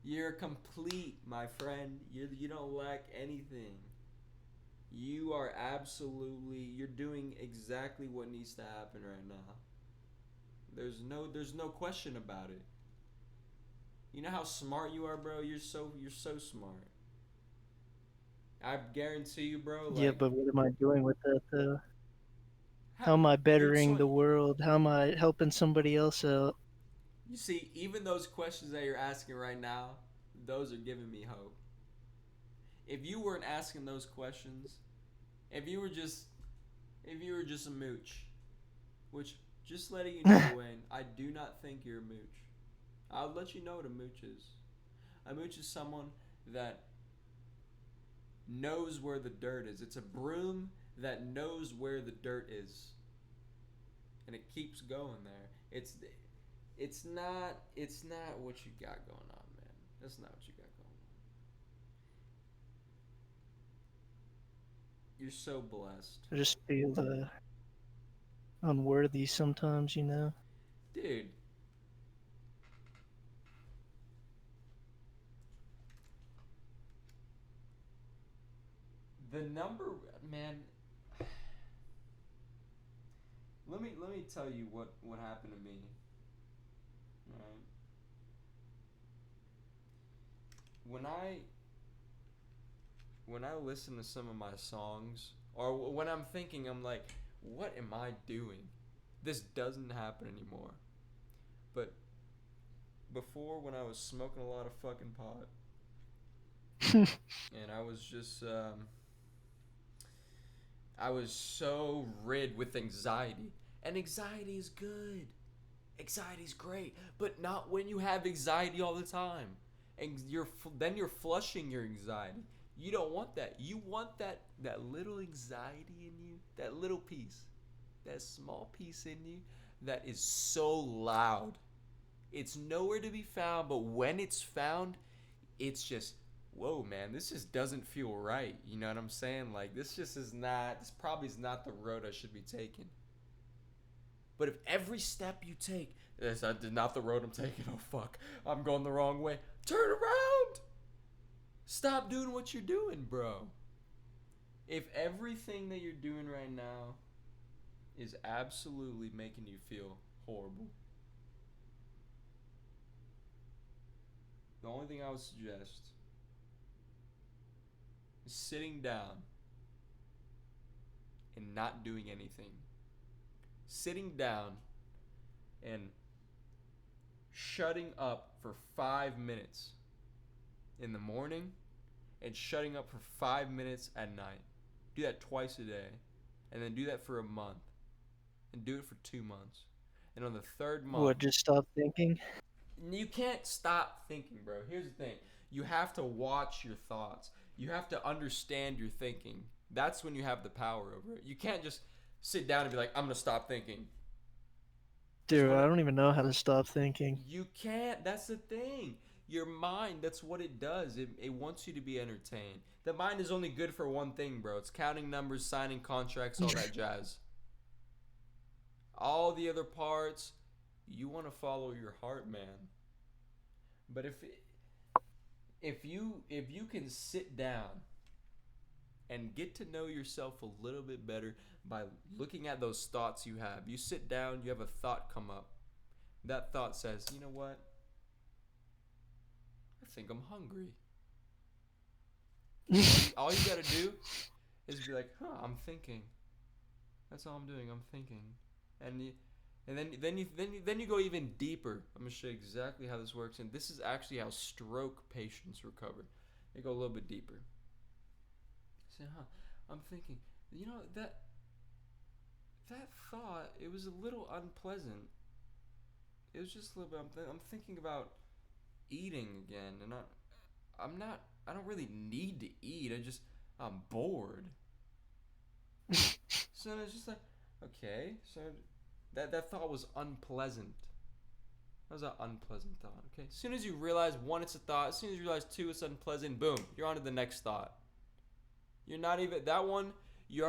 You're complete, my friend. You don't lack anything. You are you're doing exactly what needs to happen right now. There's no question about it. You know how smart you are, bro? You're so smart. I guarantee you, bro. Like, Yeah, but what am I doing with that though? How am I bettering the world? How am I helping somebody else out? You see, even those questions that you're asking right now, those are giving me hope. If you weren't asking those questions, if you were just a mooch, which, just letting you know, Wayne, I do not think you're a mooch. I'll let you know what a mooch is. A mooch is someone that knows where the dirt is. It's a broom that knows where the dirt is, and it keeps going there. It's not what you got going on, man. That's not what you got going on. You're so blessed. I just feel unworthy sometimes, you know. Dude. The number, man. Let me tell you what happened to me. Right. When I listen to some of my songs, or when I'm thinking, I'm like, what am I doing? This doesn't happen anymore. But before, when I was smoking a lot of fucking pot, and I was just I was so rid with anxiety. And anxiety is good. Anxiety's great, but not when you have anxiety all the time. And then you're flushing your anxiety. You don't want that. You want that little anxiety in you, that little piece, that small piece in you that is so loud. It's nowhere to be found, but when it's found, it's just, whoa, man, this just doesn't feel right. You know what I'm saying? Like, this probably is not the road I should be taking. But if every step you take, that's not the road I'm taking, oh fuck, I'm going the wrong way, turn around! Stop doing what you're doing, bro. If everything that you're doing right now is absolutely making you feel horrible, the only thing I would suggest is sitting down and not doing anything. Sitting down and shutting up for 5 minutes in the morning and shutting up for 5 minutes at night. Do that twice a day, and then do that for a month, and do it for 2 months. And on the third month, What, just stop thinking? you can't stop thinking, bro. Here's the thing. You have to watch your thoughts. You have to understand your thinking. That's when you have the power over it. You can't just sit down and be like, I'm going to stop thinking. Dude, I don't even know how to stop thinking. You can't. That's the thing. Your mind, that's what it does. It wants you to be entertained. The mind is only good for one thing, bro. It's counting numbers, signing contracts, all that jazz. All the other parts, you want to follow your heart, man. But if you can sit down and get to know yourself a little bit better by looking at those thoughts you have. You sit down, you have a thought come up. That thought says, you know what? I think I'm hungry. All you gotta do is be like, I'm thinking. That's all I'm doing. I'm thinking, and then you go even deeper. I'm gonna show you exactly how this works, and this is actually how stroke patients recover. They go a little bit deeper. Say, I'm thinking. You know that thought. It was a little unpleasant. It was just a little bit. I'm thinking about eating again, and I don't really need to eat. I'm bored. So it's just like, okay, so that thought was unpleasant. That was an unpleasant thought. Okay, as soon as you realize one, it's a thought. As soon as you realize two, it's unpleasant. Boom, you're on to the next thought. You're not even that one. You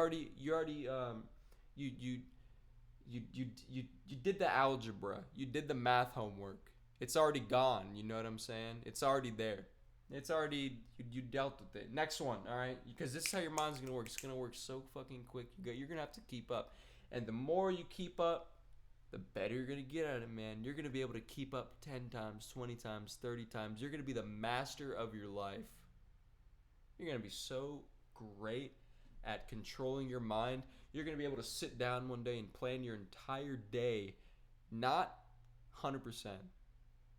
did the algebra. You did the math homework. It's already gone. You know what I'm saying? It's already there. It's already, you dealt with it. Next one, all right? Because this is how your mind's going to work. It's going to work so fucking quick. You're going to have to keep up. And the more you keep up, the better you're going to get at it, man. You're going to be able to keep up 10 times, 20 times, 30 times. You're going to be the master of your life. You're going to be so great at controlling your mind. You're going to be able to sit down one day and plan your entire day. Not 100%.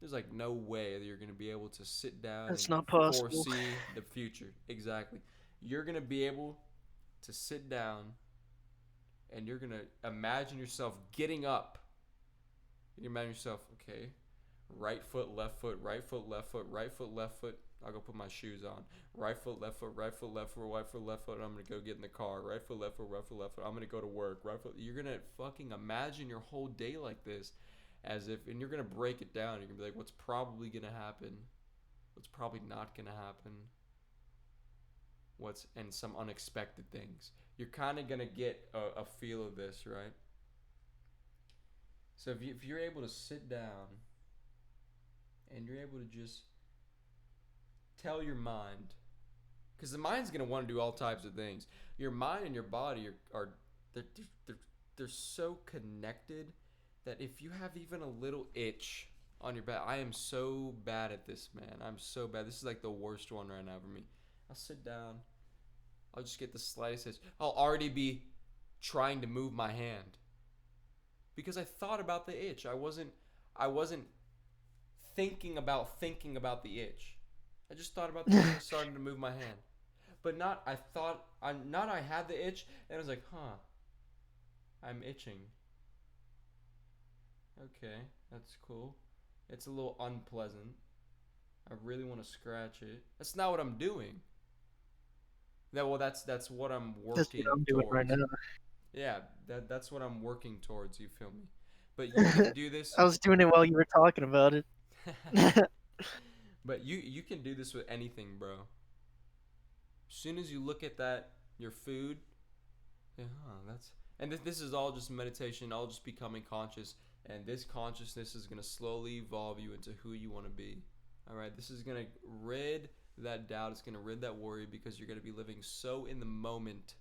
There's like no way that you're going to be able to sit down That's and not possible. foresee the future. Exactly. You're going to be able to sit down and you're going to imagine yourself getting up. You imagine yourself, okay, right foot, left foot, right foot, left foot, right foot, left foot. I'll go put my shoes on. Right foot, left foot, right foot, left foot, right foot, left foot. I'm going to go get in the car. Right foot, left foot, right foot, left foot. I'm going to go to work. Right foot. You're going to fucking imagine your whole day like this. As if, and you're going to break it down. You're going to be like, what's probably going to happen? What's probably not going to happen? And some unexpected things. You're kind of going to get a feel of this, right? So if you're able to sit down and you're able to just tell your mind, because the mind's gonna want to do all types of things. Your mind and your body are they're so connected that if you have even a little itch on your back, I am so bad at this, man. I'm so bad. This is like the worst one right now for me. I'll sit down. I'll just get the slightest itch. I'll already be trying to move my hand because I thought about the itch. I wasn't thinking about the itch. I just thought about the itch and started to move my hand. But I had the itch and I was like, huh, I'm itching. Okay, that's cool. It's a little unpleasant. I really want to scratch it. That's not what I'm doing. That's what I'm working That's what I'm doing towards. right now. Yeah, that's what I'm working towards, you feel me? But you can do this. I was doing it while you were talking about it. But you can do this with anything, bro. As soon as you look at your food, and this is all just meditation, all just becoming conscious, and this consciousness is gonna slowly evolve you into who you want to be. All right, this is gonna rid that doubt. It's gonna rid that worry because you're gonna be living so in the moment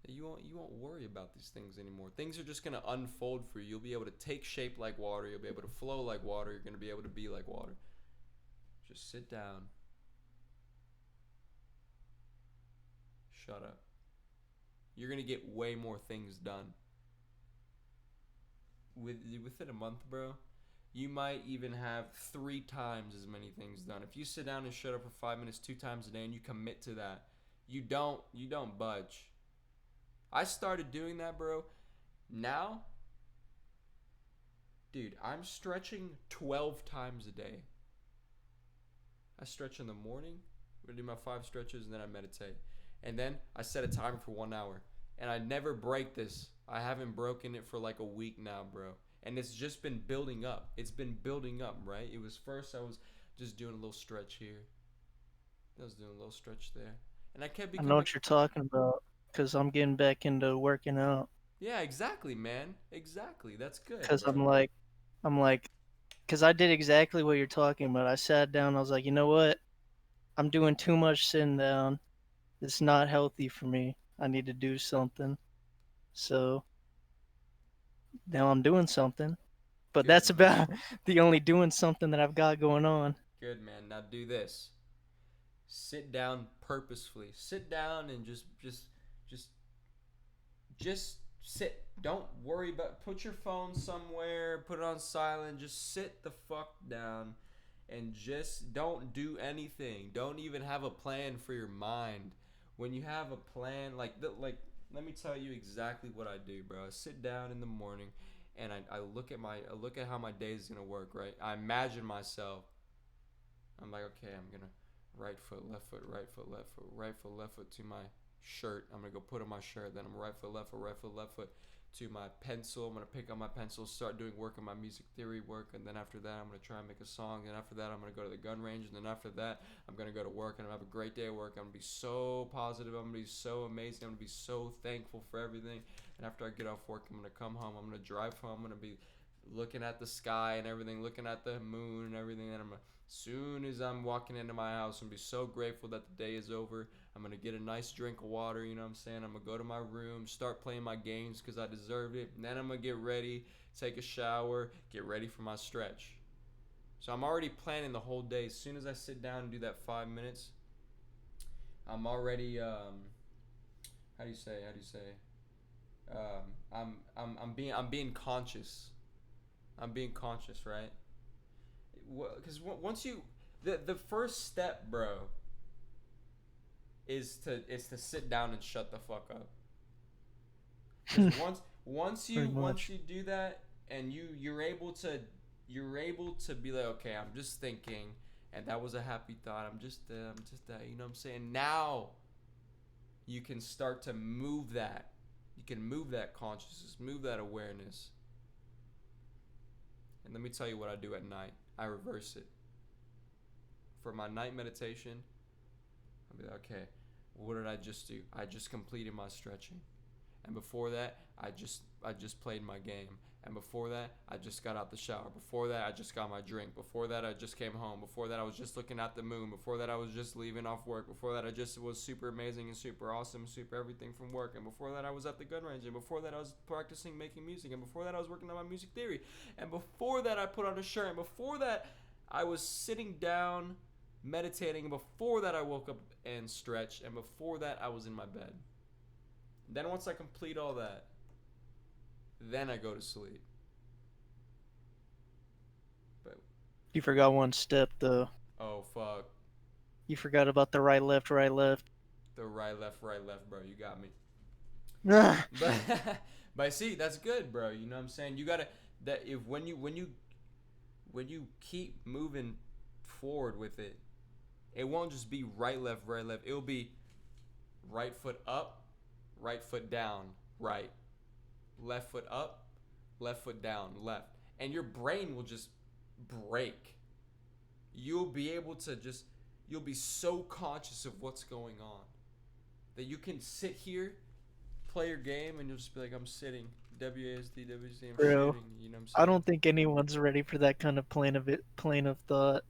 that you won't worry about these things anymore. Things are just gonna unfold for you. You'll be able to take shape like water. You'll be able to flow like water. You're gonna be able to be like water. Just sit down. Shut up. You're gonna get way more things done. Within a month, bro, you might even have 3 times as many things done. If you sit down and shut up for 5 minutes 2 times a day and you commit to that, you don't budge. I started doing that, bro. Now, dude, I'm stretching 12 times a day. I stretch in the morning. I'm gonna do my 5 stretches and then I meditate. And then I set a timer for 1 hour. And I never break this. I haven't broken it for like a week now, bro. And it's just been building up. It's been building up, right? It was first I was just doing a little stretch here. I was doing a little stretch there. And I kept I becoming... know what you're talking about, because I'm getting back into working out. Yeah, exactly, man. Exactly. That's good. Because bro. I'm like, because I did exactly what you're talking about. I sat down, I was like, you know what? I'm doing too much sitting down. It's not healthy for me. I need to do something. So now I'm doing something. But Good, that's man. about the only doing something that I've got going on. Good, man. Now do this. Sit down purposefully. Sit down and just sit. Don't worry about. Put your phone somewhere. Put it on silent. Just sit the fuck down, and just don't do anything. Don't even have a plan for your mind. When you have a plan, let me tell you exactly what I do, bro. I sit down in the morning, and I look at how my day is gonna work. Right. I imagine myself. I'm like, okay, I'm gonna right foot, left foot, right foot, left foot, right foot, left foot to my shirt. I'm gonna go put on my shirt. Then I'm right foot, left foot to my pencil. I'm gonna pick up my pencil, start doing work on my music theory work, and then after that, I'm gonna try and make a song. And after that, I'm gonna go to the gun range, and then after that, I'm gonna go to work, and I'm gonna have a great day at work. I'm gonna be so positive. I'm gonna be so amazing. I'm gonna be so thankful for everything. And after I get off work, I'm gonna come home. I'm gonna drive home. I'm gonna be looking at the sky and everything, looking at the moon and everything. And soon as I'm walking into my house, I'm gonna be so grateful that the day is over. I'm gonna get a nice drink of water, you know what I'm saying? I'm gonna go to my room, start playing my games because I deserved it. And then I'm gonna get ready, take a shower, get ready for my stretch. So I'm already planning the whole day. As soon as I sit down and do that 5 minutes, I'm already how do you say? I'm being conscious. I'm being conscious, right? Because once you the first step, bro, is to sit down and shut the fuck up. 'Cause once you do that and you're able to be like, okay, I'm just thinking, and that was a happy thought. I'm just that, you know what I'm saying? Now you can start to move that. You can move that consciousness, move that awareness. And let me tell you what I do at night. I reverse it. For my night meditation, I'll be like, okay, what did I just do? I just completed my stretching. And before that, I just played my game. And before that, I just got out the shower. Before that, I just got my drink. Before that, I just came home. Before that, I was just looking at the moon. Before that, I was just leaving off work. Before that, I just was super amazing and super awesome, super everything from work. And before that, I was at the gun range. And before that, I was practicing making music. And before that, I was working on my music theory. And before that, I put on a shirt. And before that, I was sitting down, meditating. And before that, I woke up and stretched. And before that, I was in my bed. Then once I complete all that, then I go to sleep. But You forgot one step though. oh fuck. You forgot about the right, left, right, left. The right, left, bro. You got me. Ah, But see, that's good, bro. You know what I'm saying? You gotta that if when you keep moving forward with it, it won't just be right, left, right, left. It'll be right foot up, right foot down, right. Left foot up, left foot down, left. And your brain will just break. You'll be able to you'll be so conscious of what's going on that you can sit here, play your game, and you'll just be like, I'm sitting. WASD, WASD, I'm Bro, shooting. You know what I'm saying? I don't think anyone's ready for that kind of plane of thought.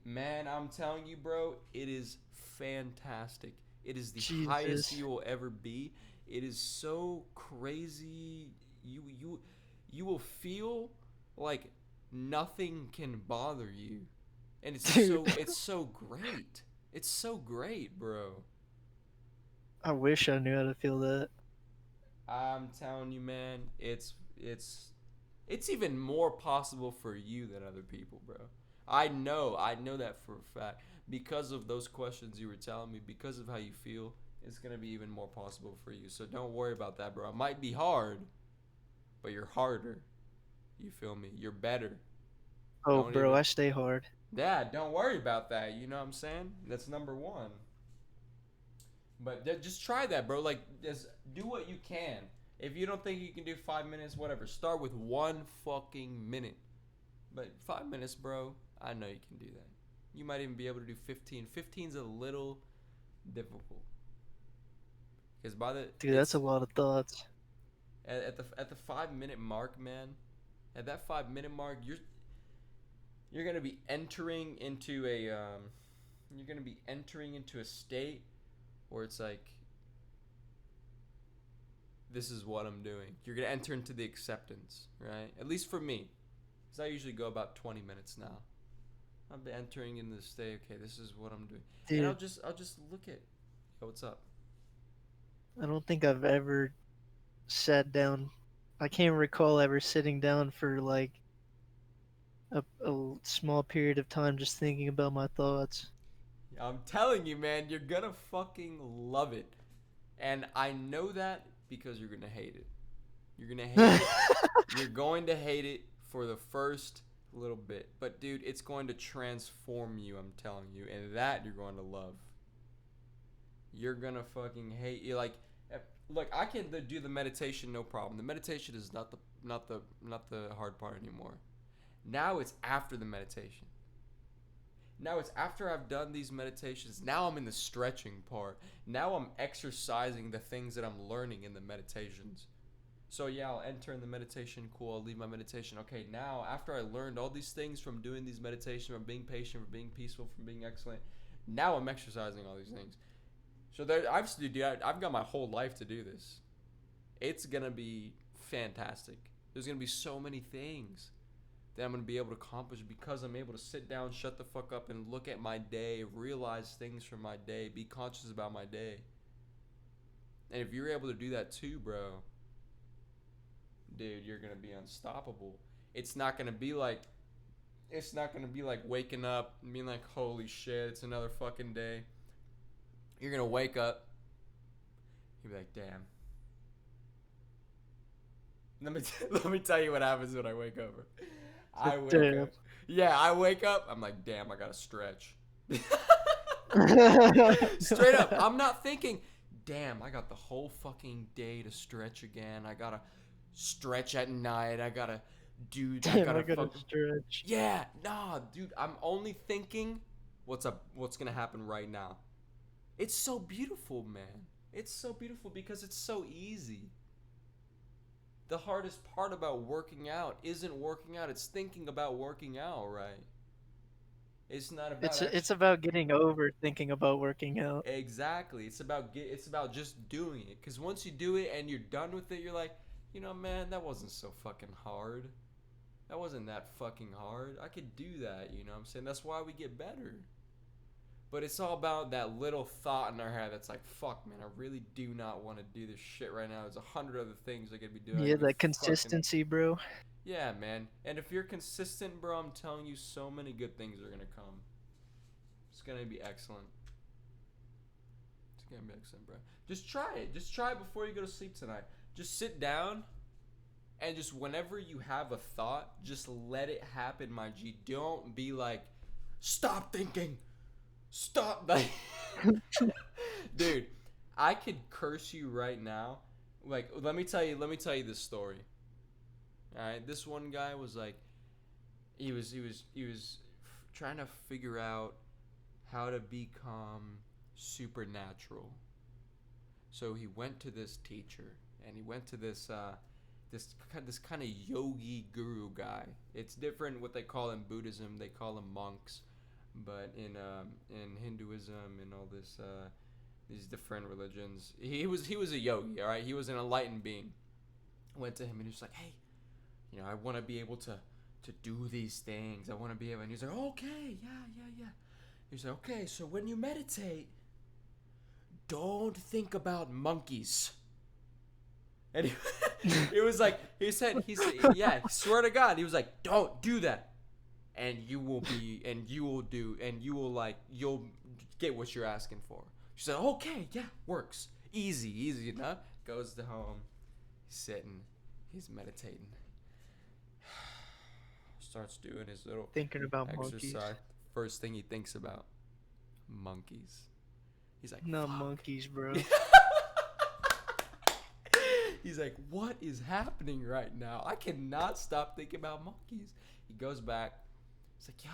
Man, I'm telling you, bro, it is fantastic. It is the Jesus. highest you will ever be. It is so crazy. You will feel like nothing can bother you, and it's so great. It's so great, bro. I wish I knew how to feel that. I'm telling you, man, it's even more possible for you than other people, bro. I know that for a fact. Because of those questions you were telling me, because of how you feel, it's gonna be even more possible for you. So don't worry about that, bro. It might be hard, but you're harder. You feel me? You're better. Oh, Don't bro, even- I stay hard. Yeah, don't worry about that. You know what I'm saying? That's number one. But just try that, bro. Like, just do what you can. If you don't think you can do 5 minutes, whatever. Start with 1 fucking minute. But 5 minutes, bro, I know you can do that. You might even be able to do 15. 15's a little difficult. Because by the Dude, that's a lot of thoughts. at the 5 minute mark, man. At that 5 minute mark, you're gonna be entering into a state where it's like, this is what I'm doing. You're gonna enter into the acceptance, right? At least for me, because I usually go about 20 minutes now. I'll be entering in the state. Okay, this is what I'm doing, Dude, and I'll just look at, yo, what's up? I don't think I've ever sat down. I can't recall ever sitting down for like a small period of time just thinking about my thoughts. I'm telling you, man, you're gonna fucking love it, and I know that because you're gonna hate it. You're gonna hate it. You're going to hate it for the first little bit, but dude, it's going to transform you. I'm telling you, and that you're going to love. You're gonna fucking hate you. Like, look, I can do the meditation, no problem. The meditation is not the hard part anymore. Now it's after the meditation. Now it's after I've done these meditations. Now I'm in the stretching part. Now I'm exercising the things that I'm learning in the meditations. So yeah, I'll enter in the meditation. Cool, I'll leave my meditation. Okay, now after I learned all these things from doing these meditations, from being patient, from being peaceful, from being excellent, now I'm exercising all these things. So I've got my whole life to do this. It's gonna be fantastic. There's gonna be so many things that I'm going to be able to accomplish because I'm able to sit down, shut the fuck up, and look at my day, realize things from my day, be conscious about my day. And if you're able to do that too, bro, dude, you're going to be unstoppable. It's not going to be like waking up and being like, holy shit, it's another fucking day. You're going to wake up, you'll be like, damn. Let me tell you what happens when I wake up. I wake up. Yeah, I wake up. I'm like, damn, I gotta stretch. Straight up. I'm not thinking, damn, I got the whole fucking day to stretch again. I gotta stretch at night. I gotta stretch. Yeah, nah, dude. I'm only thinking, what's gonna happen right now. It's so beautiful, man. It's so beautiful because it's so easy. the hardest part about working out isn't working out. It's thinking about working out, right? It's not about It's about getting over thinking about working out. exactly. It's about just doing it. Cause once you do it and you're done with it, you're like, you know, man, that wasn't so fucking hard. That wasn't that fucking hard. I could do that, you know what I'm saying? That's why we get better. But it's all about that little thought in our head that's like, fuck, man, I really do not want to do this shit right now. There's 100 other things I could be doing. Yeah, I could that fucking- consistency, bro. Yeah, man. And if you're consistent, bro, I'm telling you, so many good things are going to come. It's going to be excellent. It's going to be excellent, bro. Just try it. Just try it before you go to sleep tonight. Just sit down and just whenever you have a thought, just let it happen, my G. Don't be like, stop thinking. Stop. Like, dude, I could curse you right now. Like, let me tell you this story. All right, this one guy was like, he was trying to figure out how to become supernatural. So he went to this teacher, and he went to this kind of yogi guru guy. It's different what they call in Buddhism. They call them monks, but in Hinduism and all this these different religions, he was a yogi. All right, he was an enlightened being. Went to him and he was like, hey, you know, I want to be able to do these things. I want to be able. And he's like, okay, yeah. He's like, okay, so when you meditate, don't think about monkeys. And it was like, he said, yeah, swear to God, he was like, don't do that. And you'll get what you're asking for. She said, okay, yeah, works. Easy enough. Goes to home. He's sitting. He's meditating. Starts doing his little Thinking about exercise. monkeys. First thing he thinks about, monkeys. He's like, Not fuck. monkeys, bro. He's like, what is happening right now? I cannot stop thinking about monkeys. He goes back. He's like, yo,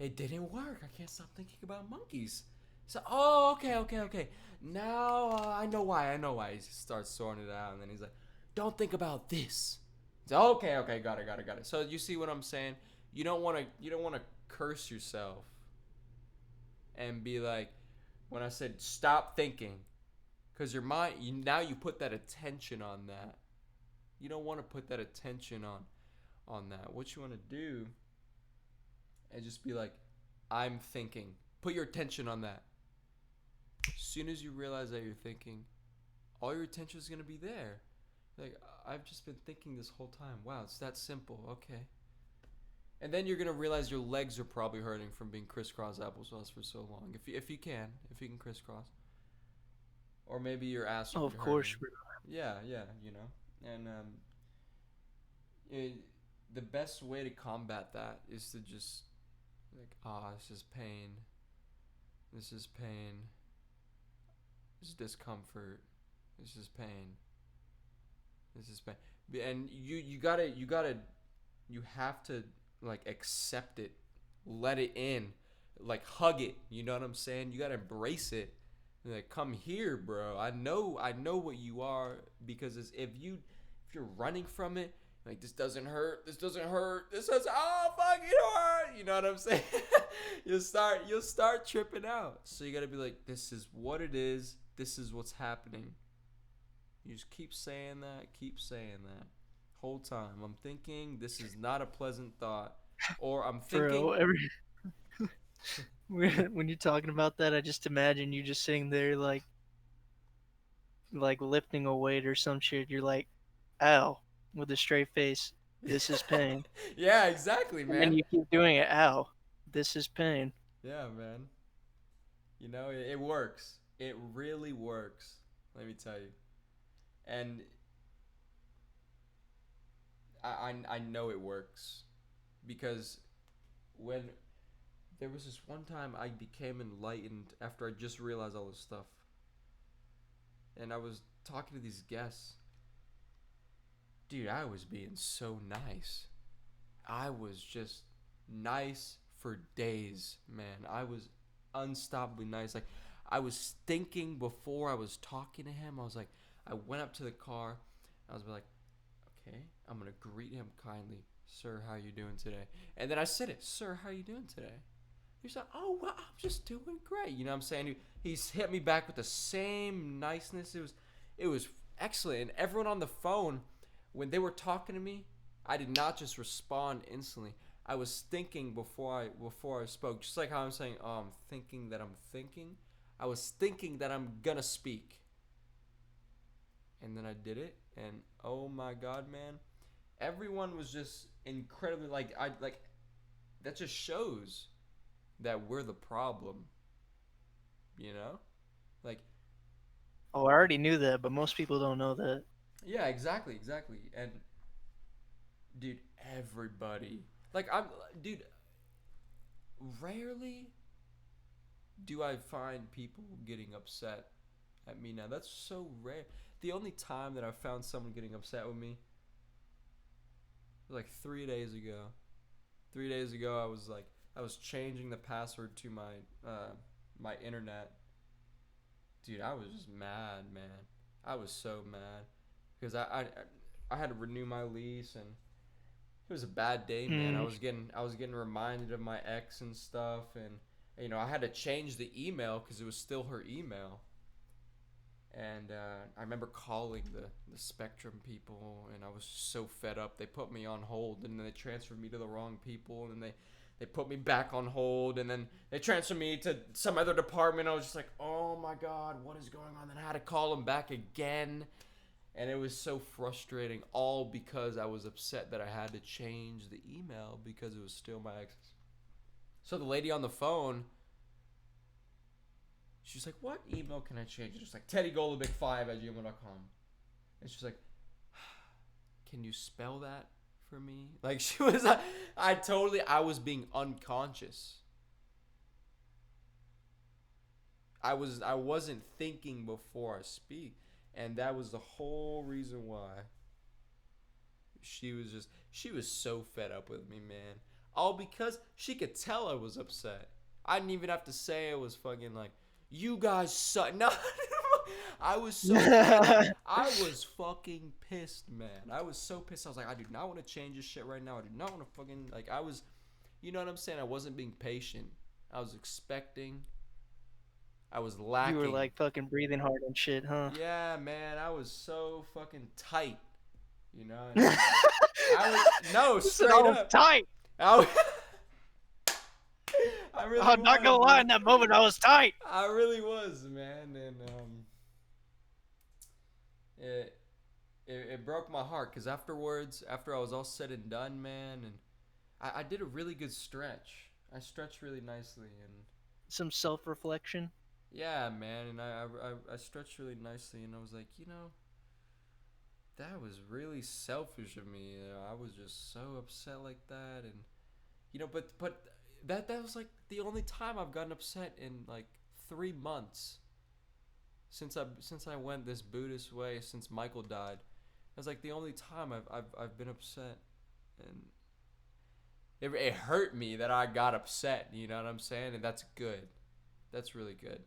it didn't work. I can't stop thinking about monkeys. So, oh, okay. Now I know why. He starts sorting it out, and then he's like, don't think about this. He's like, okay, got it. So you see what I'm saying? You don't want to curse yourself and be like, when I said stop thinking, because your mind, now you put that attention on that. You don't want to put that attention on that. What you want to do is just be like, I'm thinking. Put your attention on that. As soon as you realize that you're thinking, all your attention is going to be there. Like, I've just been thinking this whole time. Wow, it's that simple. Okay. And then you're going to realize your legs are probably hurting from being crisscross applesauce for so long. If you can crisscross. Or maybe your ass will Oh, be of course, hurting. Yeah, you know. And the best way to combat that is to just like, this is pain. This is pain. This is discomfort. This is pain. This is pain. And you have to like accept it, let it in, like hug it. You know what I'm saying? You gotta embrace it. Like, come here, bro. I know what you are, because if you're running from it, like, this doesn't hurt. This doesn't hurt. This doesn't. Oh, fuck, it hurt. You know what I'm saying? You'll start tripping out. So you gotta be like, this is what it is. This is what's happening. You just keep saying that. Whole time. I'm thinking this is not a pleasant thought, or I'm thinking. Bro, when you're talking about that, I just imagine you just sitting there like lifting a weight or some shit. You're like, ow, with a straight face. This is pain. Yeah, exactly, man. And you keep doing it. Ow, this is pain. Yeah, man. You know, it works. It really works. Let me tell you. And I know it works, because when there was this one time I became enlightened after I just realized all this stuff. And I was talking to these guests. Dude, I was being so nice. I was just nice for days, man. I was unstoppably nice. Like, I was thinking before I was talking to him. I was like, I went up to the car. I was like, okay, I'm gonna greet him kindly. Sir, how you doing today? And then I said it, sir, how you doing today? He's like, oh, well, I'm just doing great. You know what I'm saying? He's hit me back with the same niceness. It was excellent. And everyone on the phone, when they were talking to me, I did not just respond instantly. I was thinking before I spoke. Just like how I'm saying, oh, I'm thinking that I'm thinking. I was thinking that I'm gonna speak. And then I did it, and oh my god, man. Everyone was just incredibly that just shows that we're the problem. You know? Like, Oh, I already knew that, but most people don't know that. yeah, exactly. And dude, everybody, dude, rarely do I find people getting upset at me now. That's so rare. The only time that I found someone getting upset with me was like 3 days ago. 3 days ago, I was changing the password to my internet. Dude, I was just mad, man. I was so mad because I had to renew my lease, and it was a bad day, man. I was getting reminded of my ex and stuff, and you know, I had to change the email because it was still her email. And I remember calling the Spectrum people, and I was so fed up. They put me on hold, and then they transferred me to the wrong people, and then they put me back on hold, and then they transferred me to some other department. I was just like, oh my god, what is going on? Then I had to call them back again, and it was so frustrating, all because I was upset that I had to change the email because it was still my ex's. So the lady on the phone, she's like, what email can I change? It's like teddygolubic5@gmail.com. And she's like, can you spell that for me? Like, she was, I was being unconscious. I wasn't thinking before I speak. And that was the whole reason why she was so fed up with me, man. All because she could tell I was upset. I didn't even have to say I was fucking like, you guys suck. No, I was so I was fucking pissed, man. I was so pissed. I was like, I do not want to change this shit right now. I do not want to fucking, like, I was, you know what I'm saying? I wasn't being patient. I was expecting. I was lacking. You were like fucking breathing hard and shit, huh? Yeah, man. I was so fucking tight. You know? And no, straight I was up. tight. I really I'm not gonna lie, in that moment I was tight. I really was, man, and it broke my heart because afterwards, after I was all said and done, man, and I did a really good stretch. I stretched really nicely, and Some self-reflection. yeah, man, and I stretched really nicely, and I was like, you know, that was really selfish of me. You know, I was just so upset like that, and you know, but that was like the only time I've gotten upset in like 3 months since I went this Buddhist way, since Michael died. That's like the only time I've been upset, and it hurt me that I got upset. You know what I'm saying? And that's good. That's really good.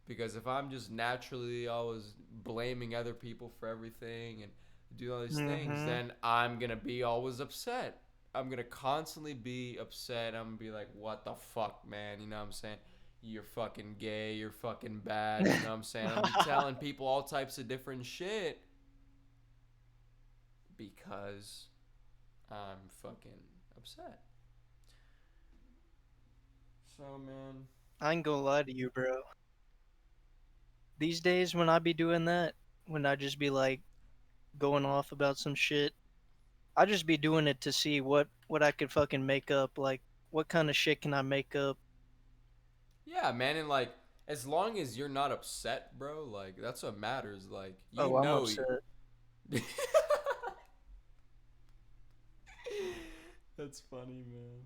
Because if I'm just naturally always blaming other people for everything and do all these things, then I'm gonna be always upset. I'm going to constantly be upset. I'm going to be like, what the fuck, man? You know what I'm saying? You're fucking gay. You're fucking bad. You know what I'm saying? I'm telling people all types of different shit because I'm fucking upset. So, man. I ain't gonna lie to you, bro. These days when I be doing that, when I just be like going off about some shit, I just be doing it to see what I could fucking make up. Like, what kind of shit can I make up? Yeah, man, and like, as long as you're not upset, bro, like, that's what matters. Like, you I'm know. upset. That's funny, man.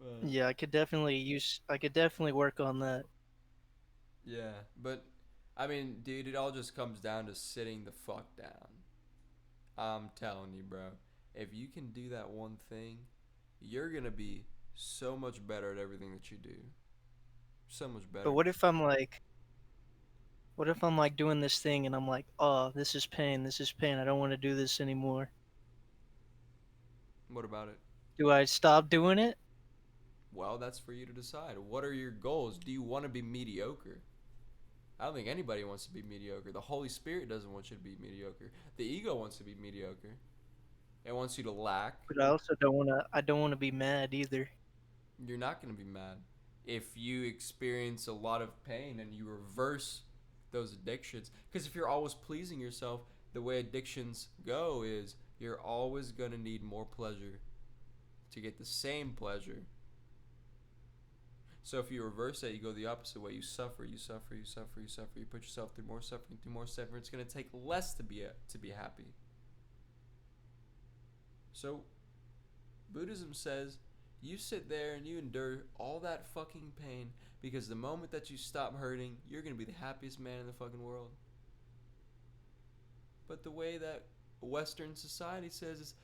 But, Yeah, I could definitely work on that. yeah, but I mean, dude, it all just comes down to sitting the fuck down. I'm telling you, bro. If you can do that one thing, you're gonna be so much better at everything that you do. So much better. But what if What if I'm like doing this thing and I'm like, oh, this is pain, I don't want to do this anymore. What about it? Do I stop doing it? Well, that's for you to decide. What are your goals? Do you want to be mediocre? I don't think anybody wants to be mediocre. The Holy Spirit doesn't want you to be mediocre. The ego wants to be mediocre. It wants you to lack. But I also don't want to. I don't want to be mad either. You're not going to be mad. If you experience a lot of pain and you reverse those addictions, because if you're always pleasing yourself, the way addictions go is you're always going to need more pleasure to get the same pleasure. So if you reverse that, you go the opposite way. You suffer, you suffer, you suffer, you suffer. You put yourself through more suffering, through more suffering. It's going to take less to be happy. So Buddhism says you sit there and you endure all that fucking pain because the moment that you stop hurting, you're going to be the happiest man in the fucking world. But the way that Western society says is,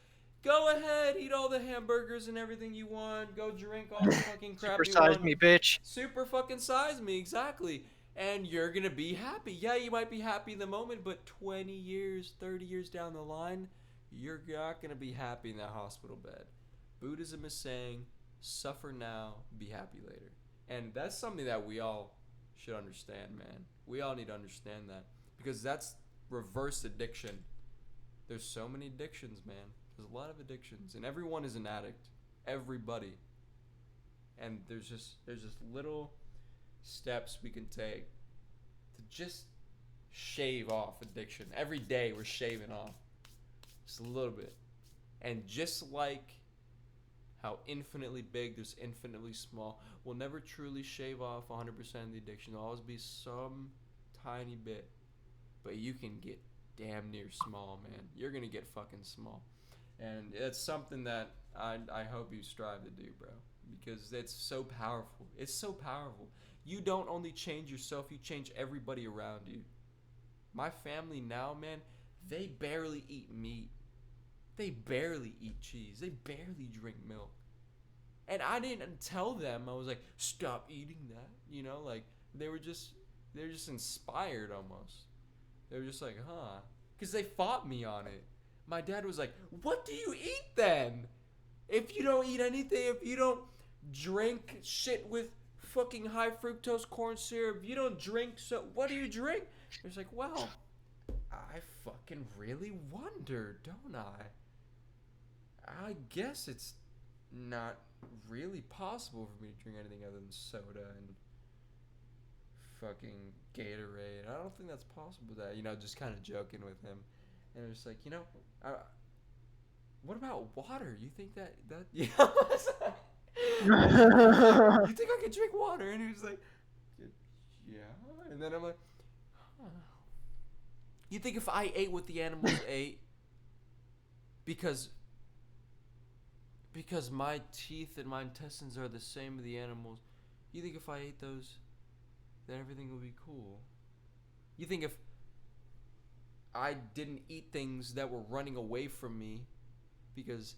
go ahead, eat all the hamburgers and everything you want. Go drink all the fucking crap you want. Supersize me, bitch. Super fucking size me, exactly. And you're going to be happy. Yeah, you might be happy in the moment, but 20 years, 30 years down the line, you're not going to be happy in that hospital bed. Buddhism is saying, suffer now, be happy later. And that's something that we all should understand, man. We all need to understand that. Because that's reverse addiction. There's so many addictions, man. There's a lot of addictions. And everyone is an addict. Everybody. And there's just little steps we can take to just shave off addiction. Every day we're shaving off. Just a little bit. And just like how infinitely big there's infinitely small, we'll never truly shave off 100% of the addiction. There'll always be some tiny bit. But you can get damn near small, man. You're going to get fucking small. And it's something that I hope you strive to do, bro. Because it's so powerful. It's so powerful. You don't only change yourself, you change everybody around you. My family now, man, they barely eat meat. They barely eat cheese. They barely drink milk. And I didn't tell them. I was like, stop eating that. You know, like, they're just inspired almost. They were just like, huh. Because they fought me on it. My dad was like, what do you eat then? If you don't eat anything, if you don't drink shit with fucking high fructose corn syrup, if you don't drink, so what do you drink? It was like, well, I fucking really wonder, don't I? I guess it's not really possible for me to drink anything other than soda and fucking Gatorade. I don't think that's possible. That, you know, just kind of joking with him, and it was like, you know, what about water? You think that you know, you think I could drink water? And he was like, yeah. And then I'm like, huh. You think if I ate what the animals ate, because my teeth and my intestines are the same as the animals, you think if I ate those, then everything would be cool? You think if I didn't eat things that were running away from me, because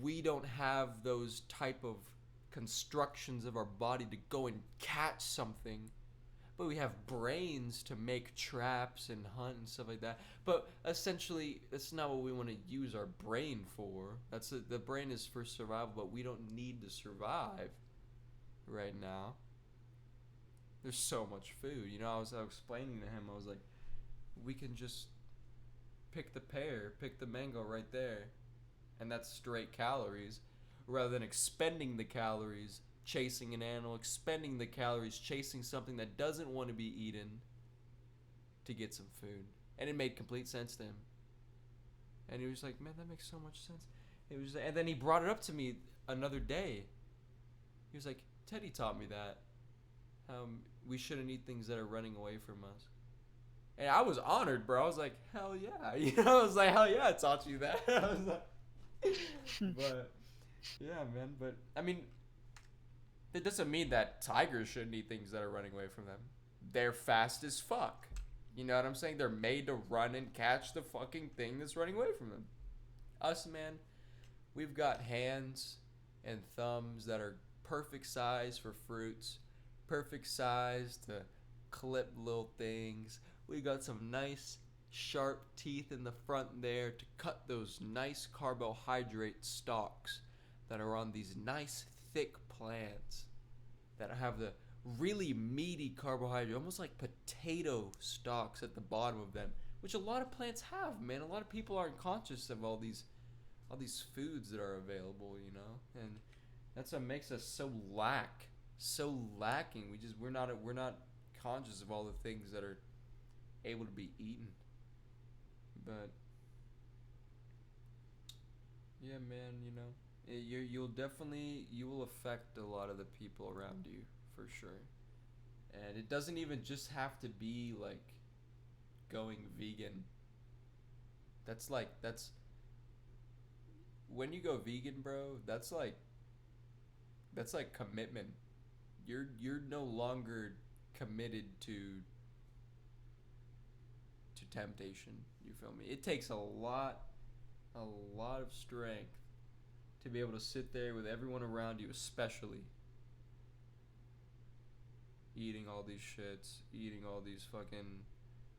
we don't have those type of constructions of our body to go and catch something, but we have brains to make traps and hunt and stuff like that. But essentially, that's not what we want to use our brain for. The brain is for survival, but we don't need to survive right now. There's so much food. You know, I was explaining to him, I was like, we can just pick the pear, pick the mango right there, and that's straight calories, rather than expending the calories chasing an animal, expending the calories chasing something that doesn't want to be eaten to get some food. And it made complete sense to him. And he was like, man, that makes so much sense. It was, and then he brought it up to me another day. He was like, Teddy taught me that. We shouldn't eat things that are running away from us. And I was honored, bro. I was like, hell yeah. You know, I was like, hell yeah, I taught you that. I was like, but, yeah, man. But, I mean, that doesn't mean that tigers shouldn't eat things that are running away from them. They're fast as fuck. You know what I'm saying? They're made to run and catch the fucking thing that's running away from them. Us, man, we've got hands and thumbs that are perfect size for fruits, perfect size to clipped little things. We got some nice sharp teeth in the front there to cut those nice carbohydrate stalks that are on these nice thick plants that have the really meaty carbohydrate, almost like potato stalks at the bottom of them, which a lot of plants have, man. A lot of people aren't conscious of all these foods that are available, you know, and that's what makes us so lacking. We're not conscious of all the things that are able to be eaten. But yeah, man, you know, you will affect a lot of the people around you for sure. And it doesn't even just have to be like going vegan. That's when you go vegan, bro, that's like commitment. You're no longer committed to temptation. You feel me? It takes a lot of strength to be able to sit there with everyone around you, especially eating all these shits, eating all these fucking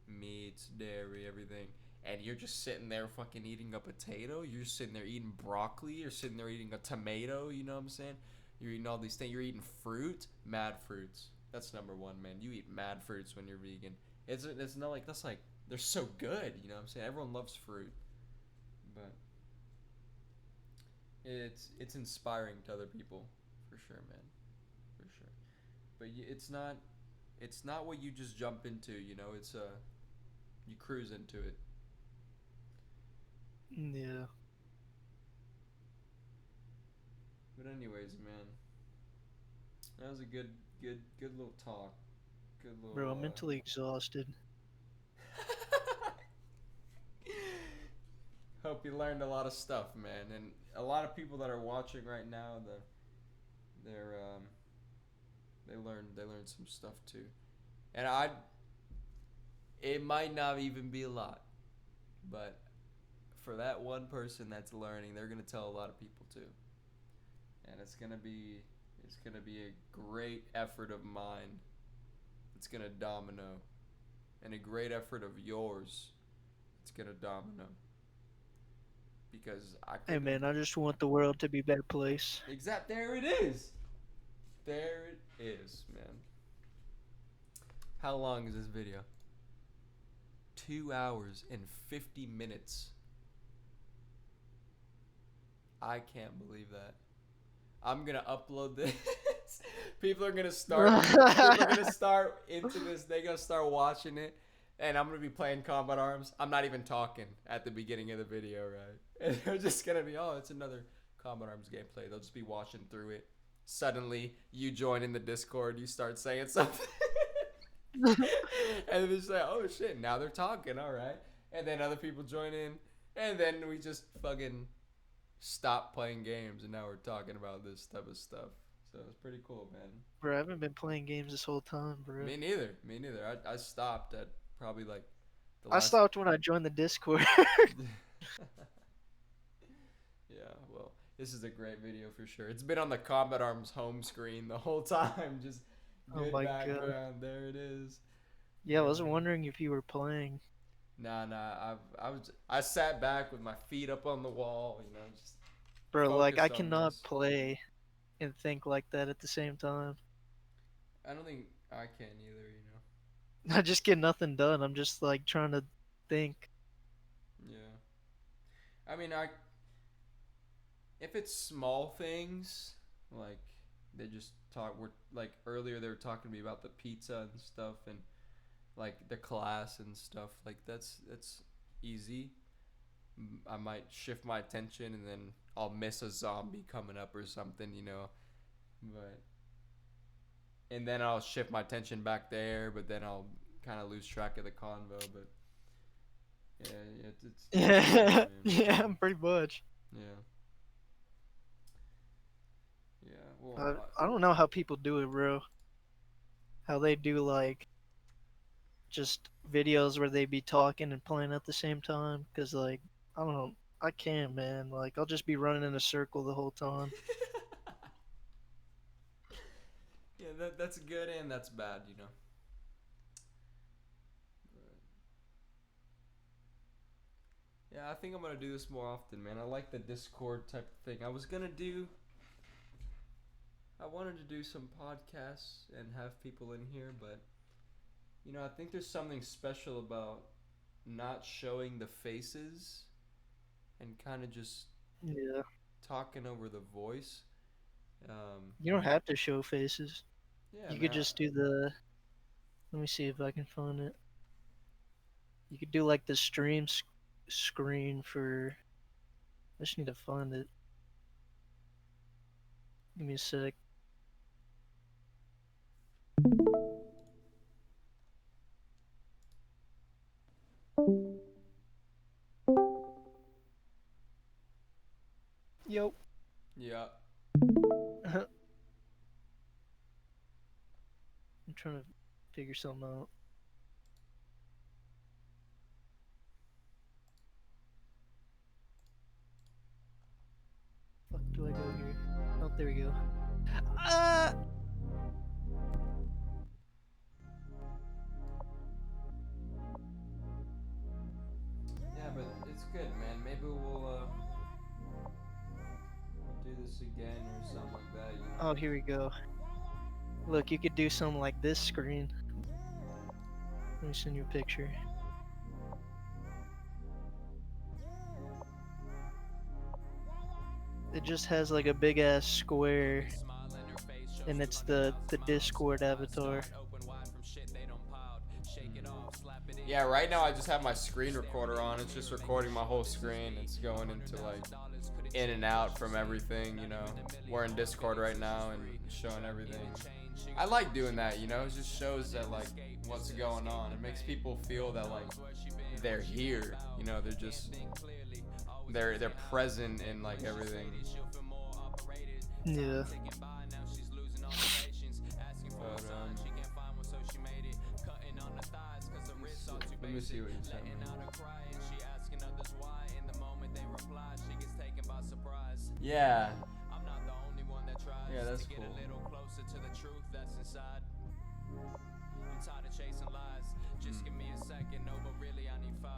meats, dairy, everything, and you're just sitting there fucking eating a potato. You're sitting there eating broccoli. You're sitting there eating a tomato. You know what I'm saying? You're eating all these things. You're eating fruit, mad fruits. That's number one, man. You eat mad fruits when you're vegan. It's not like that's like they're so good. You know what I'm saying? Everyone loves fruit, but it's inspiring to other people for sure, man, for sure. But it's not what you just jump into. You know, it's you cruise into it. Yeah. But anyways, man, that was a good little talk. Good little. Bro, I'm mentally exhausted. Hope you learned a lot of stuff, man, and a lot of people that are watching right now, they learned some stuff too, and it might not even be a lot, but for that one person that's learning, they're gonna tell a lot of people too, and it's gonna be a great effort of mine. It's gonna domino, and a great effort of yours. It's gonna domino. Because Hey man, I just want the world to be a better place. There it is. There it is, man. How long is this video? 2 hours and 50 minutes. I can't believe that. I'm gonna upload this. People are gonna start into this. They're gonna start watching it. And I'm going to be playing Combat Arms. I'm not even talking at the beginning of the video, right? And they're just going to be, oh, it's another Combat Arms gameplay. They'll just be watching through it. Suddenly, you join in the Discord. You start saying something. And then they say, oh, shit. Now they're talking. All right. And then other people join in. And then we just fucking stop playing games. And now we're talking about this type of stuff. So it's pretty cool, man. Bro, I haven't been playing games this whole time, bro. Me neither. I stopped at probably like I stopped when I joined the Discord. Yeah, well, this is a great video for sure. It's been on the Combat Arms home screen the whole time. Just good background. God. There it is. Yeah, I was wondering if you were playing. Nah. I sat back with my feet up on the wall, you know, just. Bro, like I cannot play and think like that at the same time. I don't think I can either, you know. I just get nothing done. I'm just like trying to think. Yeah. I mean, if it's small things, like they just we're like earlier they were talking to me about the pizza and stuff and like the class and stuff, like that's easy. I might shift my attention and then I'll miss a zombie coming up or something, you know. And then I'll shift my attention back there, but then I'll kind of lose track of the convo. But yeah, yeah, pretty much. Yeah. Well, I don't know how people do it, bro. How they do like just videos where they be talking and playing at the same time? Cause like I don't know, I can't, man. Like I'll just be running in a circle the whole time. Yeah, that's good and that's bad, you know. Yeah, I think I'm gonna do this more often, man. I like the Discord type of thing. I wanted to do some podcasts and have people in here, but you know, I think there's something special about not showing the faces and kind of just Yeah. talking over the voice. You don't have to show faces. Yeah, You man, could just do the. Let me see if I can find it. You could do like the screen for. I just need to find it. Give me a sec. Yo. yeah. I'm trying to figure something out. Fuck do I go here? Oh, there we go. Ah! Yeah, but it's good, man. Maybe we'll do this again or something like that. You know? Oh, here we go. Look, you could do something like this screen. Let me send you a picture. It just has like a big ass square, and it's the Discord avatar. Yeah, right now I just have my screen recorder on. It's just recording my whole screen. It's going into like in and out from everything, you know. We're in Discord right now and showing everything. I like doing that, you know. It just shows that like what's going on. It makes people feel that like they're here, you know. They're present in like everything. Yeah. But let me see what you sent me. Yeah. Yeah, that's cool.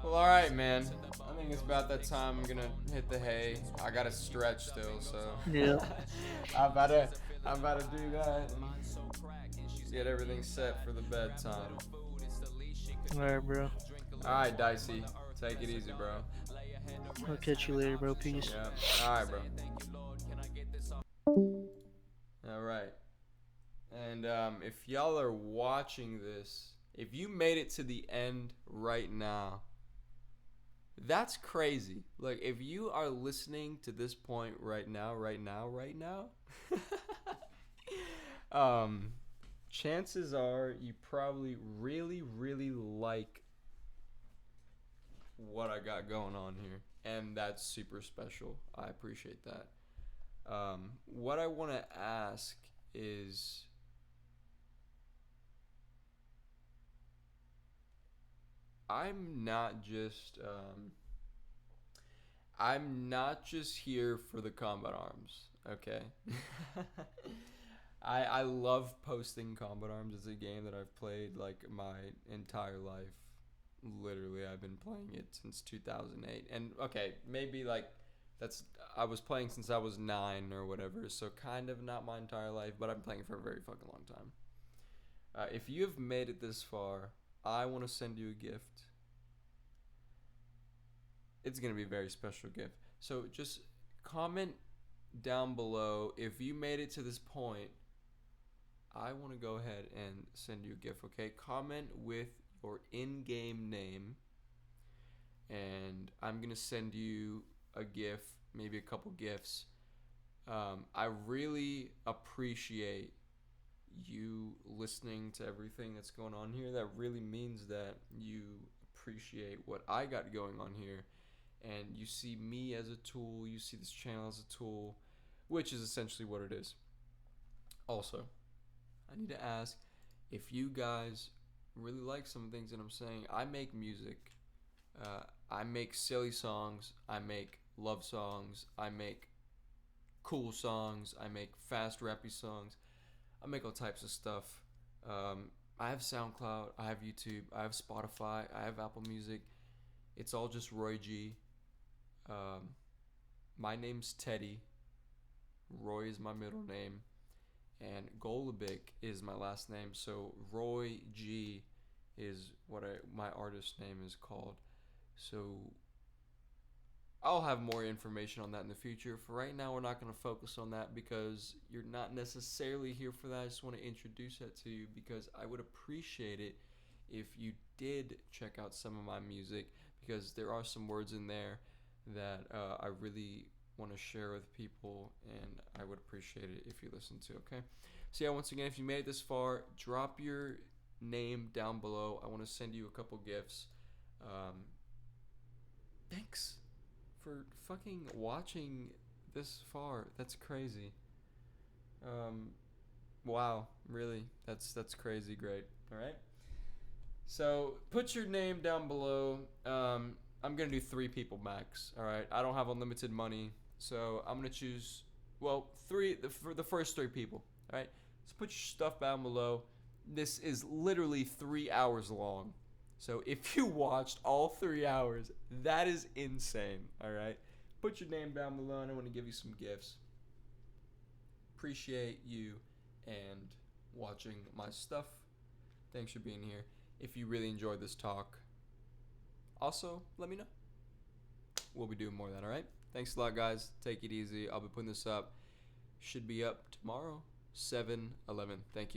Well, alright, man. I think it's about that time I'm gonna hit the hay. I gotta stretch still, so. Yeah. I'm about to do that and get everything set for the bedtime. Alright, bro. Alright, Dicey. Take it easy, bro. I'll catch you later, bro. Peace. Yeah. Alright, bro. Alright. And if y'all are watching this, if you made it to the end right now, that's crazy. Like, if you are listening to this point right now, chances are you probably really, really like what I got going on here. And that's super special. I appreciate that. What I want to ask is, I'm not just here for the combat arms, okay? I love posting combat arms. It's a game that I've played like my entire life. Literally, I've been playing it since 2008. And okay, maybe like I was playing since I was 9 or whatever, so kind of not my entire life, but I've been playing for a very fucking long time. If you have made it this far, I want to send you a gift. It's going to be a very special gift. So just comment down below if you made it to this point. I want to go ahead and send you a gift, okay? Comment with your in-game name, and I'm going to send you a gift, maybe a couple gifts. I really appreciate you listening to everything that's going on here. That really means that you appreciate what I got going on here, and you see me as a tool, you see this channel as a tool, which is essentially what it is. Also, I need to ask if you guys really like some things that I'm saying. I make music. I make silly songs. I make love songs. I make cool songs. I make fast rappy songs. I make all types of stuff. I have SoundCloud. I have YouTube. I have Spotify. I have Apple Music. It's all just Roy G. My name's Teddy. Roy is my middle name, and Golubic is my last name. So Roy G is what my artist name is called. So I'll have more information on that in the future. For right now, we're not going to focus on that because you're not necessarily here for that. I just want to introduce that to you because I would appreciate it if you did check out some of my music, because there are some words in there that I really want to share with people, and I would appreciate it if you listen to. Okay, so yeah, once again, if you made it this far, drop your name down below. I want to send you a couple gifts. Thanks for fucking watching this far. That's crazy. Wow, really, that's crazy great. All right, so put your name down below. I'm gonna do 3 people max. All right, I don't have unlimited money, so I'm gonna choose, well, 3 for the first 3 people. All right, so put your stuff down below. This is literally 3 hours long, so if you watched all 3 hours, that is insane. All right, put your name down below, and I want to give you some gifts. Appreciate you and watching my stuff. Thanks for being here. If you really enjoyed this talk, also let me know. We'll be doing more of that. All right, thanks a lot, guys. Take it easy. I'll be putting this up, should be up tomorrow, 7/11. Thank you.